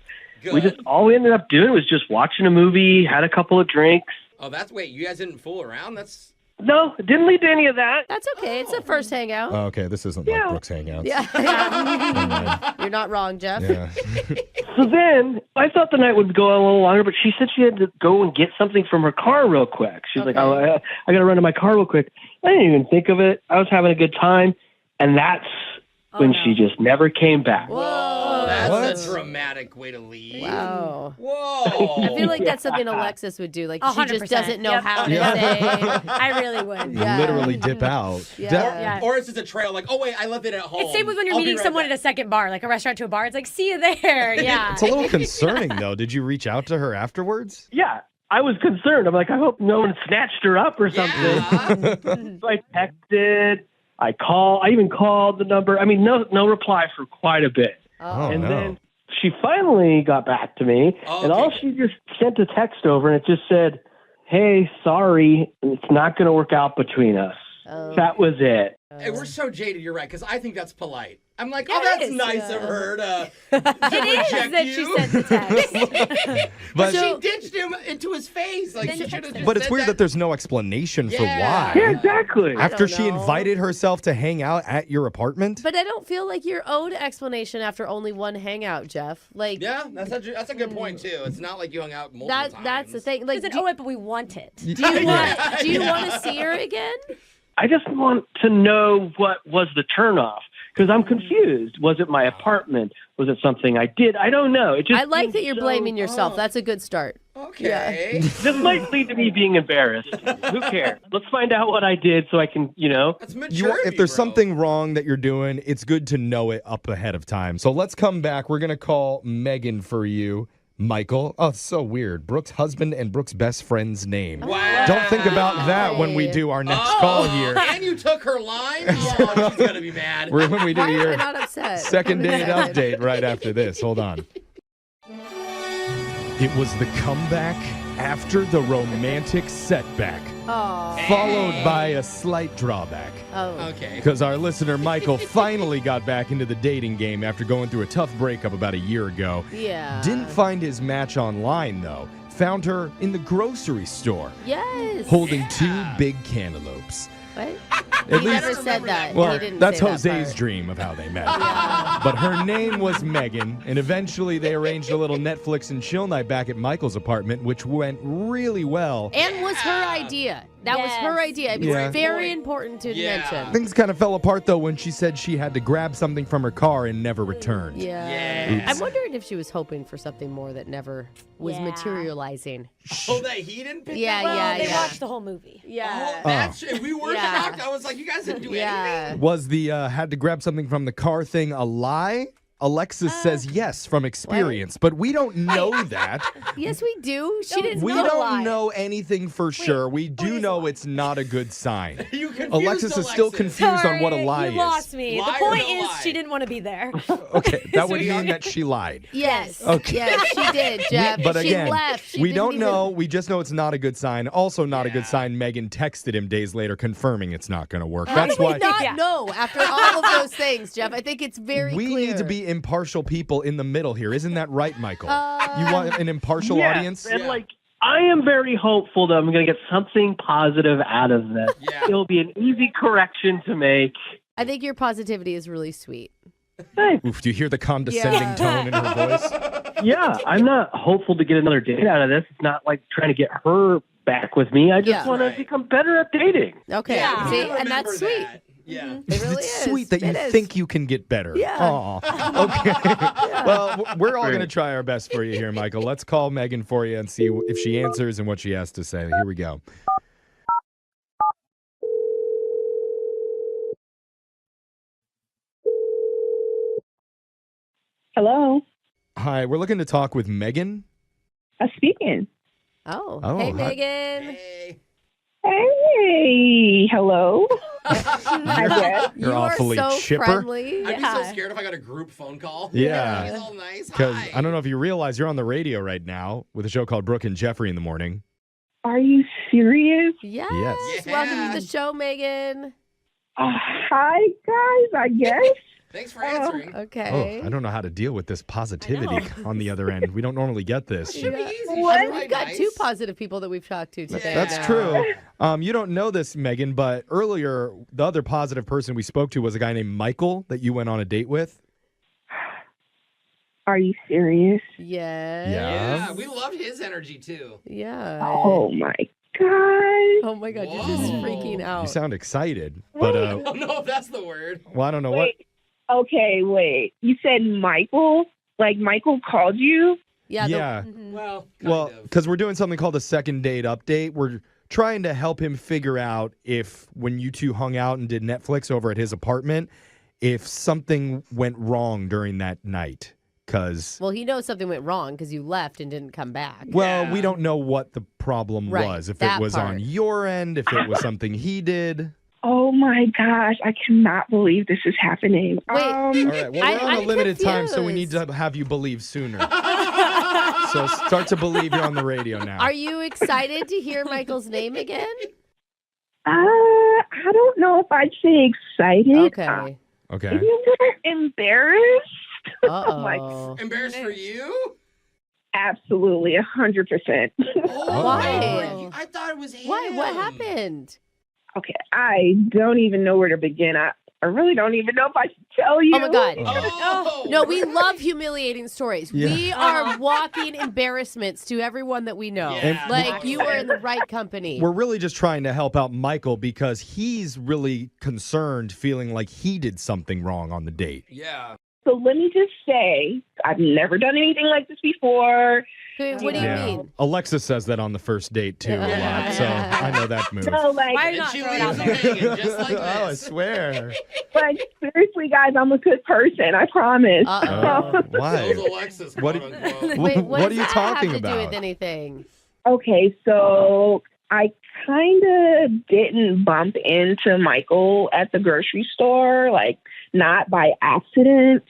Good. All we ended up doing was just watching a movie, had a couple of drinks. Oh, wait, you guys didn't fool around? That's No, it didn't lead to any of that. That's okay. It's a first hangout. Oh, okay, this isn't like Brooks Hangouts. Yeah. You're not wrong, Jeff. Yeah. So then I thought the night would go a little longer, but she said she had to go and get something from her car real quick. She's like, oh, I got to run to my car real quick. I didn't even think of it. I was having a good time. And that's when she just never came back. Whoa, that's a dramatic way to leave. Wow. Whoa. I feel like that's something Alexis would do. Like, she just 100%. doesn't know Yep. how to say. I really would. Literally dip out. Or it's just a trail like, oh, wait, I left it at home. It's same with when you're I'll be meeting right someone back. at a second bar, like a restaurant to a bar. It's like, see you there. Yeah. It's a little concerning, though. Did you reach out to her afterwards? Yeah, I was concerned. I'm like, I hope no one snatched her up or something. So I texted. I even called the number. I mean, no reply for quite a bit. And then she finally got back to me, and all she just sent a text over, and it just said, hey, sorry, it's not going to work out between us. That was it. Hey, we're so jaded, you're right, because I think that's polite. I'm like, Yeah, oh, that's it is, nice of her to It is reject that you. she sent the text. But she ditched him into his face. Like, she should have just But it's said weird that there's no explanation for why. Yeah, exactly. After she invited herself to hang out at your apartment? But I don't feel like you're owed explanation after only one hangout, Jeff. Like, Yeah, that's a good point, too. It's not like you hung out multiple times. That's the thing. Like, Doesn't owe it, but we want it. do you want to see her again? I just want to know what was the turnoff, because I'm confused. Was it my apartment? Was it something I did? I don't know. It just I like that you're blaming yourself. That's a good start. Okay. This might lead to me being embarrassed. Who cares? Let's find out what I did so I can, That's maturity, If there's something wrong that you're doing, it's good to know it up ahead of time. So let's come back. We're going to call Megan for you. Michael. Oh, it's so weird. Brooke's husband and Brooke's best friend's name. Wow. Don't think about that when we do our next call here. And you took her line? Oh, she's going to be mad. When we do Why am I your not upset? second I'm date excited. update right after this. Hold on. It was the comeback after the romantic setback, followed by a slight drawback. Oh. Okay. Because our listener Michael finally got back into the dating game after going through a tough breakup about a year ago. Yeah. Didn't find his match online, though. Found her in the grocery store, Yes. holding 2 big cantaloupes. What? At He never said that. Well, he didn't that's say that Jose's part. dream of how they met. But her name was Megan, and eventually they arranged a little Netflix and chill night back at Michael's apartment, which went really well. And was her idea. That was her idea. It was Yeah. very important to mention. Things kind of fell apart, though, when she said she had to grab something from her car and never returned. Yeah. Oops. I'm wondering if she was hoping for something more that never was materializing. Oh, that he didn't pick Yeah, that yeah, up? They yeah. watched the whole movie. Yeah. Oh, that's we were Yeah. shocked. I was like, you guys didn't do anything. Was the had to grab something from the car thing a lie? Alexis says yes from experience, but we don't know that. Yes, we do. She didn't We know. don't know anything for sure. We do know it's not a good sign. You confused Alexis is still confused on what a Sorry, lie you is. lost me. Lie the or point no is lie? she didn't want to be there. Okay, that would mean that she lied. Yes. Okay. Yes, she did, Jeff. But she again, left. She we didn't don't even- know. We just know it's not a good sign. Also, not a good sign. Megan texted him days later confirming it's not going to work. How That's do we why not know after all of those things, Jeff? I think it's very we clear. need to be impartial people in the middle here. Isn't that right, Michael? You want an impartial Yes, audience? and I am very hopeful that I'm going to get something positive out of this. It'll be an easy correction to make. I think your positivity is really sweet. Oof, do you hear the condescending tone in her voice? Yeah, I'm not hopeful to get another date out of this. It's not like trying to get her back with me. I just want to become better at dating. Okay. Yeah. See, and that's sweet. Yeah. It really It's is. sweet that you It is. think you can get better. Yeah. Aw. Okay. Well, we're all going to try our best for you here, Michael. Let's call Megan for you and see if she answers and what she has to say. Here we go. Hello. Hi, we're looking to talk with Megan. Speaking. Oh, Oh, hey, hi. Megan. Hey. Hello. Hi, Dad. You're You are awfully so chipper. friendly. I'd be so scared if I got a group phone call. Yeah. He's all nice. Because Hi. I don't know if you realize you're on the radio right now with a show called Brooke and Jeffrey in the morning. Are you serious? Yes. Yes. Welcome to the show, Megan. Hi, guys, I guess. Thanks for answering. Okay. Oh, I don't know how to deal with this positivity on the other end. We don't normally get this. Should be easy. We've got two positive people that we've talked to today. That's true. You don't know this, Megan, but earlier, the other positive person we spoke to was a guy named Michael that you went on a date with. Are you serious? Yes. Yeah, we loved his energy too. Yeah. Oh my God. Oh my God, you're just freaking out. You sound excited, but I don't know if that's the word. well, I don't know Wait. Okay, wait. You said Michael? Like Michael called you? Yeah. Well, Well, because we're doing something called a second date update. We're trying to help him figure out if when you two hung out and did Netflix over at his apartment, if something went wrong during that night. Because, Well, he knows something went wrong because you left and didn't come back. well, we don't know what the problem Right, was. If it that was part. on your end, if it was something he did. Oh my gosh, I cannot believe this is happening. Wait. All right, well, we're on a I'm limited time, so we need confused. to have you believe sooner. So start to believe you're on the radio now. Are you excited to hear Michael's name again? I don't know if I'd say excited. Okay. Okay. Maybe a little embarrassed. Uh-oh. Embarrassed for you? Absolutely, 100%. Why? I thought it was him. Why? What happened? Okay, I don't even know where to begin. I really don't even know if I should tell you. Oh my God. Oh. No, we love humiliating stories. Yeah. We are walking embarrassments to everyone that we know. Yeah, Like, you are in the right company. We're really just trying to help out Michael because he's really concerned, feeling like he did something wrong on the date. Yeah. So let me just say, I've never done anything like this before. What do you mean? Alexis says that on the first date too a lot, so I know that move. So like, Why And not she throw it out leaves there? him hanging just like Oh, I this. swear. like seriously, guys, I'm a good person. I promise. Oh, why? So's Alexis, What- quote unquote. Wait, what are does you that talking have to do about? with anything? Okay, so I kind of didn't bump into Michael at the grocery store, like not by accident.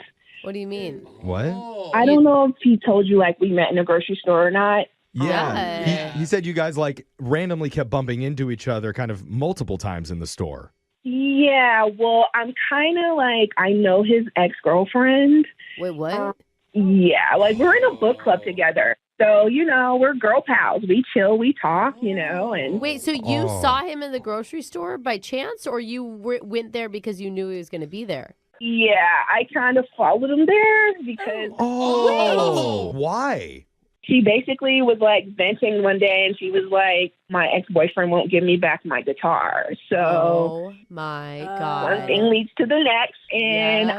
What do you mean? What? Oh. I don't know if he told you like we met in a grocery store or not. Yeah. Yeah. He said you guys like randomly kept bumping into each other kind of multiple times in the store. Yeah, well, I'm kind of like, I know his ex-girlfriend. Wait, what? Yeah, like we're in a book club together. So, you know, we're girl pals. We chill, we talk, you know, and Wait, so you Oh. saw him in the grocery store by chance, or you went there because you knew he was going to be there? yeah, I kind of followed him there because Oh, why? she basically was like venting one day and she was like, my ex-boyfriend won't give me back my guitar. So Oh my one God. thing leads to the next. And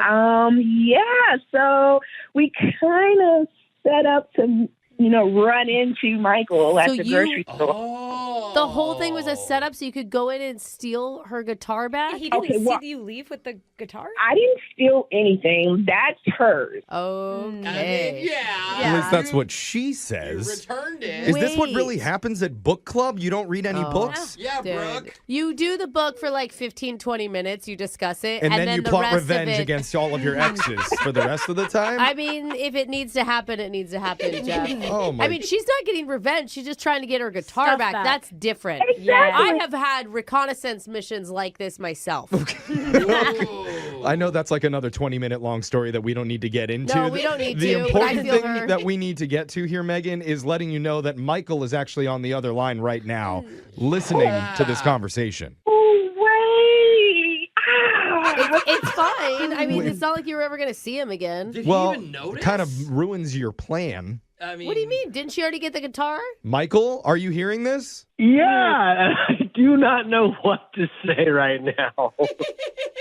so we kind of set up to, you know, run into Michael at So the you- grocery store. Oh. The whole thing was a setup so you could go in and steal her guitar back? He didn't Okay, see well- you leave with the guitar? I didn't steal anything. That's hers. Okay. Yeah. At least that's what she says. Returned it. Is this what Wait. really happens at book club? You don't read any Oh. books? Yeah, Dude. Brooke. You do the book for like 15, 20 minutes. You discuss it. And then you the plot rest of revenge it- against all of your exes for the rest of the time? I mean, if it needs to happen, it needs to happen, Jeff. Oh, my- I mean, she's not getting revenge. She's just trying to get her guitar Stuff back. back. That's different. Exactly. I have had reconnaissance missions like this myself. I know that's like another 20-minute long story that we don't need to get into. No, we don't need the to, but I important feel thing her. that we need to get to here, Megan, is letting you know that Michael is actually on the other line right now, listening to this conversation. Oh, wait. Ah. It's fine. I mean, it's not like you were ever going to see him again. Did Well, he even notice? kind of ruins your plan. I mean, What do you mean? Didn't she already get the guitar? Michael, are you hearing this? Yeah, I do not know what to say right now.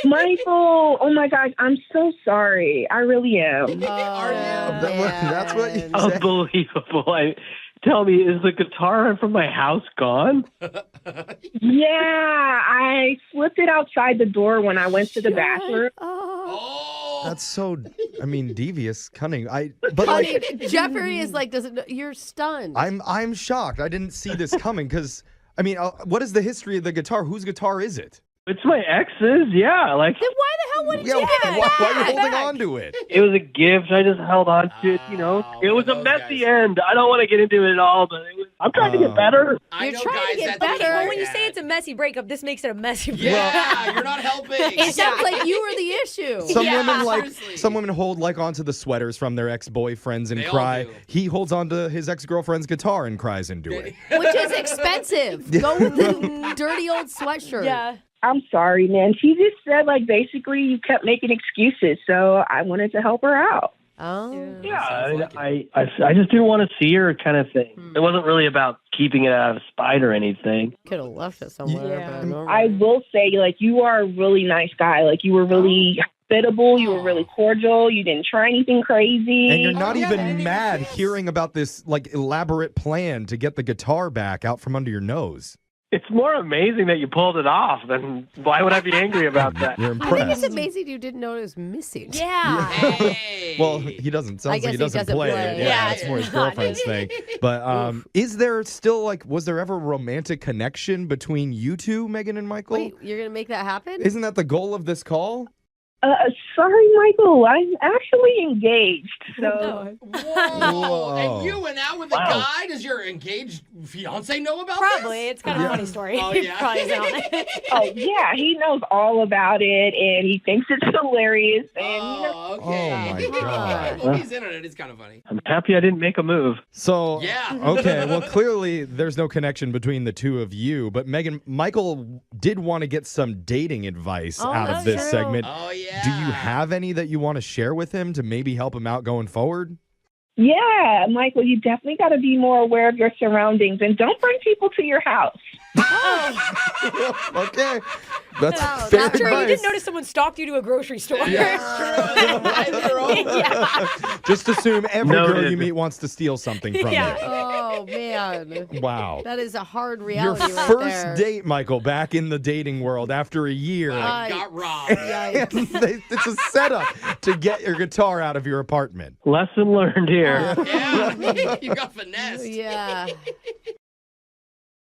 Michael, oh my gosh, I'm so sorry. I really am. Are you? That's what you man. said. Unbelievable. Tell me, is the guitar from my house gone? Yeah, I slipped it outside the door when I went to the bathroom. Oh. That's so, I mean, devious, cunning. But like, Honey, Jeffrey is like, doesn't know. You're stunned. I'm shocked. I didn't see this coming because, I mean, what is the history of the guitar? Whose guitar is it? It's my ex's, yeah. Like, Then why the hell wouldn't you give it why back? are you holding on to it? it was a gift. I just held on to it, you know. It was a those messy guys. end. I don't want to get into it at all, but it was I'm trying to get better. I know, trying to guys, get that's better. Well, when you say it's a messy breakup, this makes it a messy breakup. Yeah, you're not helping. It sounds like you were the issue. Some women hold onto the sweaters from their ex-boyfriends and They all cry. do. He holds onto his ex-girlfriend's guitar and cries into it. Which is expensive. Go with the dirty old sweatshirt. Yeah. I'm sorry, man. She just said, like, basically you kept making excuses, so I wanted to help her out. Oh. Yeah, I just didn't want to see her kind of thing. It wasn't really about keeping it out of spite or anything. Could have left it somewhere. Yeah. But all I right. will say, like, you are a really nice guy. Like, you were really hospitable. You were really cordial. You didn't try anything crazy. And you're not even mad hearing about this elaborate plan to get the guitar back out from under your nose. It's more amazing that you pulled it off than why would I be angry about that? You're I think impressed. it's amazing you didn't know it was missing. Yeah. Hey. Well, he doesn't. Sounds like he doesn't play it. Yeah, Yeah, it's more his it's girlfriend's thing. But is there still was there ever a romantic connection between you two, Megan and Michael? Wait, you're going to make that happen? Isn't that the goal of this call? Sorry, Michael. I'm actually engaged. So Whoa. And you went out with a guy? Does your engaged fiance know about Probably. this? It's kind of a funny story. Oh, yeah. Probably isn't on it. oh yeah, he knows all about it, and he thinks it's hilarious. And Oh, okay. Oh, my God. Well, he's in on it. It's kind of funny. I'm happy I didn't make a move. So, Yeah. okay, well, clearly there's no connection between the two of you. But Megan, Michael did want to get some dating advice out of that's this true. segment. Oh, yeah. Do you have any that you want to share with him to maybe help him out going forward? yeah, Michael, you definitely got to be more aware of your surroundings, and don't bring people to your house. Okay. That's Wow, fair I'm sure you advice. didn't notice someone stalked you to a grocery store. Yeah. Just assume every girl Noted. you meet wants to steal something from Yeah. Oh, man. you. Wow. That is a hard Your reality right first there. date, Michael, back in the dating world after a year. Got robbed. It's a setup to get your guitar out of your apartment. Lesson learned here. Yeah. You got finessed. Yeah.